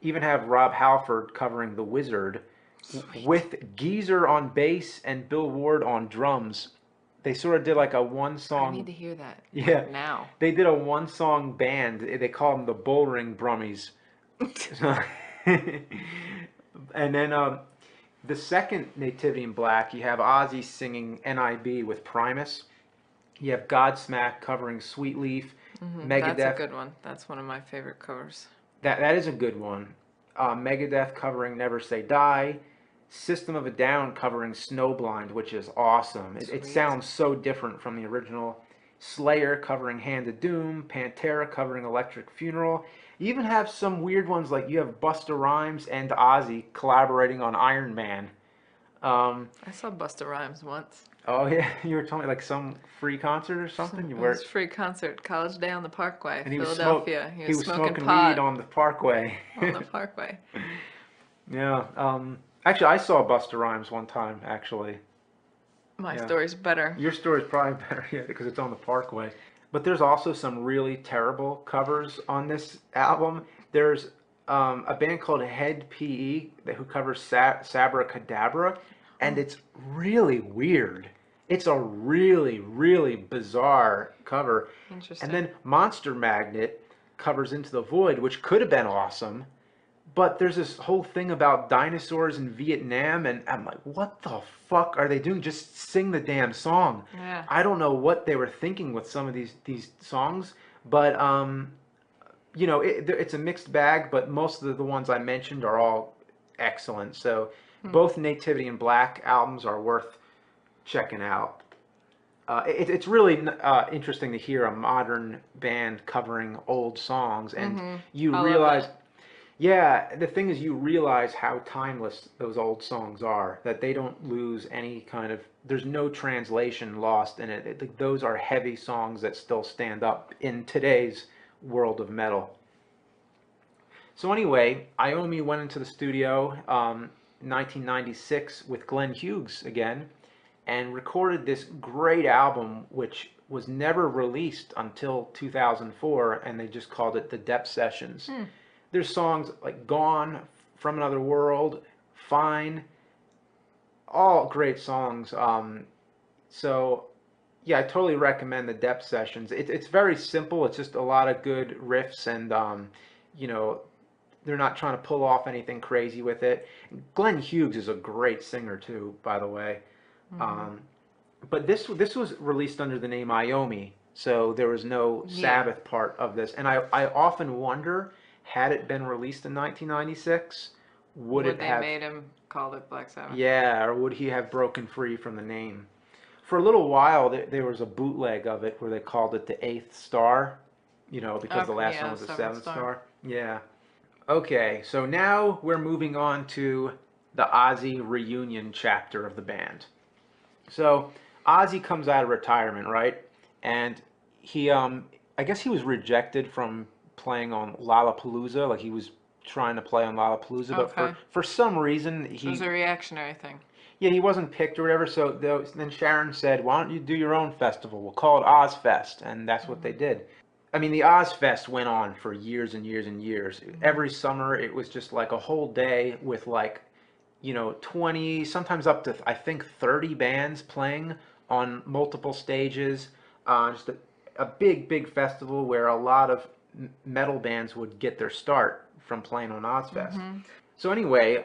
Even have Rob Halford covering The Wizard. Sweet. With Geezer on bass and Bill Ward on drums. They sort of did like a one I song. need to hear that. Yeah. Like now. They did a one song band. They call them the Bullring Brummies. And then the second Nativity in Black, you have Ozzy singing NIB with Primus. You have Godsmack covering Sweet Leaf. Megadeth. That's a good one. That's one of my favorite covers. That is a good one. Megadeth covering Never Say Die. System of a Down covering Snowblind, which is awesome. It sounds so different from the original. Slayer covering Hand of Doom. Pantera covering Electric Funeral. You even have some weird ones like you have Busta Rhymes and Ozzy collaborating on Iron Man. I saw Busta Rhymes once. Oh yeah, you were telling me like some free concert or something. It was a free concert, College Day on the Parkway, and Philadelphia. He was smoking pot weed on the Parkway. on the Parkway. Yeah. Actually, I saw Busta Rhymes one time. Actually, My Yeah. story's better. your story's probably better, yeah, because it's on the Parkway. But there's also some really terrible covers on this album. There's a band called Head PE who covers Sabra Cadabra, and it's really weird. It's a really, really bizarre cover. And Interesting. then Monster Magnet covers Into the Void, which could have been awesome. But there's this whole thing about dinosaurs in Vietnam, and I'm like, what the fuck are they doing? Just sing the damn song. Yeah. I don't know what they were thinking with some of these songs, but it's a mixed bag. But most of the ones I mentioned are all excellent. So Hmm. both Nativity and Black albums are worth checking out. It's really interesting to hear a modern band covering old songs, and Mm-hmm. you I love realize, that. yeah, the thing is, you realize how timeless those old songs are, that they don't lose any kind of, there's no translation lost in it. Those are heavy songs that still stand up in today's world of metal. So anyway, Iommi went into the studio 1996 with Glenn Hughes again and recorded this great album, which was never released until 2004, and they just called it the Dep Sessions. Hmm. There's songs like Gone, From Another World, Fine, all great songs. So yeah, I totally recommend the Dep Sessions. It's very simple. It's just a lot of good riffs, and you know, they're not trying to pull off anything crazy with it. Glenn Hughes is a great singer too, by the way. Mm-hmm. Um, but this was released under the name Iommi, so there was no Yeah. Sabbath part of this. And I often wonder, had it been released in 1996, would Would it they have, made him called it Black Sabbath? yeah, or would he have broken free from the name? For a little while, there was a bootleg of it where they called it the Eighth Star, because the Okay. last one Yeah. was the Seventh Seventh Star. Star. Yeah. Okay, so now we're moving on to the Ozzy Reunion chapter of the band. So Ozzy comes out of retirement, right? And he, I guess he was rejected from playing on Lollapalooza. Like he was trying to play on Lollapalooza, but for Okay. for some reason So it was a reactionary thing. yeah, he wasn't picked or whatever. So then Sharon said, "Why don't you do your own festival? We'll call it Ozfest," and that's what they Mm-hmm. did. I mean, the Ozfest went on for years and years and years. Mm-hmm. Every summer, it was just like a whole day with like 20, sometimes up to, I think, 30 bands playing on multiple stages. Just a big, big festival where a lot of metal bands would get their start from playing on Ozfest. Mm-hmm. So anyway,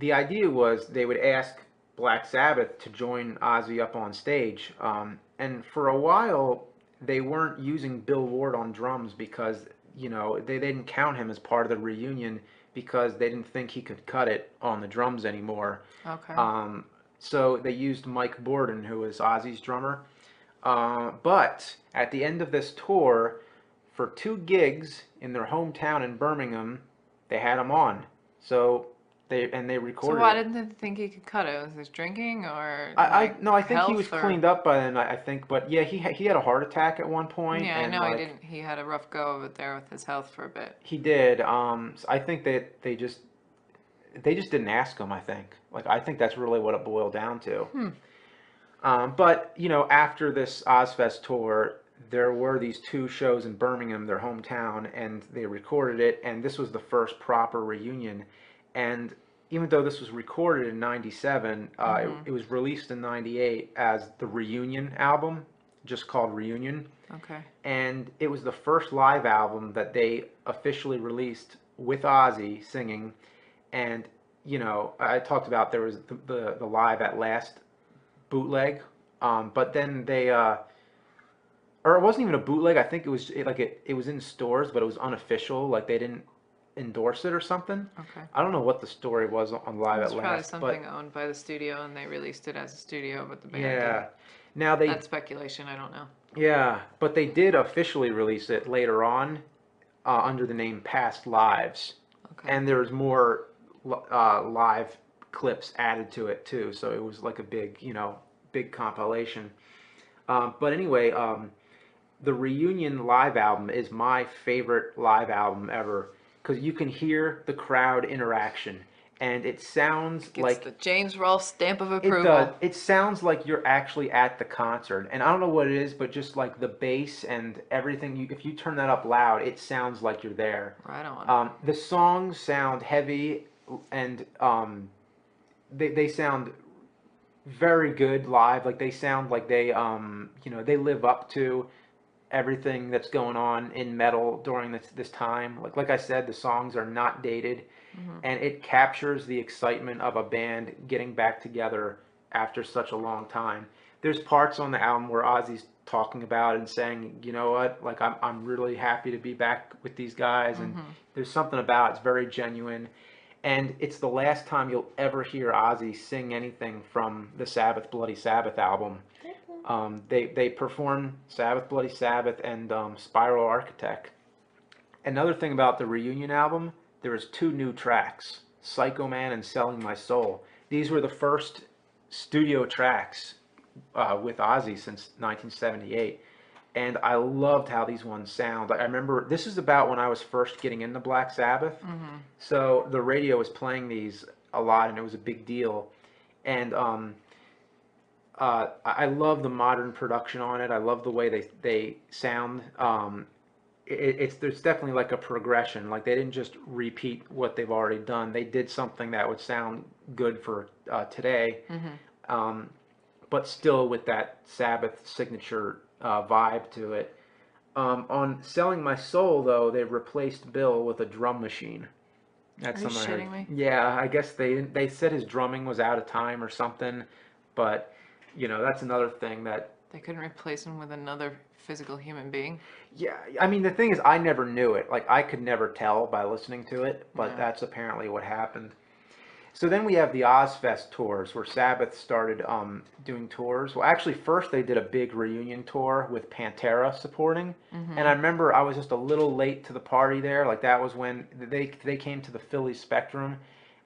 the idea was they would ask Black Sabbath to join Ozzy up on stage. And for a while, they weren't using Bill Ward on drums because, they didn't count him as part of the reunion because they didn't think he could cut it on the drums anymore. Okay. Um, so they used Mike Borden, who was Ozzy's drummer. But at the end of this tour, for two gigs in their hometown in Birmingham, they had him on. So they So recorded why it. didn't they think he could cut it? Was this drinking or I like no, I think he was health or? cleaned up by then. I think, but yeah, he had a heart attack at one point, Yeah, I and know he like didn't. He had a rough go of it there with his health for a bit. he did. So I think that they just didn't ask him. I think, like, I think that's really what it boiled down to. Hmm. But after this Ozfest tour, there were these two shows in Birmingham, their hometown, and they recorded it. And this was the first proper reunion. And even though this was recorded in '97, Mm-hmm. it was released in '98 as the Reunion album, just called Reunion. Okay. And it was the first live album that they officially released with Ozzy singing. And I talked about there was the Live at Last bootleg, but then or it wasn't even a bootleg. I think it was in stores, but it was unofficial. Like they didn't endorse it or something. Okay. I don't know what the story was on Live at It's probably Last, something but owned by the studio and they released it as a studio, but the band yeah. didn't. Now they That's speculation. I don't know. yeah, but they did officially release it later on under the name Past Lives, Okay. and there was more live clips added to it too. So it was like a big, big compilation. But anyway, the Reunion live album is my favorite live album ever because you can hear the crowd interaction, and it sounds Gets the like James Rolfe stamp of it does. approval. It sounds like you're actually at the concert, and I don't know what it is, but just like the bass and everything. If you turn that up loud, it sounds like you're there. Right on. The songs sound heavy, and they sound very good live. Like they sound like they they live up to everything that's going on in metal during this time. Like I said, the songs are not dated, Hmm. and it captures the excitement of a band getting back together after such a long time. There's parts on the album where Ozzy's talking about and saying, you know what, like I'm really happy to be back with these guys, and Hmm. there's something about it's very genuine. And it's the last time you'll ever hear Ozzy sing anything from the Sabbath Bloody Sabbath album. They perform Sabbath Bloody Sabbath and Spiral Architect. Another thing about the Reunion album, there was two new tracks, Psycho Man and Selling My Soul. These were the first studio tracks with Ozzy since 1978. And I loved how these ones sound. I remember this is about when I was first getting into Black Sabbath. Hmm. So the radio was playing these a lot, and it was a big deal. And I love the modern production on it. I love the way they sound. It's there's definitely like a progression. Like they didn't just repeat what they've already done. They did something that would sound good for today, Hmm. um, but still with that Sabbath signature vibe to it. On Selling My Soul, though, they replaced Bill with a drum machine. That's Are you something I heard. shitting me? Yeah, I guess they said his drumming was out of time or something, but that's another thing that. They couldn't replace him with another physical human being? Yeah, I mean the thing is I never knew it. Like I could never tell by listening to it, but Yeah. that's apparently what happened. So then we have the Ozzfest tours where Sabbath started doing tours. Well, actually, first they did a big reunion tour with Pantera supporting, and Hmm. I remember I was just a little late to the party there. Like that was when they came to the Philly Spectrum,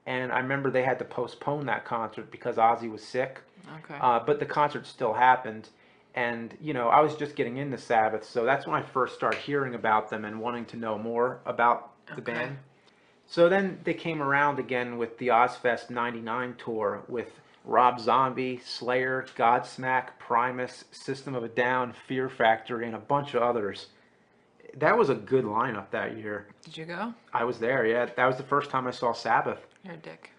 and I remember they had to postpone that concert because Ozzy was sick. Okay. But the concert still happened, and I was just getting into Sabbath, so that's when I first started hearing about them and wanting to know more about the Okay. band. So then they came around again with the Ozfest '99 tour with Rob Zombie, Slayer, Godsmack, Primus, System of a Down, Fear Factory, and a bunch of others. That was a good lineup that year. Did you go? I was there, yeah. That was the first time I saw Sabbath. You're a dick.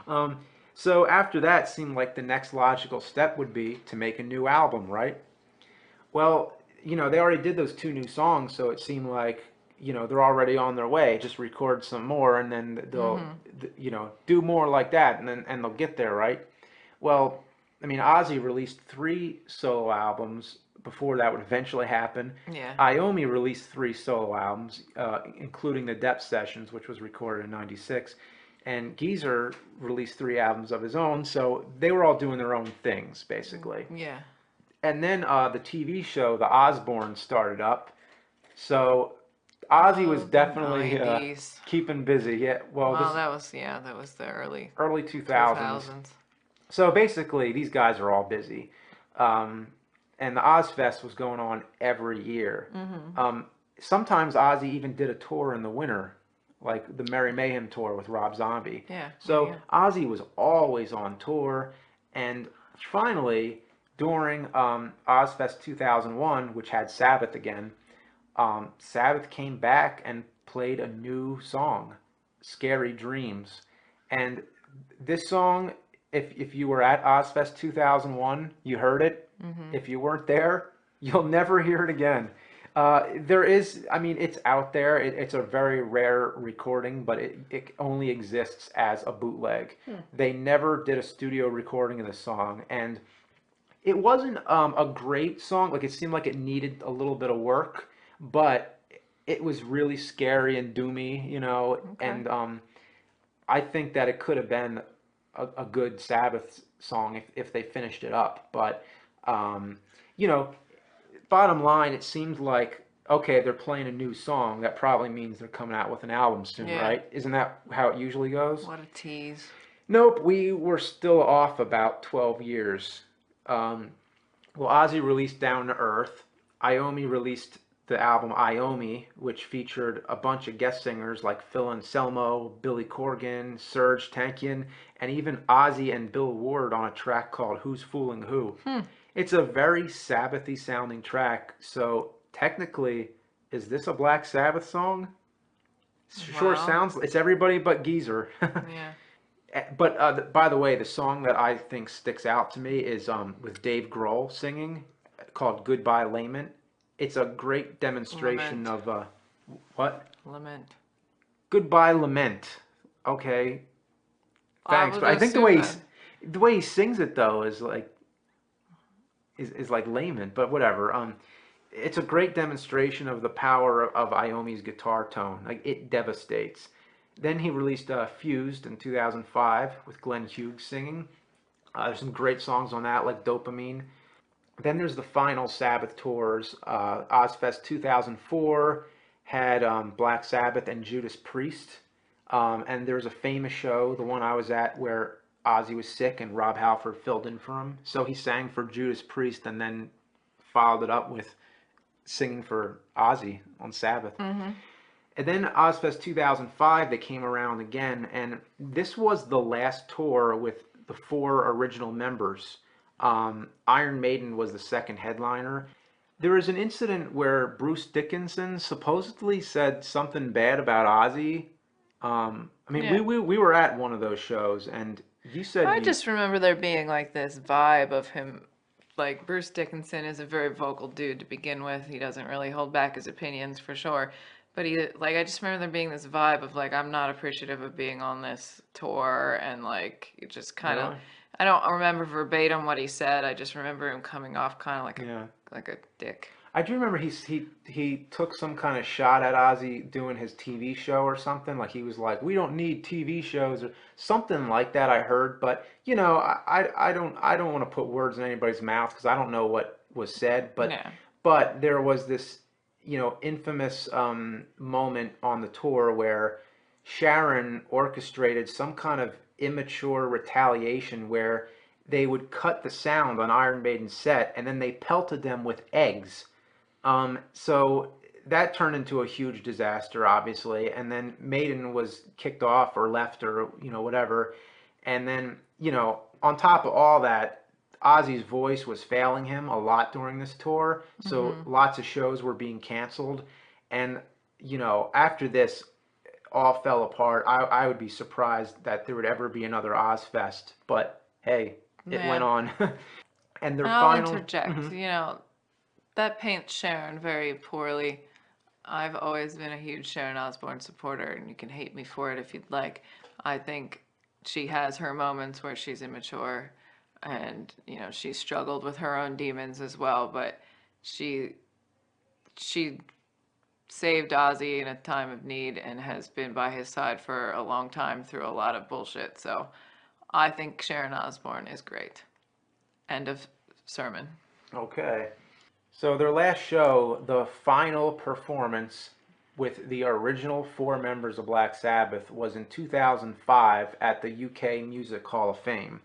um, so after that, seemed like the next logical step would be to make a new album, right? Well, they already did those two new songs, so it seemed like, they're already on their way. Just record some more, and then they'll, Hmm. do more like that, and they'll get there, right? Well, I mean, Ozzy released three solo albums before that would eventually happen. Yeah. Iommi released three solo albums, including the Dep Sessions, which was recorded in '96. And Geezer released three albums of his own, so they were all doing their own things, basically. Yeah. And then the TV show, The Osbourne, started up. So Ozzy was Oh, the definitely 90s. keeping busy. Yeah, well, this Well, that was the early early 2000s. 2000s. So basically, these guys are all busy. Um, and the Ozfest was going on every year. Hmm. Sometimes Ozzy even did a tour in the winter, like the Merry Mayhem tour with Rob Zombie. Yeah. Yeah. So Yeah. Ozzy was always on tour. And finally, during Ozfest 2001, which had Sabbath again, Sabbath came back and played a new song, Scary Dreams. And this song, if you were at Ozfest 2001, you heard it. Hmm. If you weren't there, you'll never hear it again. I mean, it's out there. It's a very rare recording, but it only exists as a bootleg. Hmm. They never did a studio recording of the song, and it wasn't a great song. Like it seemed like it needed a little bit of work, but it was really scary and doomy, Okay. and I think that it could have been a good Sabbath song if they finished it up. But um, you know, bottom line, it seems like okay, they're playing a new song. That probably means they're coming out with an album soon, Yeah. right? Isn't that how it usually goes? What a tease. Nope, we were still off about 12 years. Um, well, Ozzy released Down to Earth. Iommi released the album Iommi, which featured a bunch of guest singers like Phil Anselmo, Billy Corgan, Serge Tankian, and even Ozzy and Bill Ward on a track called Who's Fooling Who. Hmm. It's a very Sabbathy sounding track, so technically, is this a Black Sabbath song? Sure Wow. sounds, it's everybody but Geezer. Yeah. But by the way, the song that I think sticks out to me is with Dave Grohl singing, called "Goodbye Lament." It's a great demonstration Lament. of what? Lament. Goodbye Lament. Okay, I thanks. would But I think assume that. the way he sings it though is like is like lament, but whatever. It's a great demonstration of the power of Iommi's guitar tone. Like it devastates. Then he released Fused in 2005 with Glenn Hughes singing. There's some great songs on that, like Dopamine. Then there's the final Sabbath tours. Ozzfest 2004 had Black Sabbath and Judas Priest. And there's a famous show, the one I was at, where Ozzy was sick and Rob Halford filled in for him. So he sang for Judas Priest and then followed it up with singing for Ozzy on Sabbath. Mm-hmm. And then Ozfest 2005, they came around again, and this was the last tour with the four original members. Iron Maiden was the second headliner. There was an incident where Bruce Dickinson supposedly said something bad about Ozzy. I mean, Yeah. we were at one of those shows, and you said I he, just remember there being like this vibe of him. Like Bruce Dickinson is a very vocal dude to begin with. He doesn't really hold back his opinions for sure. But he like I just remember there being this vibe of like I'm not appreciative of being on this tour and like it just kind of really? I don't remember verbatim what he said. I just remember him coming off kind of Yeah. like a dick. I do remember he took some kind of shot at Ozzy doing his TV show or something. Like he was like, "We don't need TV shows" or something like that. I heard, but you know, I don't want to put words in anybody's mouth because I don't know what was said. Yeah. But there was this infamous moment on the tour where Sharon orchestrated some kind of immature retaliation where they would cut the sound on Iron Maiden's set and then they pelted them with eggs. So that turned into a huge disaster, obviously. And then Maiden was kicked off or left or, whatever. And then, on top of all that, Ozzy's voice was failing him a lot during this tour. So Mm-hmm. lots of shows were being canceled. And, after this all fell apart, I would be surprised that there would ever be another Ozfest. But hey, it went Yeah. on. And their And I'll final. interject. Mhm. That paints Sharon very poorly. I've always been a huge Sharon Osbourne supporter, and you can hate me for it if you'd like. I think she has her moments where she's immature, and she's struggled with her own demons as well. But she she saved Ozzy in a time of need and has been by his side for a long time through a lot of bullshit. So I think Sharon Osbourne is great. End of sermon. Okay. So their last show, the final performance with the original four members of Black Sabbath was in 2005 at the UK Music Hall of Fame.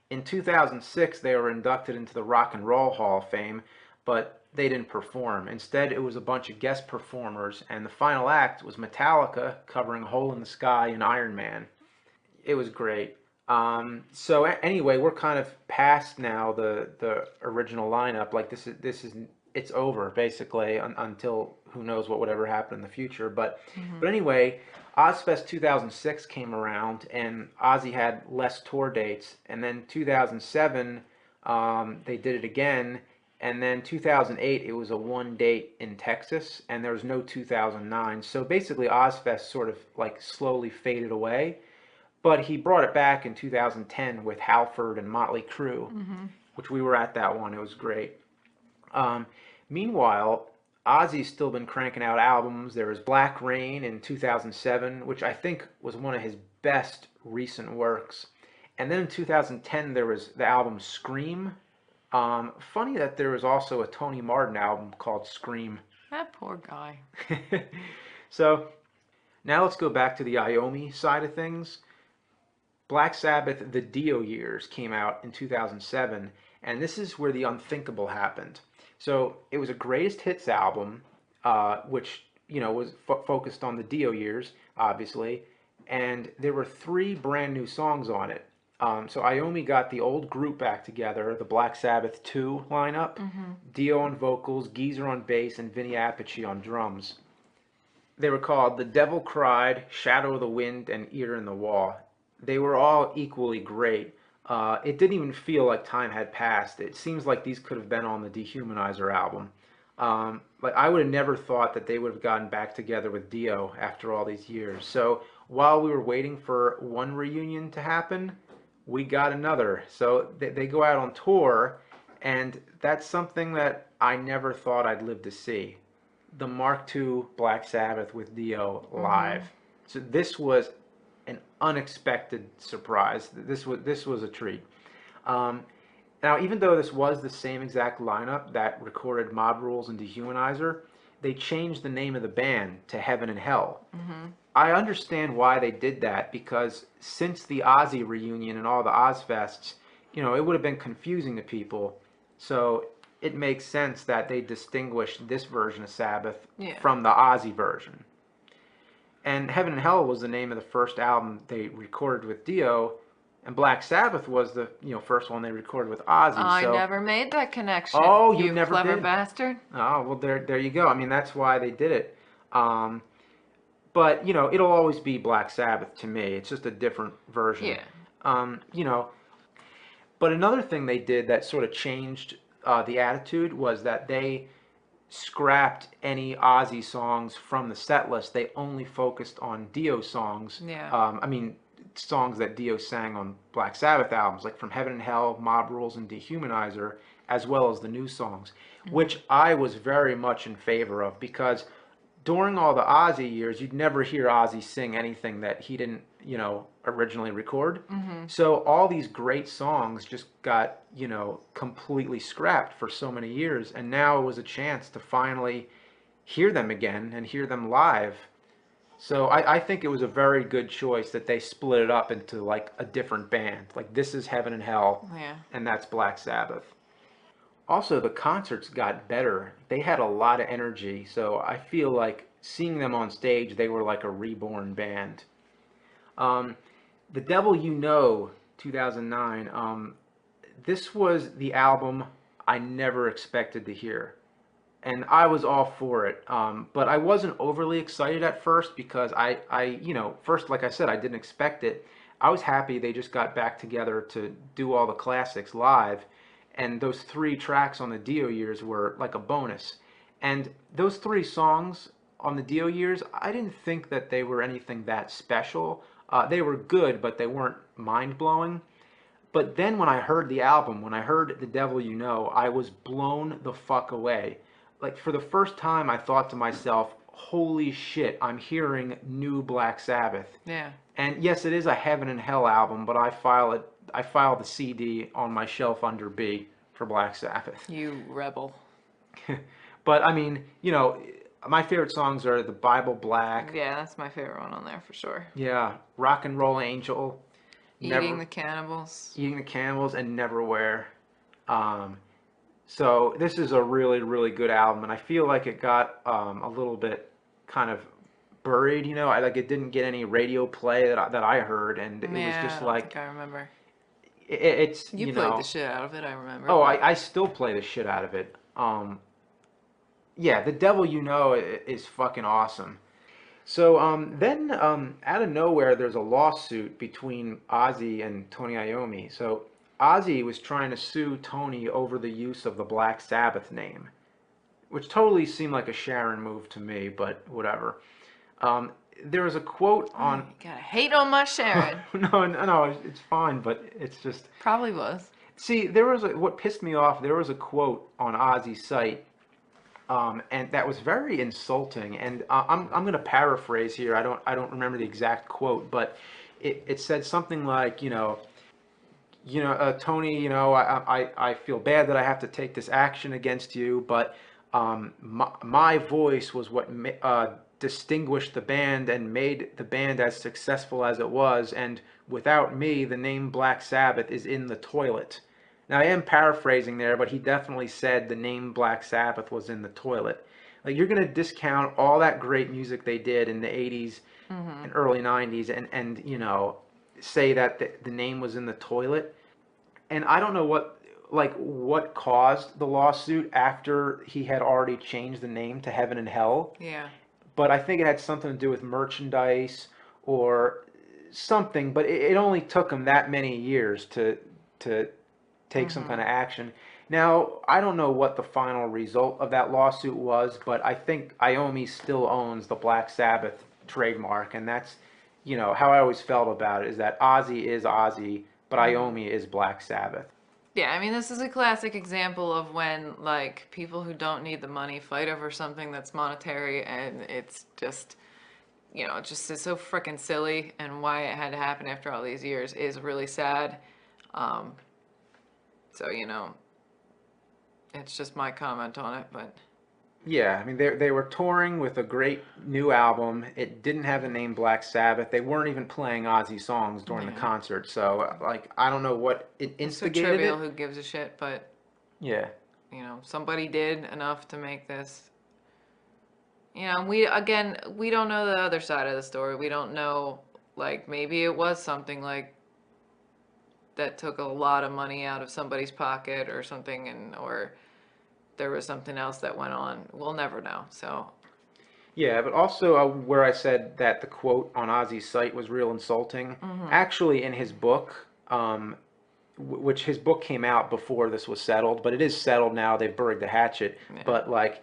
In 2006, they were inducted into the Rock and Roll Hall of Fame, but they didn't perform. Instead, it was a bunch of guest performers, and the final act was Metallica covering Hole in the Sky and Iron Man. It was great. So anyway, we're kind of past now the original lineup. Like this is it's over basically until who knows what would ever happen in the future. But Mm-hmm. anyway, Ozfest 2006 came around and Ozzy had less tour dates, and then 2007 they did it again, and then 2008 it was a one date in Texas, and there was no 2009. So basically, Ozfest sort of like slowly faded away. But he brought it back in 2010 with Halford and Motley Crue, Mm-hmm. which we were at that one. It was great. Um, Meanwhile, Ozzy's still been cranking out albums. There was Black Rain in 2007, which I think was one of his best recent works. And then in 2010, there was the album Scream. Funny that there was also a Tony Martin album called Scream. That poor guy. So now let's go back to the Iommi side of things. Black Sabbath, The Dio Years came out in 2007, and this is where the unthinkable happened. So it was a greatest hits album, which was focused on the Dio years, obviously, and there were three brand new songs on it. So Iommi got the old group back together, the Black Sabbath 2 lineup, Mm-hmm. Dio on vocals, Geezer on bass, and Vinny Appice on drums. They were called The Devil Cried, Shadow of the Wind, and Ear in the Wall. They were all equally great. It didn't even feel like time had passed. It seems like these could have been on the Dehumanizer album. Like I would have never thought that they would have gotten back together with Dio after all these years. So while we were waiting for one reunion to happen, we got another. So they go out on tour, and that's something that I never thought I'd live to see. The Mark II Black Sabbath with Dio live. Mm-hmm. So this was an unexpected surprise. This was a treat. Um, Now, even though this was the same exact lineup that recorded Mob Rules and Dehumanizer, they changed the name of the band to Heaven and Hell. Mm-hmm. I understand why they did that because since the Ozzy reunion and all the Ozzfests, it would have been confusing to people. So it makes sense that they distinguished this version of Sabbath Yeah. from the Ozzy version. And Heaven and Hell was the name of the first album they recorded with Dio, and Black Sabbath was the first one they recorded with Ozzy. I So, never made that connection. oh, you You never clever did? bastard. Oh, well, there you go. I mean, that's why they did it. Um, but it'll always be Black Sabbath to me. It's just a different version. Yeah. Um, you know, but another thing they did that sort of changed the attitude was that they scrapped any Ozzy songs from the set list. They only focused on Dio songs. Yeah. I mean, songs that Dio sang on Black Sabbath albums, like From Heaven and Hell, Mob Rules, and Dehumanizer, as well as the new songs, which I was very much in favor of because during all the Ozzy years, you'd never hear Ozzy sing anything that he didn't, originally record. Mm-hmm. So all these great songs just got, completely scrapped for so many years. And now it was a chance to finally hear them again and hear them live. So I think it was a very good choice that they split it up into like a different band. Like this is Heaven and Hell, Yeah. and that's Black Sabbath. Also, the concerts got better. They had a lot of energy, so I feel like seeing them on stage, they were like a reborn band. Um, the Devil You Know, 2009. This was the album I never expected to hear, and I was all for it. But I wasn't overly excited at first because first, like I said, I didn't expect it. I was happy they just got back together to do all the classics live, and those three tracks on the Dio years were like a bonus. And those three songs on the Dio years, I didn't think that they were anything that special. They were good, but they weren't mind blowing. But then when I heard the album, when I heard The Devil You Know, I was blown the fuck away. Like for the first time, I thought to myself, holy shit, I'm hearing new Black Sabbath. Yeah. And yes, it is a Heaven and Hell album, but I file the CD on my shelf under B for Black Sabbath. You rebel. But I mean, my favorite songs are The Bible Black. Yeah, that's my favorite one on there for sure. Yeah, Rock and Roll Angel. Eating the Cannibals. Eating the Cannibals and Neverwhere. So this is a really, really good album, and I feel like it got a little bit kind of buried. Like it didn't get any radio play that I heard, and it was just I don't like think I remember. it's You played the shit out of it, I remember. Oh, I still play the shit out of it. Yeah, The Devil You Know is fucking awesome. So then out of nowhere, there's a lawsuit between Ozzy and Tony Iommi. So Ozzy was trying to sue Tony over the use of the Black Sabbath name, which totally seemed like a Sharon move to me, but whatever. There was a quote on... You gotta hate on my Sharon. No, it's fine, but it's just... Probably was. See, what pissed me off, there was a quote on Ozzy's site, and that was very insulting. And I'm going to paraphrase here. I don't remember the exact quote, but it said something like, Tony, I feel bad that I have to take this action against you, but my voice was what distinguished the band and made the band as successful as it was, and without me, the name Black Sabbath is in the toilet. Now, I am paraphrasing there, but he definitely said the name Black Sabbath was in the toilet. Like, you're going to discount all that great music they did in the 80s and early 90s and say that the name was in the toilet. And I don't know what caused the lawsuit after he had already changed the name to Heaven and Hell. Yeah. But I think it had something to do with merchandise or something, but it only took him that many years to take some kind of action. Now, I don't know what the final result of that lawsuit was, but I think Iommi still owns the Black Sabbath trademark, and that's, how I always felt about it is that Ozzy is Ozzy, but Iommi is Black Sabbath. Yeah, I mean, this is a classic example of when, like, people who don't need the money fight over something that's monetary, and it's just, it's just it's so freaking silly, and why it had to happen after all these years is really sad. Um, so, it's just my comment on it, but Yeah, I mean they were touring with a great new album. It didn't have the name Black Sabbath. They weren't even playing Ozzy songs during the yeah. concert. So like I don't know what it It's so instigated trivial, it. who gives a shit, but, Yeah. somebody did enough to make this. We don't know the other side of the story. We don't know, like, maybe it was something like that took a lot of money out of somebody's pocket or something, or there was something else that went on. We'll never know. So, Yeah, but also where I said that the quote on Ozzy's site was real insulting. Actually, in his book, which his book came out before this was settled, but it is settled now. They've buried the hatchet. yeah. But like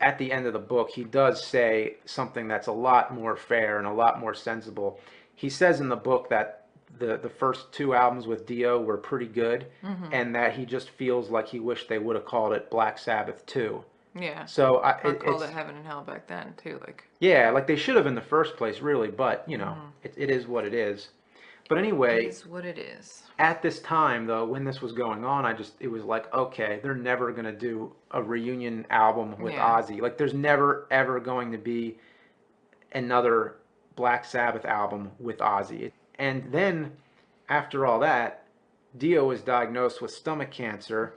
at the end of the book, he does say something that's a lot more fair and a lot more sensible. He says in the book that the first two albums with Dio were pretty good, and that he just feels like he wished they would have called it Black Sabbath 2. Yeah. So Or called it's it Heaven and Hell back then, too. Like, yeah, like they should have in the first place, really. But it is what it is. But it anyway, is what it is. at this time though, when this was going on, it was like, okay, they're never gonna do a reunion album with Yeah. Ozzy. Like there's never ever going to be another Black Sabbath album with Ozzy. And then after all that, Dio was diagnosed with stomach cancer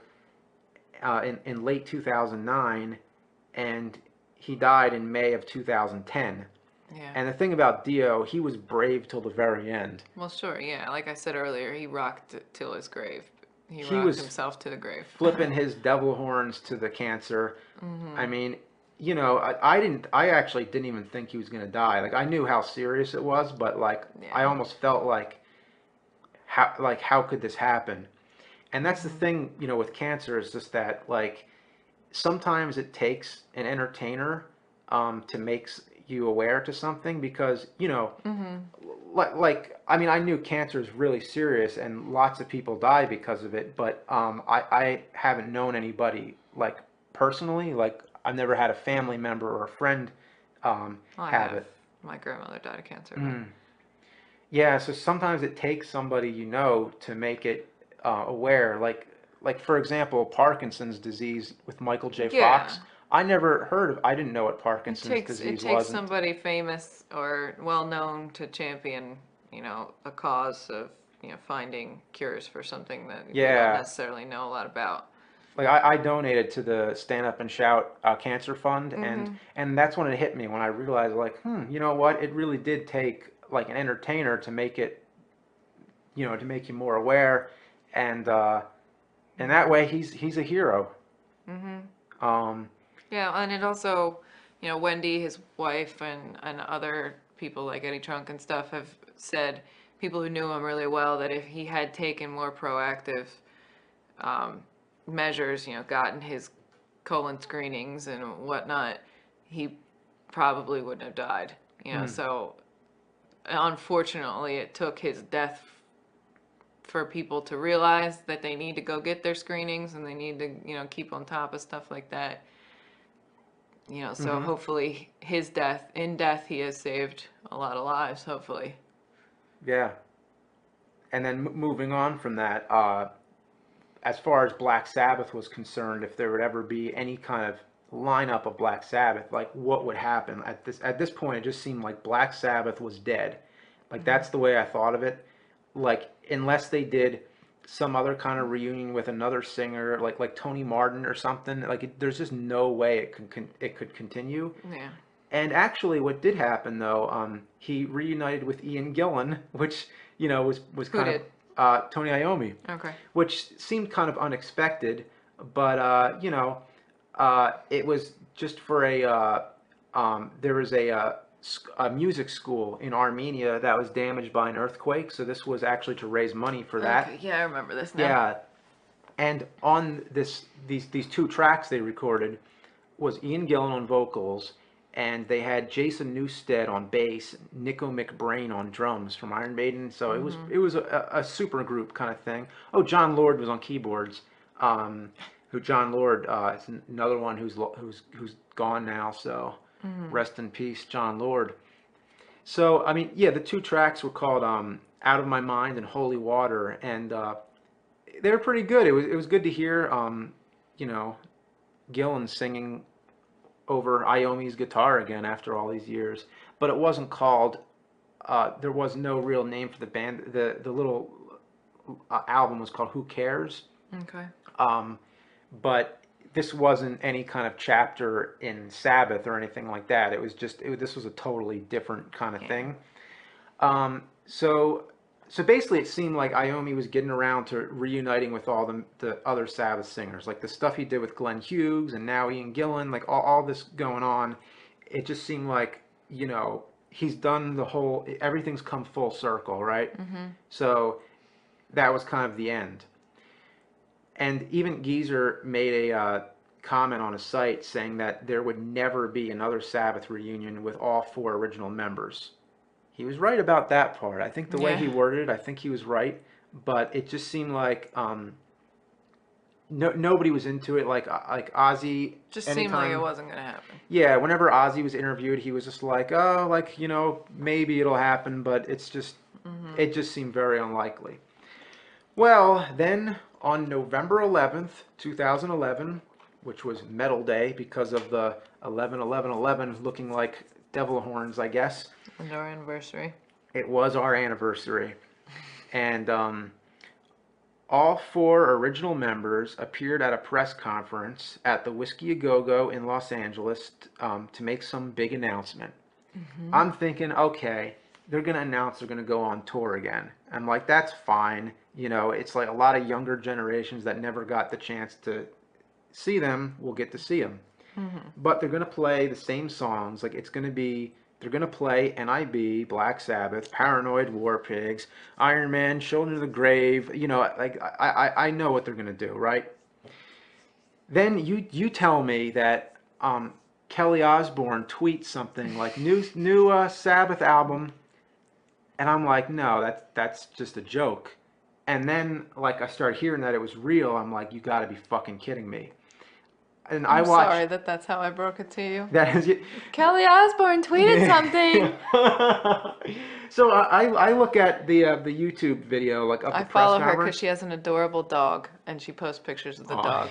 in late 2009, and he died in May of 2010. Yeah. And the thing about Dio, he was brave till the very end. Well, sure, yeah. Like I said earlier, he rocked it till his grave. He He rocked was himself to the grave. flipping his devil horns to the cancer. I mean, I actually didn't even think he was going to die. Like I knew how serious it was, but like I Yeah. almost felt like how could this happen? And that's the thing, with cancer is just that like sometimes it takes an entertainer to make you aware to something because I mean I knew cancer is really serious and lots of people die because of it, but I haven't known anybody like personally, like I've never had a family member or a friend I have have. it. My grandmother died of cancer. Yeah, so sometimes it takes somebody to make it aware. Like for example, Parkinson's disease with Michael J. Yeah. Fox. I didn't know what Parkinson's It disease takes was. somebody famous or well known to champion, a cause of, finding cures for something that we don't Yeah, necessarily know a lot about. like I donated to the Stand Up and Shout Cancer Fund, and that's when it hit me when I realized like, you know what? It really did take like an entertainer to make it, to make you more aware, and that way he's a hero. Um, Yeah, and it also, Wendy, his wife, and other people like Eddie Trunk and stuff have said, people who knew him really well, that if he had taken more proactive um, measures, gotten his colon screenings and whatnot, he probably wouldn't have died. So unfortunately, it took his death for people to realize that they need to go get their screenings and they need to, keep on top of stuff like that. So hopefully in death, he has saved a lot of lives, hopefully. yeah. And then moving on from that, as far as Black Sabbath was concerned, if there would ever be any kind of lineup of Black Sabbath, like what would happen at this point, it just seemed like Black Sabbath was dead. Like that's the way I thought of it. Like unless they did some other kind of reunion with another singer, like Tony Martin or something, there's just no way it could continue. Yeah. And actually, what did happen though, he reunited with Ian Gillan, which was Who kind did? of Tony Iommi, Okay. which seemed kind of unexpected, but it was just for there was a a music school in Armenia that was damaged by an earthquake. So this was actually to raise money for that. Okay, yeah, I remember this now. Yeah, and on these two tracks they recorded was Ian Gillan on vocals, and they had Jason Newsted on bass, Nico McBrain on drums from Iron Maiden. So it was a super group kind of thing. Oh, John Lord was on keyboards. Who John Lord is another one who's gone now. So rest in peace, John Lord. So I mean, yeah, the two tracks were called "Out of My Mind" and "Holy Water," and they were pretty good. It was good to hear, you know, Gillan singing over Iommi's guitar again after all these years. But it wasn't called. There was no real name for the band. The little album was called "Who Cares." Okay. But this wasn't any kind of chapter in Sabbath or anything like that. It was just this was a totally different kind of thing. So basically, it seemed like Iommi was getting around to reuniting with all the other Sabbath singers, like the stuff he did with Glenn Hughes and now Ian Gillan, like all this going on. It just seemed like, you know, he's done the whole, everything's come full circle, right? So that was kind of the end. And even Geezer made a comment on his site saying that there would never be another Sabbath reunion with all four original members. He was right about that part. I think the way he worded it, I think he was right. But it just seemed like nobody was into it. Like Ozzy. Just seemed like it wasn't going to happen. Yeah, whenever Ozzy was interviewed, he was just like, oh, like, you know, maybe it'll happen, but it's just, it just seemed very unlikely. Well, then on November 11th, 2011, which was Metal Day because of the 11/11/11 looking like devil horns, I guess. And our anniversary. It was our anniversary. And all four original members appeared at a press conference at the Whiskey A Go-Go in Los Angeles to make some big announcement. I'm thinking, okay, they're going to announce they're going to go on tour again. I'm like, that's fine. You know, it's like a lot of younger generations that never got the chance to see them will get to see them. But they're going to play the same songs. Like, it's going to be, they're going to play NIB, Black Sabbath, Paranoid, War Pigs, Iron Man, Children of the Grave. You know, like, I know what they're going to do, right? Then you tell me that Kelly Osbourne tweets something like, new Sabbath album. And I'm like, no, that's just a joke. And then, like, I start hearing that it was real. I'm like, you got to be fucking kidding me. And I'm sorry that's how I broke it to you. That is it. Kelly Osbourne tweeted something. So I look at the YouTube video, like, of the I press follow her conference. because she has an adorable dog, and she posts pictures of the dog.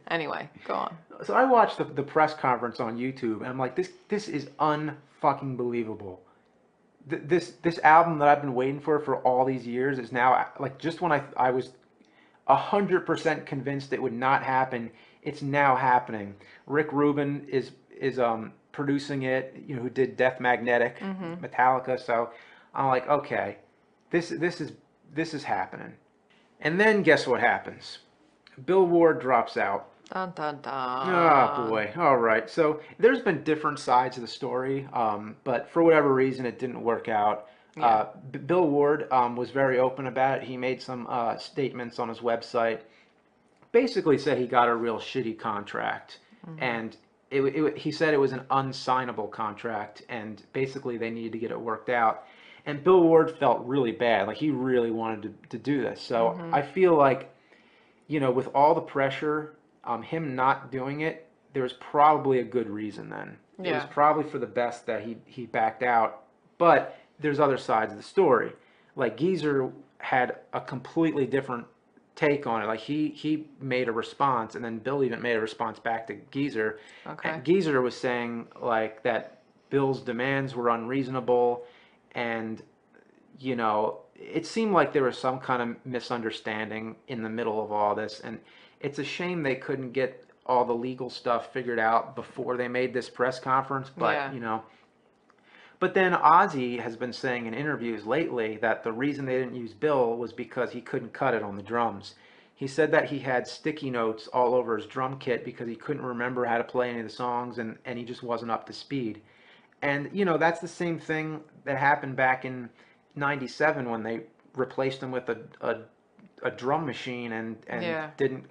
Anyway, go on. So I watched the press conference on YouTube, and I'm like, this is unfucking believable. This album that I've been waiting for all these years is now, like, just when I was 100% convinced it would not happen, it's now happening. Rick Rubin is producing it, you know, who did Death Magnetic, Metallica. So I'm like, okay, this is happening. And then guess what happens? Bill Ward drops out. Dun, dun, dun. Oh boy. All right. So there's been different sides of the story, but for whatever reason, it didn't work out. Yeah. Bill Ward was very open about it. He made some statements on his website. Basically said he got a real shitty contract, and he said it was an unsignable contract, and basically they needed to get it worked out. And Bill Ward felt really bad. Like, he really wanted to do this. So I feel like, you know, with all the pressure, him not doing it, there was probably a good reason then. Yeah. It was probably for the best that he backed out. But there's other sides of the story. Like, Geezer had a completely different take on it. Like, he made a response, and then Bill even made a response back to Geezer. Okay. And Geezer was saying, like, that Bill's demands were unreasonable, and, you know, it seemed like there was some kind of misunderstanding in the middle of all this, and it's a shame they couldn't get all the legal stuff figured out before they made this press conference, but, you know. But then Ozzy has been saying in interviews lately that the reason they didn't use Bill was because he couldn't cut it on the drums. He said that he had sticky notes all over his drum kit because he couldn't remember how to play any of the songs, and he just wasn't up to speed. And that's the same thing that happened back in '97 when they replaced him with a drum machine and Yeah. didn't.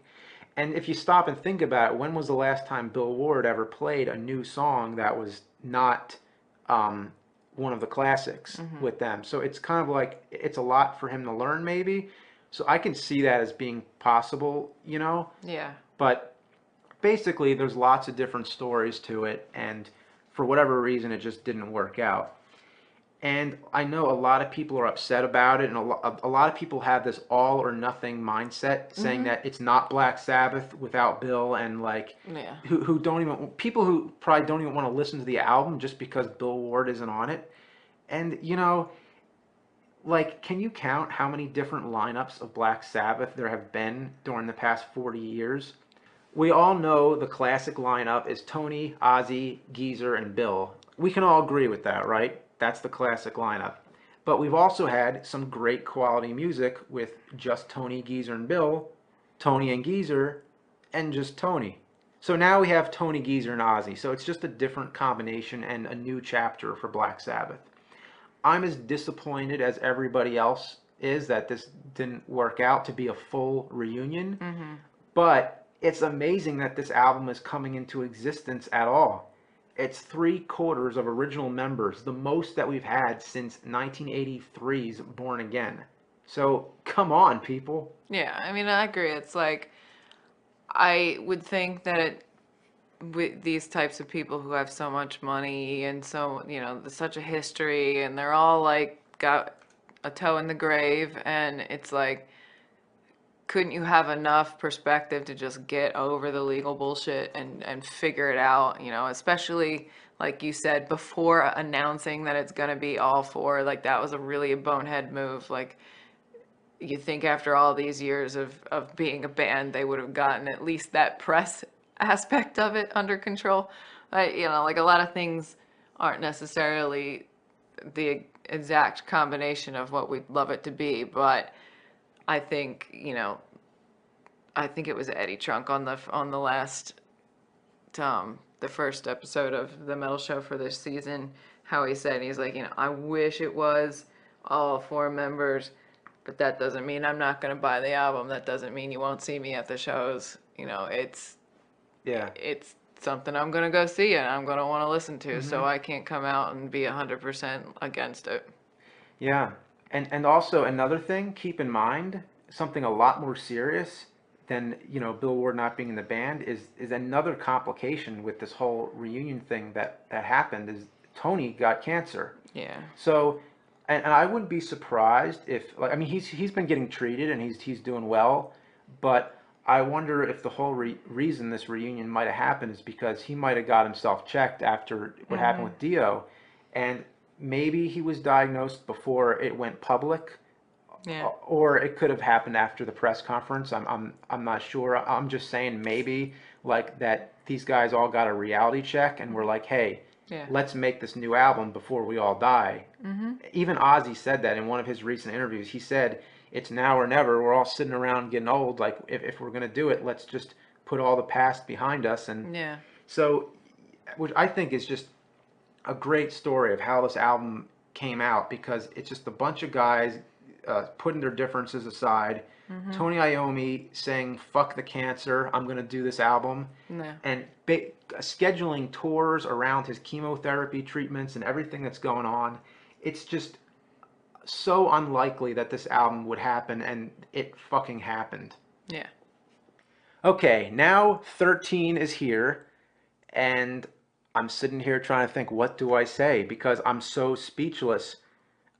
And if you stop and think about it, when was the last time Bill Ward ever played a new song that was not um, one of the classics Mhm. with them? So it's kind of like it's a lot for him to learn, maybe. So I can see that as being possible. Yeah. But basically, there's lots of different stories to it, and for whatever reason, it just didn't work out. And I know a lot of people are upset about it, and a lot of people have this all or nothing mindset, saying Mhm. that it's not Black Sabbath without Bill, and like Yeah. who don't even people who probably don't even want to listen to the album just because Bill Ward isn't on it. And like, can you count how many different lineups of Black Sabbath there have been during the past 40 years? We all know the classic lineup is Tony, Ozzy, Geezer, and Bill. We can all agree with that, right? That's the classic lineup. But we've also had some great quality music with just Tony, Geezer, and Bill, Tony and Geezer, and just Tony. So now we have Tony, Geezer, and Ozzy. So it's just a different combination and a new chapter for Black Sabbath. I'm as disappointed as everybody else is that this didn't work out to be a full reunion. Mhm. But it's amazing that this album is coming into existence at all. It's three-quarters of original members, the most that we've had since 1983's Born Again. So come on, people. Yeah. I mean, I agree. It's like I would think that with these types of people who have so much money and so such a history, and they're all like got a toe in the grave, and it's like, couldn't you have enough perspective to just get over the legal bullshit and figure it out, especially like you said before announcing that it's going to be all four. Like, that was a really a bonehead move. Like, you think after all these years of being a band, they would have gotten at least that press aspect of it under control. Like, a lot of things aren't necessarily the exact combination of what we'd love it to be, but I think, I think it was Eddie Trunk on the last the first episode of the Metal Show for this season, how he said, he's like, I wish it was all four members, but that doesn't mean I'm not going to buy the album. That doesn't mean you won't see me at the shows. Yeah. It's something I'm going to go see and I'm going to want to listen to, Hmm. so I can't come out and be 100% against it. Yeah. And also another thing, keep in mind, something a lot more serious than, Bill Ward not being in the band is another complication with this whole reunion thing that happened is Tony got cancer. Yeah. So, and I wouldn't be surprised if, like, I mean, he's been getting treated and he's doing well, but I wonder if the whole reason this reunion might have happened is because he might have got himself checked after what happened Mm-hmm. with Dio, and maybe he was diagnosed before it went public, Yeah. or it could have happened after the press conference. I'm not sure. I'm just saying maybe like that these guys all got a reality check and were like, hey, Yeah. let's make this new album before we all die. Mm-hmm. Even Ozzy said that in one of his recent interviews. He said, it's now or never. We're all sitting around getting old. Like, if we're going to do it, let's just put all the past behind us. And Yeah. so, which I think is just a great story of how this album came out because it's just a bunch of guys putting their differences aside. Mm-hmm. Tony Iommi saying, fuck the cancer, I'm going to do this album. Yeah. And scheduling tours around his chemotherapy treatments and everything that's going on. It's just so unlikely that this album would happen, and it fucking happened. Yeah. Okay, now 13 is here, and I'm sitting here trying to think, what do I say? Because I'm so speechless.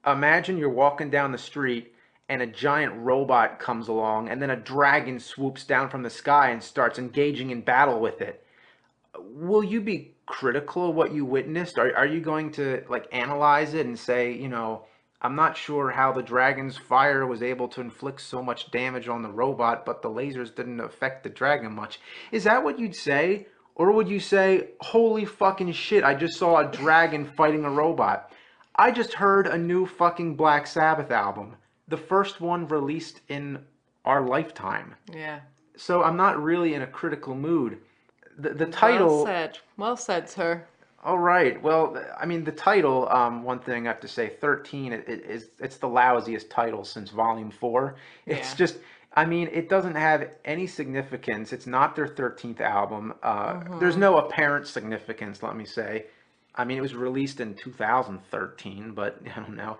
Imagine you're walking down the street and a giant robot comes along, and then a dragon swoops down from the sky and starts engaging in battle with it. Will you be critical of what you witnessed? Are you going to like analyze it and say, I'm not sure how the dragon's fire was able to inflict so much damage on the robot, but the lasers didn't affect the dragon much? Is that what you'd say? Or would you say, holy fucking shit, I just saw a dragon fighting a robot? I just heard a new fucking Black Sabbath album, the first one released in our lifetime. Yeah. So I'm not really in a critical mood. The Well title, said. Well said, sir. All right. Well, I mean, the title, one thing I have to say, 13, it's the lousiest title since Volume 4. It's Yeah. just, I mean, it doesn't have any significance. It's not their 13th album. There's Mhm. no apparent significance, let me say. I mean, it was released in 2013, but I don't know.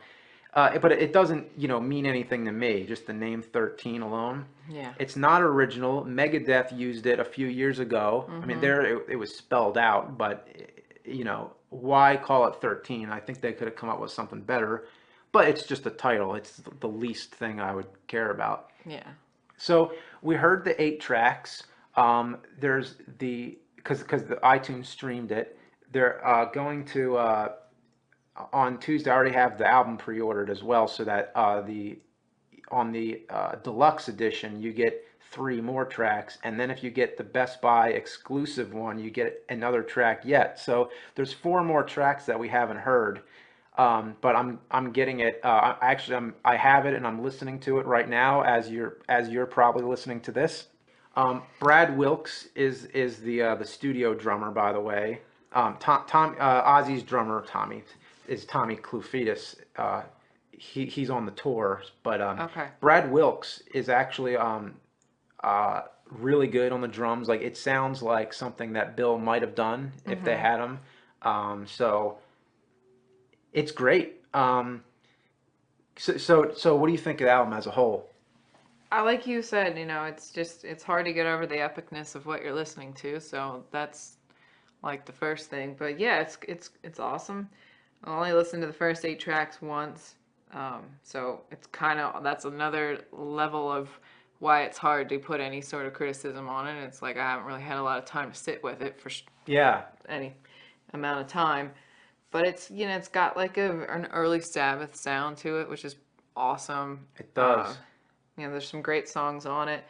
But it doesn't, mean anything to me, just the name 13 alone. Yeah. It's not original. Megadeth used it a few years ago. I mean, Mhm. it was spelled out, but why call it 13? I think they could have come up with something better, but it's just a title. It's the least thing I would care about. Yeah. So we heard the 8 tracks. There's because the iTunes streamed it. They're going to on Tuesday. I already have the album pre-ordered as well, so that the on the deluxe edition, you get 3 more tracks, and then if you get the Best Buy exclusive one, you get another track yet. So there's 4 more tracks that we haven't heard, but I'm getting it. I have it and I'm listening to it right now as you're probably listening to this. Brad Wilkes is the studio drummer, by the way. Ozzy's drummer Tommy is Tommy Clufidis. He's on the tour, but Okay. Brad Wilkes is actually really good on the drums. Like it sounds like something that Bill might have done if they Mhm. had him. So it's great. So what do you think of the album as a whole? I like you said, it's hard to get over the epicness of what you're listening to, so that's like the first thing. But yeah, it's awesome. I only listened to the first 8 tracks once, so it's kind of that's another level of why it's hard to put any sort of criticism on it. It's like I haven't really had a lot of time to sit with it for Yeah, any amount of time, but it's got like an early Sabbath sound to it, which is awesome. it does. There's some great songs on it.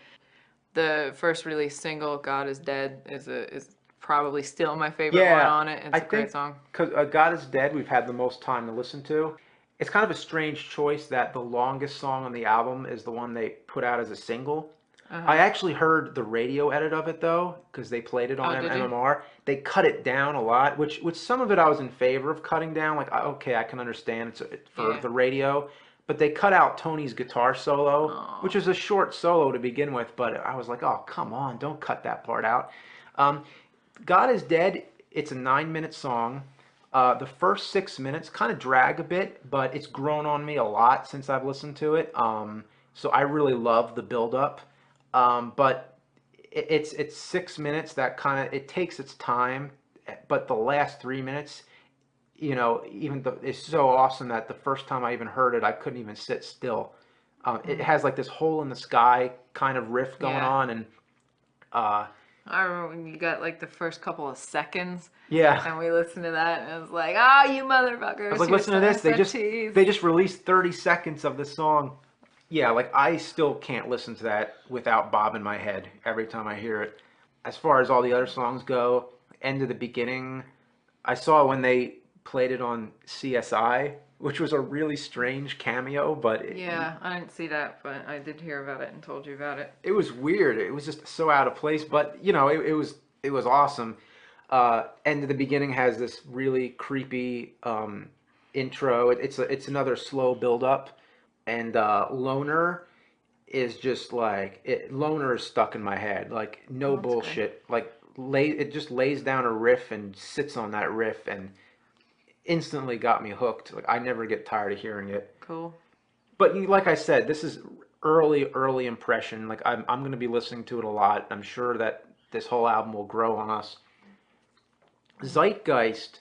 The first release single, "God Is Dead," is probably still my favorite one Yeah, on it. I It's a great think song. because God is Dead, we've had the most time to listen to. It's kind of a strange choice that the longest song on the album is the one they put out as a single. Uh I huh. actually heard the radio edit of it though, because they played it on Oh, did you? MMR. They cut it down a lot, which some of it I was in favor of cutting down. Like, okay, I can understand for Yeah. the radio, but they cut out Tony's guitar solo, which Oh. was a short solo to begin with. But I was like, oh, come on, don't cut that part out. Um, God is Dead. It's a 9-minute song. The first 6 minutes kind of drag a bit, but it's grown on me a lot since I've listened to it. So I really love the build up. But it's 6 minutes that kind of it takes its time, but the last 3 minutes, even though it's so awesome that the first time I even heard it, I couldn't even sit still. It Mm. has like this hole in the sky kind of riff going Yeah. on, and uh, I remember when you got like the first couple of seconds, yeah, and we listened to that, and it was like, "Ah, you I was motherfuckers! like, You're listen to so this. SFTs." They just released 30 seconds of the song. Yeah, like I still can't listen to that without bobbing my head every time I hear it. As far as all the other songs go, End of the Beginning, I saw when they played it on CSI, which was a really strange cameo, but Yeah, I didn't see that, but I did hear about it and told you about it. it was weird. It was just so out of place, but it was awesome. End of the Beginning has this really creepy intro. It's another slow build up, and Loner is just like Loner is stuck in my head. Like no Oh, that's good. bullshit. Like it just lays down a riff and sits on that riff and instantly got me hooked. Like I never get tired of hearing it. Cool. But like I said, this is early impression. Like I'm going to be listening to it a lot. I'm sure that this whole album will grow on us. Zeitgeist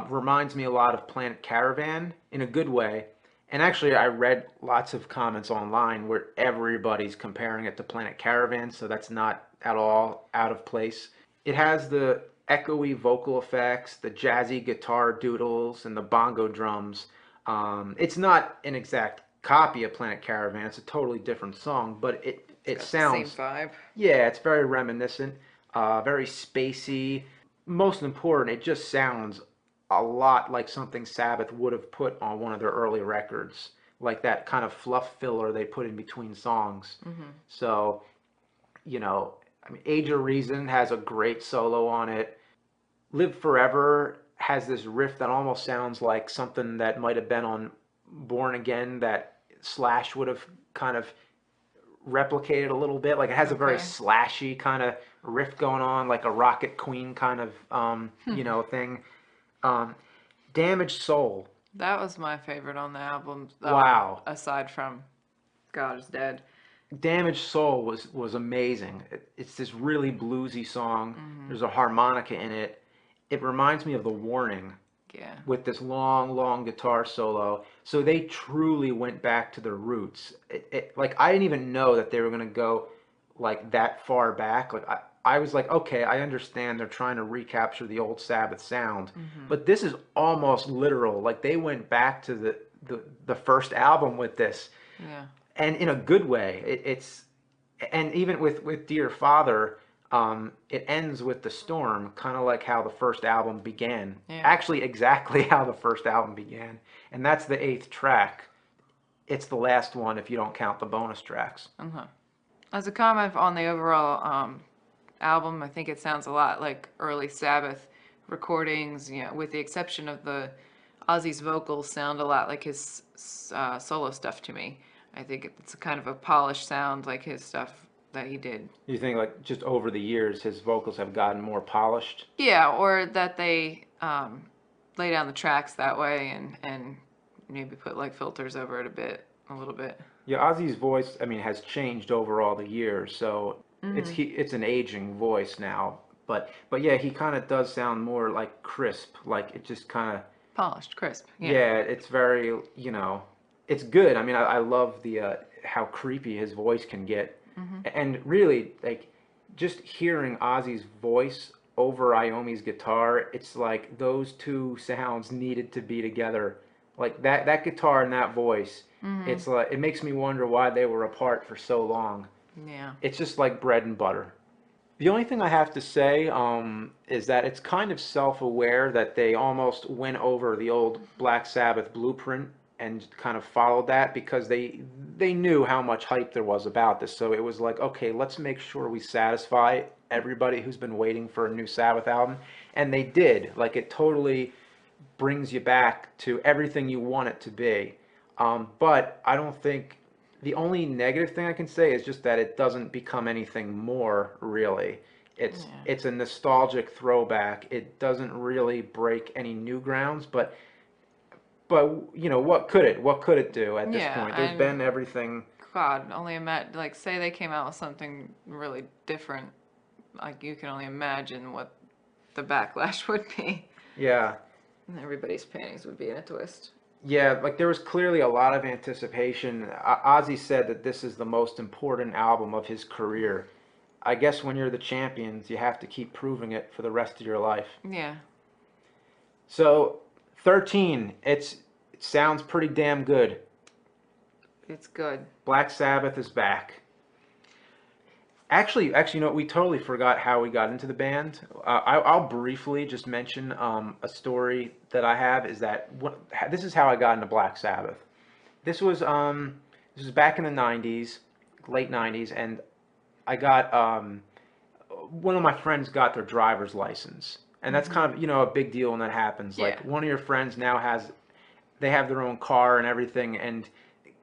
reminds me a lot of Planet Caravan in a good way. And actually, I read lots of comments online where everybody's comparing it to Planet Caravan, so that's not at all out of place. It has the echoey vocal effects, the jazzy guitar doodles, and the bongo drums. It's not an exact copy of Planet Caravan. It's a totally different song, but It's it got the same sounds, vibe. yeah, it's very reminiscent, very spacey. Most important, it just sounds a lot like something Sabbath would have put on one of their early records, like that kind of fluff filler they put in between songs. Mhm. So, I mean, Age of Reason has a great solo on it. Live Forever has this riff that almost sounds like something that might have been on Born Again that Slash would have kind of replicated a little bit. Like it has a very Okay. slashy kind of riff going on, like a Rocket Queen kind of thing. Um, Damaged Soul. That was my favorite on the album, Wow. aside from God is Dead. Damaged Soul was amazing. It's this really bluesy song. Hmm. There's a harmonica in it. It reminds me of The Warning Yeah. with this long, long guitar solo. So they truly went back to their roots. Like I didn't even know that they were gonna go like that far back. Like I was like, okay, I understand they're trying to recapture the old Sabbath sound, Hmm. but this is almost literal. Like they went back to the first album with this, Yeah. and in a good way. It's and even with Dear Father, it ends with the storm, kind of like how the first album began. Yeah. Actually, exactly how the first album began, and that's the eighth track. It's the last one if you don't count the bonus tracks. Uh-huh. As a comment on the overall album, I think it sounds a lot like early Sabbath recordings, with the exception of the Ozzy's vocals sound a lot like his solo stuff to me. I think it's a kind of a polished sound like his stuff that he did. You think like just over the years his vocals have gotten more polished? Yeah, or that they lay down the tracks that way and maybe put like filters over it a little bit. Yeah, Ozzy's voice, I mean, has changed over all the years, so Hmm. it's an aging voice now. But yeah, he kind of does sound more like crisp, like it just kind of Polished, crisp. Yeah. yeah, it's very, it's good. I mean, I love the how creepy his voice can get. Hmm. And really, like, just hearing Ozzy's voice over Iommi's guitar, it's like those two sounds needed to be together. Like that guitar and that voice, Hmm. it's like it makes me wonder why they were apart for so long. Yeah. It's just like bread and butter. The only thing I have to say is that it's kind of self-aware that they almost went over the old Black Sabbath blueprint and kind of followed that because they knew how much hype there was about this. So it was like, okay, let's make sure we satisfy everybody who's been waiting for a new Sabbath album, and they did. Like it totally brings you back to everything you want it to be. But I don't think the only negative thing I can say is just that it doesn't become anything more really. Yeah. It's a nostalgic throwback. It doesn't really break any new grounds, but what could it do at this Yeah, point? There's and been everything. God, only imagine, like, say they came out with something really different, like, you can only imagine what the backlash would be. Yeah. And everybody's panties would be in a twist. Yeah, like there was clearly a lot of anticipation. Ozzy said that this is the most important album of his career. I guess when you're the champions, you have to keep proving it for the rest of your life. Yeah, So, 13, it sounds pretty damn good. it's good. Black Sabbath is back. Actually, we totally forgot how we got into the band. I'll briefly just mention a story that I have. Is that this is how I got into Black Sabbath. This was this was back in the '90s, late '90s, and I got one of my friends got their driver's license, and that's Hmm. kind of a big deal when that happens. Yeah. Like one of your friends now they have their own car and everything, and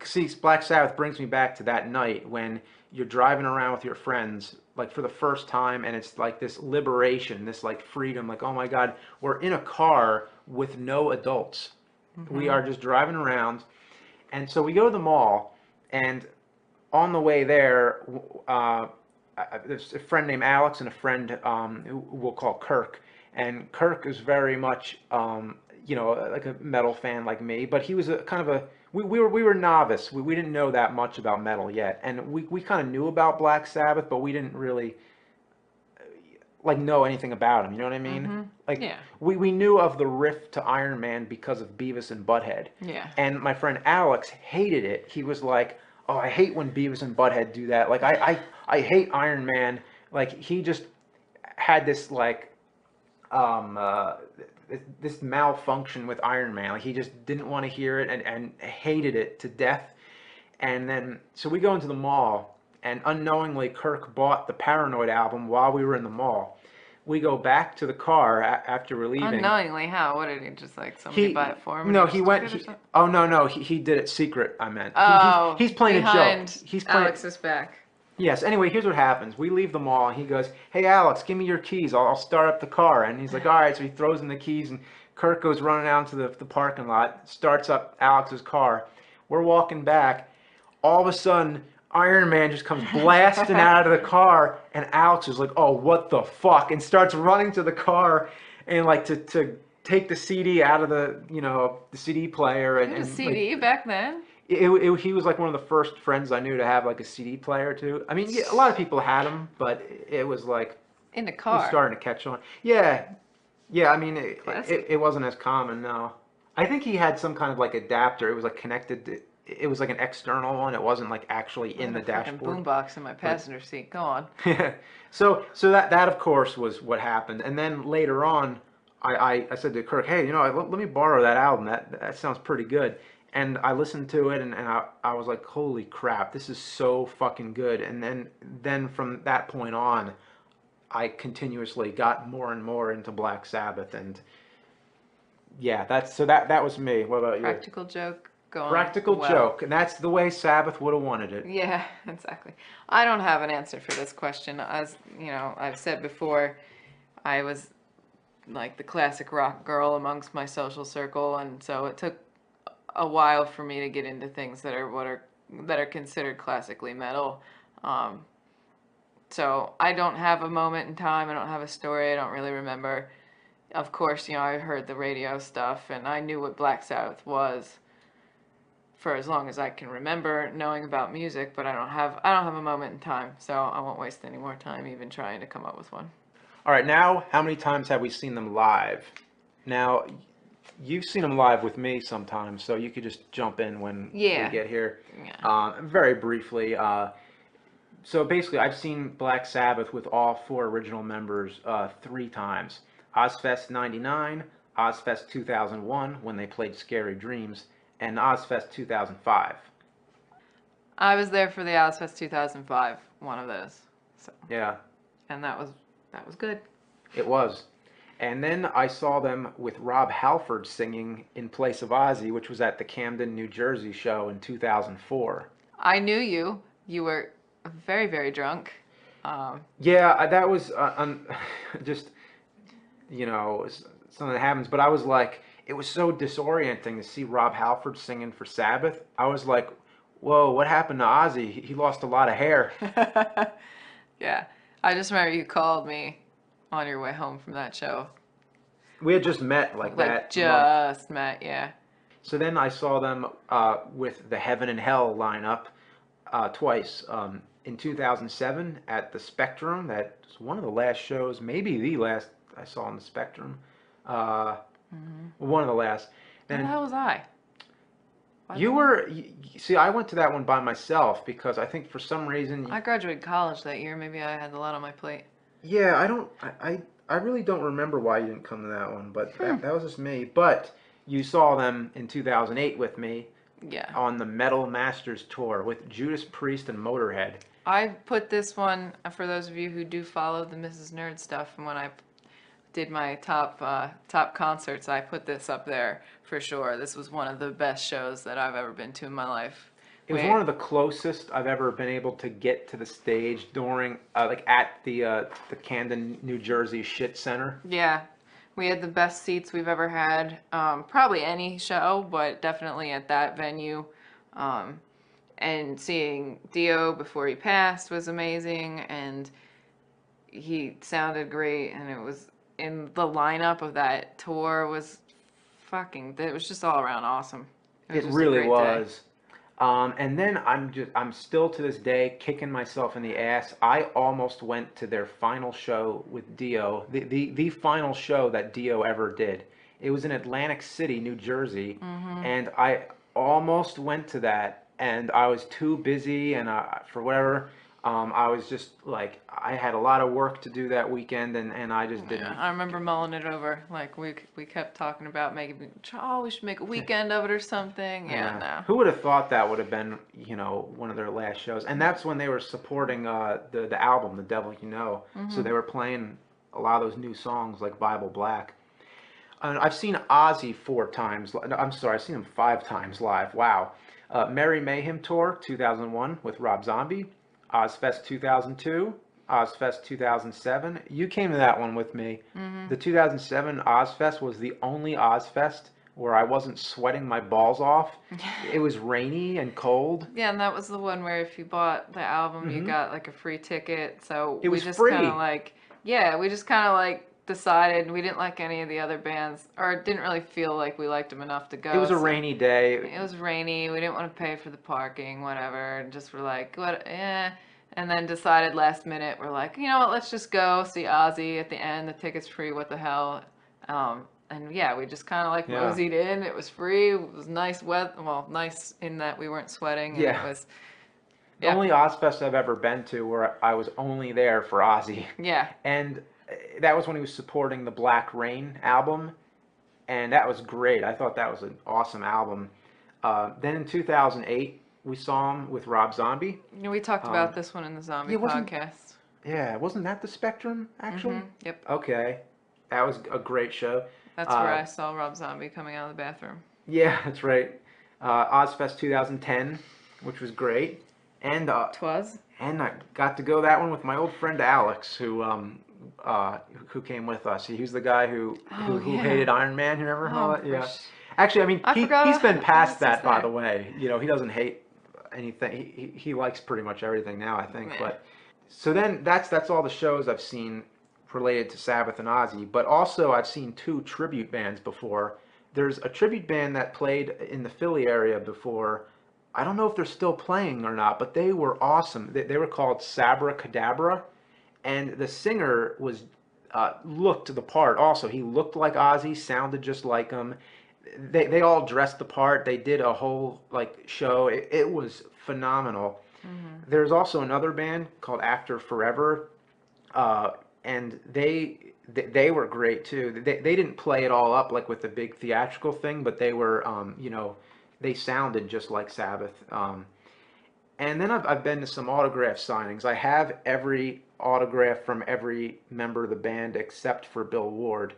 see, Black Sabbath brings me back to that night when you're driving around with your friends like for the first time, and it's like this liberation, this like freedom, like oh my God, we're in a car with no adults. We Hmm. are just driving around, and so we go to the mall, and on the way there, there's a friend named Alex and a friend who we'll call Kirk. And Kirk is very much, like a metal fan like me, but he was a kind of a we were novice. We didn't know that much about metal yet, and we kind of knew about Black Sabbath, but we didn't really like know anything about him. You know what I mean? Hmm. Like Yeah. we knew of the riff to Iron Man because of Beavis and Butthead, Yeah. and my friend Alex hated it. He was like, "Oh, I hate when Beavis and Butthead do that. Like I hate Iron Man." Like he just had this like um uh, this malfunction with Iron Man. Like he just didn't want to hear it and hated it to death. And then, so we go into the mall, and unknowingly, Kirk bought the Paranoid album while we were in the mall. we go back to the car after we're leaving. Unknowingly, how? What did he just like somebody buy He it for him and he no, just he took went. it or something? Oh no, he did it secret. I meant Oh, he's playing a joke. behind He's playing. Alex's back. Yes. Anyway, here's what happens. We leave the mall, and he goes, "Hey, Alex, give me your keys. I'll start up the car." And he's like, "All right." So he throws in the keys, and Kirk goes running out to the parking lot, starts up Alex's car. We're walking back. All of a sudden, Iron Man just comes blasting out of the car, and Alex is like, "Oh, what the fuck?" and starts running to the car, and like to take the CD out of the CD player, You had a and like CD back then? he was like one of the first friends I knew to have like a CD player too. I mean, yeah, a lot of people had them, but it was like In the it was car. starting to catch on. Yeah, yeah. I mean, Classic. it wasn't as common. No, I think he had some kind of like adapter. It was like connected to. It was like an external one. It wasn't like actually I in had the a fucking dashboard. boombox in my But passenger seat. Go on. so that of course was what happened. And then later on, I said to Kirk, hey, let me borrow that album. That sounds pretty good. And I listened to it, and I was like, holy crap, this is so fucking good. And then from that point on, I continuously got more and more into Black Sabbath. And yeah, that was me. What about you? Practical joke going Practical well. joke, and that's the way Sabbath would have wanted it. Yeah, exactly. I don't have an answer for this question. As you know, I've said before, I was like the classic rock girl amongst my social circle, and so it took a while for me to get into things that are considered classically metal. Um, so I don't have a moment in time. I don't have a story. I don't really remember. Of course, I heard the radio stuff, and I knew what Black Sabbath was for as long as I can remember knowing about music, but I don't have a moment in time, so I won't waste any more time even trying to come up with one. All right, now how many times have we seen them live? Now, you've seen them live with me sometimes, so you could just jump in when we Yeah. get here. Yeah. Very briefly, so basically, I've seen Black Sabbath with all four original members 3 times. Ozzfest '99, Ozzfest 2001 when they played Scary Dreams, and Ozzfest 2005. I was there for the Ozfest 2005, one of those. So, Yeah, and that was good. it was. And then I saw them with Rob Halford singing in place of Ozzy, which was at the Camden, New Jersey show in 2004. I knew you. You were very, very drunk. Yeah, that was just, something that happens. But I was like, it was so disorienting to see Rob Halford singing for Sabbath. I was like, whoa, what happened to Ozzy? He lost a lot of hair. Yeah. I just remember you called me on your way home from that show. We had just met like Like that month. just met, yeah. So then I saw them with the Heaven and Hell lineup twice. In 2007 at the Spectrum. That's one of the last shows, maybe the last I saw on the Spectrum. Uh, One of the last. Where the Then hell was I? you were, see, I went to that one by myself because I think for some reason, I graduated college that year. Maybe I had a lot on my plate. yeah, I really don't remember why you didn't come to that one, but that was just me. But you saw them in 2008 with me Yeah. on the Metal Masters tour with Judas Priest and Motorhead. I put this one, for those of you who do follow the Mrs. Nerd stuff, and when I did my top concerts, I put this up there for sure. This was one of the best shows that I've ever been to in my life. It was one of the closest I've ever been able to get to the stage during, like at the Camden, New Jersey Shit Center. Yeah, we had the best seats we've ever had. Probably any show, but definitely at that venue. And seeing Dio before he passed was amazing, and he sounded great, and it was in the lineup of that tour was it was just all around awesome. It was It just a really great day. was. And then I'm still to this day kicking myself in the ass. I almost went to their final show with Dio, the final show that Dio ever did. It was in Atlantic City, New Jersey, and I almost went to that, and I was too busy, and for whatever, I was just like, I had a lot of work to do that weekend, and I just didn't. Yeah, I remember mulling it over. Like we kept talking about we should make a weekend of it or something. Yeah, no. Who would have thought that would have been, one of their last shows? And that's when they were supporting the album, The Devil You Know. So they were playing a lot of those new songs like Bible Black. And I've seen Ozzy 4 times. I'm sorry, I've seen him 5 times live. Wow. Merry Mayhem Tour 2001 with Rob Zombie. Ozzfest 2002. Ozzfest 2007. You came to that one with me. Mm-hmm. The 2007 Ozzfest was the only Ozzfest where I wasn't sweating my balls off. It was rainy and cold. Yeah, and that was the one where if you bought the album, you got like a free ticket. So It we was just free. kind of like, yeah, we just kind of like decided we didn't like any of the other bands, or didn't really feel like we liked them enough to go. It was a so rainy day. It was rainy. We didn't want to pay for the parking, whatever, and just were like, what, And then decided last minute, we're like, you know what, let's just go see Ozzy at the end. The ticket's free. What the hell? And yeah, we just kind of like Yeah. moseyed in. It was free. It was nice weather. Well, nice in that we weren't sweating. And Yeah. It was. The Yeah. only Ozzfest I've ever been to where I was only there for Ozzy. Yeah. And that was when he was supporting the Black Rain album. And that was great. I thought that was an awesome album. Then in 2008, we saw him with Rob Zombie. You know, we talked about this one in the Zombie podcast. Yeah, wasn't that the Spectrum, actually? Mm-hmm. Yep. Okay. That was a great show. That's where I saw Rob Zombie coming out of the bathroom. Yeah, that's right. Ozzfest 2010, which was great. And Twas. And I got to go that one with my old friend Alex, who came with us. He was the guy who hated Iron Man. You remember all that? Yeah. Actually, I mean, he's been past that, by the way. You know, he doesn't hate anything. He likes pretty much everything now, I think. Yeah. But so then that's all the shows I've seen related to Sabbath and Ozzy. But also I've seen 2 tribute bands before. There's a tribute band that played in the Philly area before. I don't know if they're still playing or not, but they were awesome. They were called Sabra Cadabra, and the singer was looked the part. Also, he looked like Ozzy, sounded just like him. They all dressed the part. They did a whole like show. It was phenomenal. Mm-hmm. There's also another band called After Forever, and they were great too. They didn't play it all up like with the big theatrical thing, but they were they sounded just like Sabbath. And then I've been to some autograph signings. I have every autograph from every member of the band except for Bill Ward.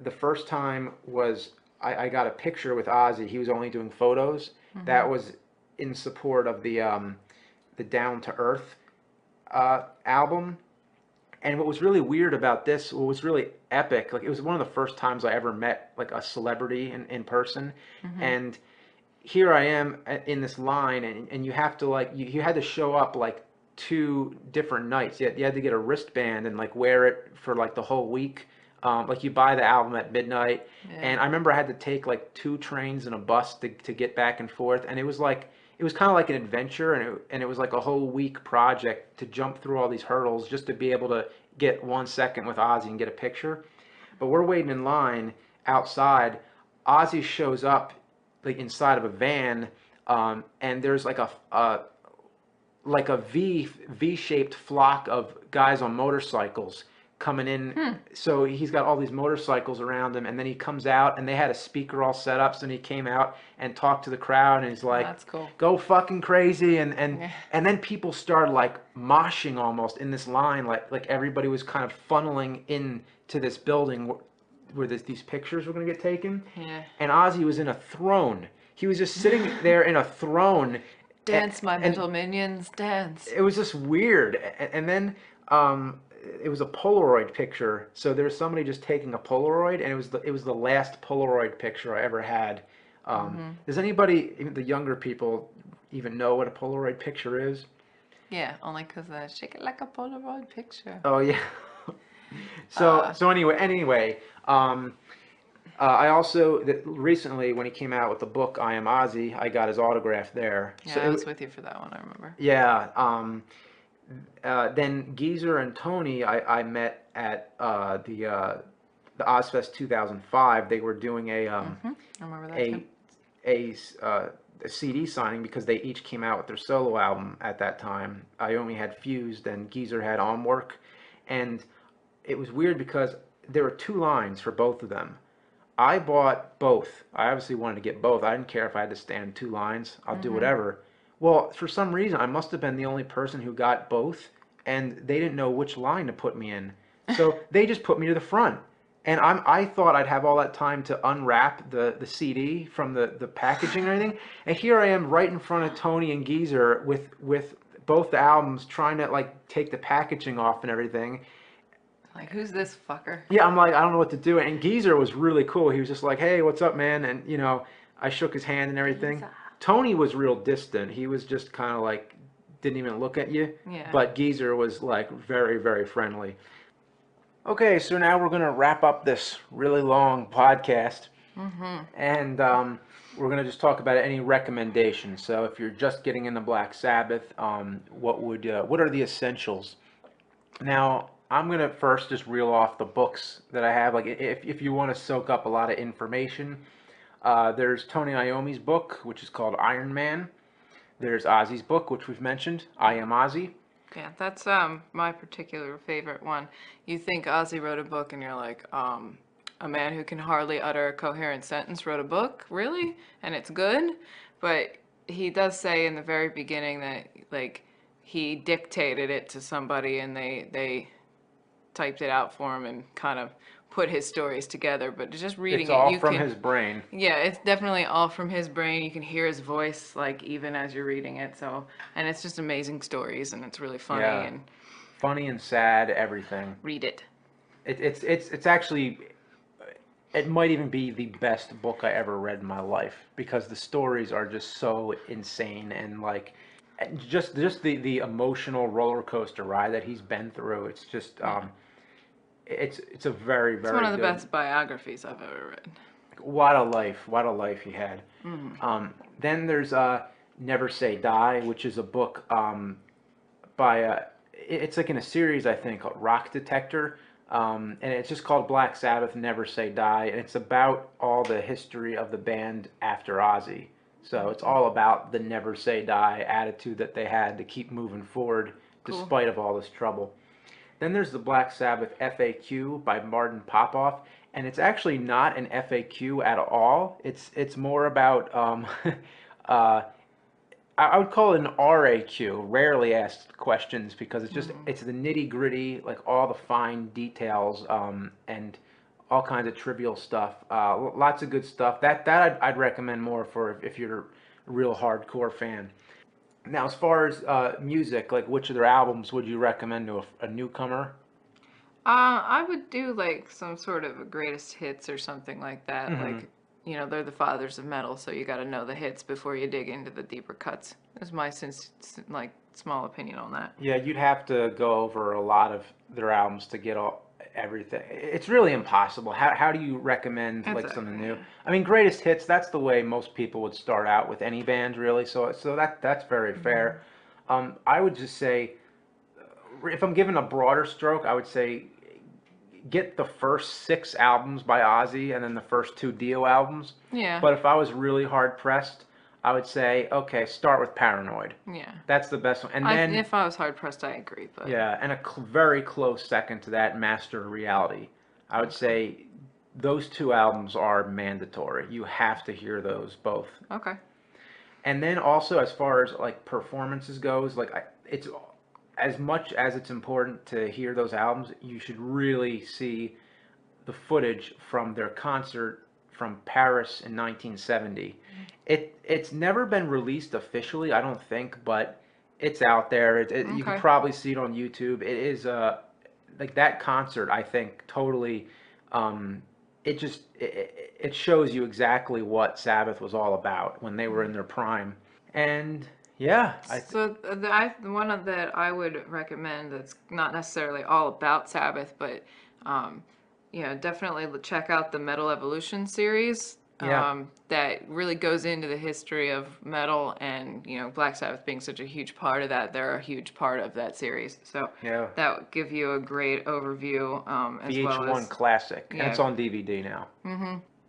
The first time was I got a picture with Ozzy. He was only doing photos. Mm-hmm. That was in support of the Down to Earth album. And what was really weird about this, what was really epic, like it was one of the first times I ever met like a celebrity in person. Mm-hmm. And here I am in this line, and you have to like, you had to show up like 2 different nights. You had to get a wristband and like wear it for like the whole week. Like you buy the album at midnight. Yeah. And I remember I had to take like 2 trains and a bus to get back and forth. And it was kind of like an adventure, and it was like a whole week project to jump through all these hurdles just to be able to get 1 second with Ozzy and get a picture. But we're waiting in line outside. Ozzy shows up like inside of a van, and there's like a V-shaped flock of guys on motorcycles coming in. So he's got all these motorcycles around him, and then he comes out, and they had a speaker all set up, so then he came out and talked to the crowd, and he's like, that's cool. Go fucking crazy. And then people started like moshing almost in this line, like everybody was kind of funneling into this building where these pictures were going to get taken. Yeah. And Ozzy was in a throne. He was just sitting there in a throne. Dance, my little minions, dance. It was just weird. And then it was a Polaroid picture. So there was somebody just taking a Polaroid, and it was the last Polaroid picture I ever had. Does anybody, even the younger people, even know what a Polaroid picture is? Yeah, only because shake it like a Polaroid picture. Oh yeah. So anyway, I also recently, when he came out with the book I Am Ozzy, I got his autograph there. Yeah, so I was with you for that one. I remember. Yeah. Then Geezer and Tony, I met at the Ozzfest 2005. They were doing I remember that a CD signing because they each came out with their solo album at that time. Iommi had Fused and Geezer had On Work, and it was weird because there were 2 lines for both of them. I bought both. I obviously wanted to get both. I didn't care if I had to stand 2 lines. I'll do whatever. Well, for some reason, I must have been the only person who got both, and they didn't know which line to put me in. So they just put me to the front. And I thought I'd have all that time to unwrap the CD from the packaging and everything. And here I am right in front of Tony and Geezer with both the albums trying to like take the packaging off and everything. Like, who's this fucker? Yeah, I'm like, I don't know what to do. And Geezer was really cool. He was just like, hey, what's up, man? And, you know, I shook his hand and everything. Tony was real distant. He was just kind of like, didn't even look at you. Yeah. But Geezer was like very, very friendly. Okay, so now we're going to wrap up this really long podcast. And we're going to just talk about any recommendations. So if you're just getting into Black Sabbath, what are the essentials? Now, I'm going to first just reel off the books that I have. Like, if you want to soak up a lot of information, there's Tony Iommi's book, which is called Iron Man. There's Ozzy's book, which we've mentioned, I Am Ozzy. Yeah, that's my particular favorite one. You think Ozzy wrote a book and you're like, a man who can hardly utter a coherent sentence wrote a book? Really? And it's good? But he does say in the very beginning that like he dictated it to somebody and they typed it out for him and kind of put his stories together, but just reading It's all you from can, his brain. yeah, it's definitely all from his brain. You can hear his voice like even as you're reading it. So, and it's just amazing stories and it's really funny Yeah. and Funny and sad, everything. read it. It's actually, it might even be the best book I ever read in my life because the stories are just so insane and like just the emotional roller coaster ride that he's been through. It's just it's a very, It's very one of the good. best biographies I've ever read. What a life he had. Then there's Never Say Die, which is a book by it's like in a series I think called Rock Detector, and it's just called Black Sabbath Never Say Die, and it's about all the history of the band after Ozzy. So it's all about the never say die attitude that they had to keep moving forward Cool. despite of all this trouble. Then there's the Black Sabbath FAQ by Martin Popoff, and it's actually not an FAQ at all. It's more about I would call it an RAQ, rarely asked questions, because it's just it's the nitty gritty, like all the fine details and all kinds of trivial stuff. Lots of good stuff. I'd recommend more for if you're a real hardcore fan. Now, as far as music, like which of their albums would you recommend to a newcomer? I would do like some sort of a greatest hits or something like that. Like, you know, they're the fathers of metal, so you got to know the hits before you dig into the deeper cuts. That's my like small opinion on that. Yeah, you'd have to go over a lot of their albums to get everything. It's really impossible. How do you recommend like something new? I mean, greatest hits. That's the way most people would start out with any band, really. So that's very fair. I would just say, if I'm given a broader stroke, I would say get the first 6 albums by Ozzy and then the first 2 Dio albums. Yeah. But if I was really hard pressed, I would say, okay, start with Paranoid. Yeah. That's the best one. And then, if I was hard pressed, I agree. But yeah, and a very close second to that, Master of Reality. I would say those 2 albums are mandatory. You have to hear those both. okay. And then also, as far as like performances goes, like it's as much as it's important to hear those albums, you should really see the footage from their concert from Paris in 1970. It's never been released officially, I don't think, but it's out there. You can Okay. probably see it on YouTube. It is like that concert. I think totally. It shows you exactly what Sabbath was all about when they were in their prime. And yeah, So the one that I would recommend that's not necessarily all about Sabbath, but you know, definitely check out the Metal Evolution series. Yeah. That really goes into the history of metal, and you know, Black Sabbath being such a huge part of that, they're a huge part of that series. So Yeah. that would give you a great overview, as well VH1 as classic, and yeah. it's on DVD now.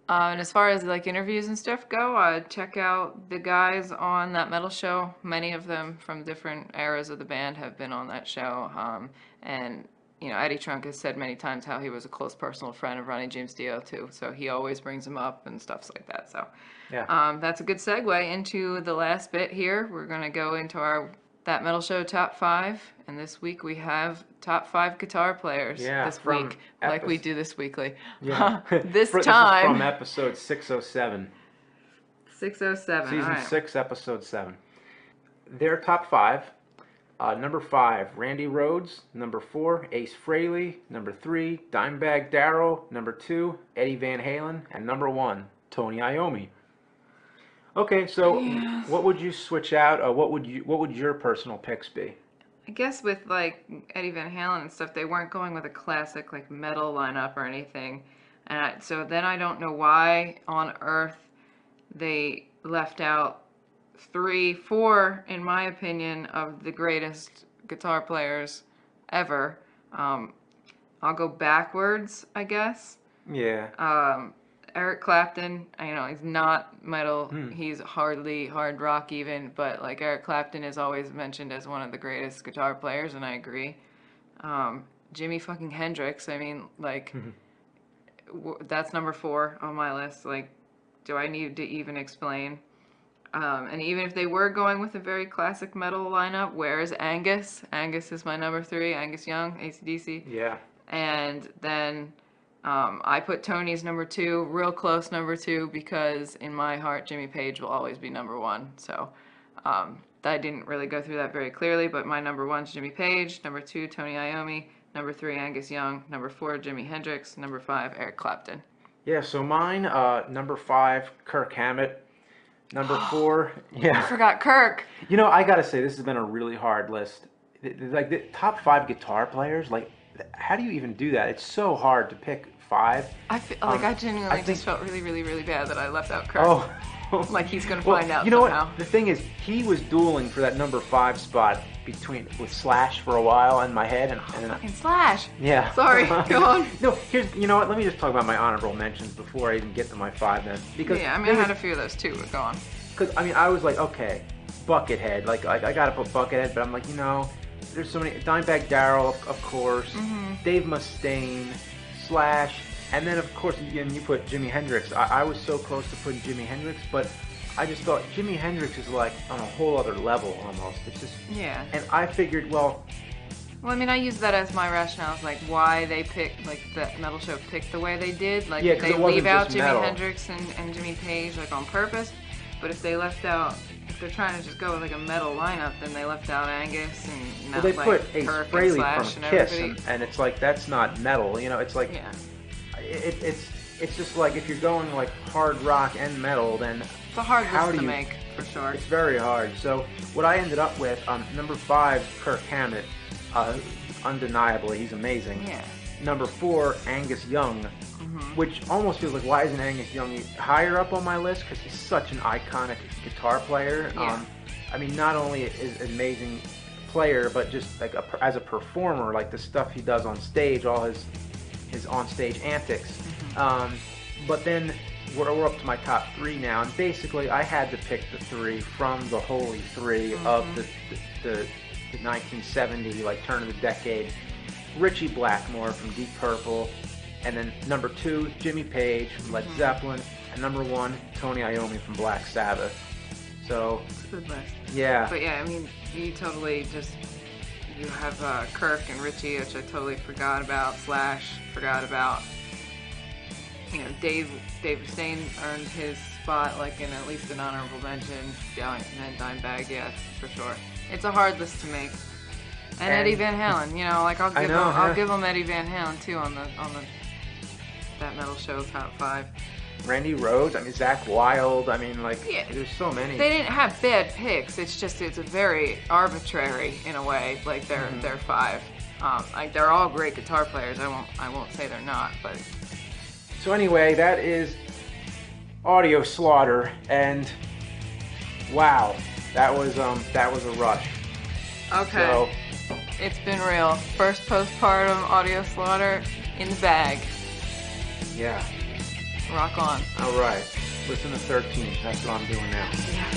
And as far as like interviews and stuff go, check out the guys on that metal show. Many of them from different eras of the band have been on that show. And you know, Eddie Trunk has said many times how he was a close personal friend of Ronnie James Dio too. So he always brings him up and stuff like that. So Yeah. that's a good segue into the last bit here. We're gonna go into our That Metal Show Top 5, and this week we have top 5 guitar players this week, like we do this weekly. Yeah. This This is time... from episode 607. 607, Season all right. 6, episode 7. Their top 5. Number 5, Randy Rhoads. Number 4, Ace Frehley. Number 3, Dimebag Darrell. Number 2, Eddie Van Halen. And number 1, Tony Iommi. Okay, so what would you switch out? What would your personal picks be? I guess with like Eddie Van Halen and stuff, they weren't going with a classic like metal lineup or anything, and so then I don't know why on earth they left out 3, 4, in my opinion, of the greatest guitar players ever. I'll go backwards, I guess. Yeah. Eric Clapton, he's not metal. He's hardly hard rock even, but like Eric Clapton is always mentioned as one of the greatest guitar players, and I agree. Jimi fucking Hendrix, that's number 4 on my list. Like, do I need to even explain? And even if they were going with a very classic metal lineup, where is Angus? Angus is my number 3, Angus Young, AC/DC. Yeah. And then I put Tony's number 2, real close number 2, because in my heart, Jimmy Page will always be number 1. So I didn't really go through that very clearly, but my number 1 is Jimmy Page, number 2, Tony Iommi, number 3, Angus Young, number 4, Jimi Hendrix, number 5, Eric Clapton. Yeah, so mine, number 5, Kirk Hammett. Number 4, yeah. I forgot Kirk. I gotta say, this has been a really hard list. Like, the top 5 guitar players, like, how do you even do that? It's so hard to pick 5. I feel like I genuinely just felt really, really, really bad that I left out Kirk. Oh. Like he's gonna find out you know somehow. What? The thing is, he was dueling for that number 5 spot with Slash for a while in my head, and fucking Slash. Yeah. Sorry. Go on. No, you know what? Let me just talk about my honorable mentions before I even get to my 5 then, because I had a few of those too. But go on. Because I was like, okay, Buckethead. Like I gotta put Buckethead, but I'm like, there's so many. Dimebag Darrell, of course. Dave Mustaine, Slash, and then of course you put Jimi Hendrix. I was so close to putting Jimi Hendrix, but I just thought Jimi Hendrix is like on a whole other level almost. It's just And I figured, well, I use that as my rationale, like why they picked, like the Metal Show picked the way they did. Like they leave out Jimi Hendrix and Jimmy Page like on purpose, but if they left out. If they're trying to just go with like a metal lineup, then they left out Angus and well, they put Ace Frehley from Kiss, and it's like that's not metal, It's like it's just like if you're going like hard rock and metal, then it's a hard list to make for sure. It's very hard. So what I ended up with number 5, Kirk Hammett, undeniably he's amazing. Yeah. Number 4, Angus Young. Which almost feels like, why isn't Angus Young higher up on my list? Because he's such an iconic guitar player. Yeah. Not only is an amazing player, but just like as a performer, like the stuff he does on stage, all his on-stage antics. But then we're up to my top 3 now, and basically I had to pick the 3 from the holy 3 of the 1970, like turn of the decade. Ritchie Blackmore from Deep Purple. And then number 2, Jimmy Page from Led Zeppelin. And number 1, Tony Iommi from Black Sabbath. So, it's a good list. Yeah. But yeah, you totally you have Kirk and Ritchie, which I totally forgot about. Slash, forgot about. Dave Mustaine earned his spot, like in at least an honorable mention. Yeah, and then Dimebag, yes, for sure. It's a hard list to make. And Eddie Van Halen, I'll give him Eddie Van Halen too on the that Metal Show top 5. Randy Rhoads, Zakk Wylde, there's so many. They didn't have bad picks. It's a very arbitrary in a way. Like they're 5. They're all great guitar players. I won't say they're not, but. So anyway, that is Audio Slaughter, and wow, that was a rush. Okay. So, it's been real. First postpartum Audio Slaughter in the bag. Yeah. Rock on. All right. Listen to 13. That's what I'm doing now. Yeah.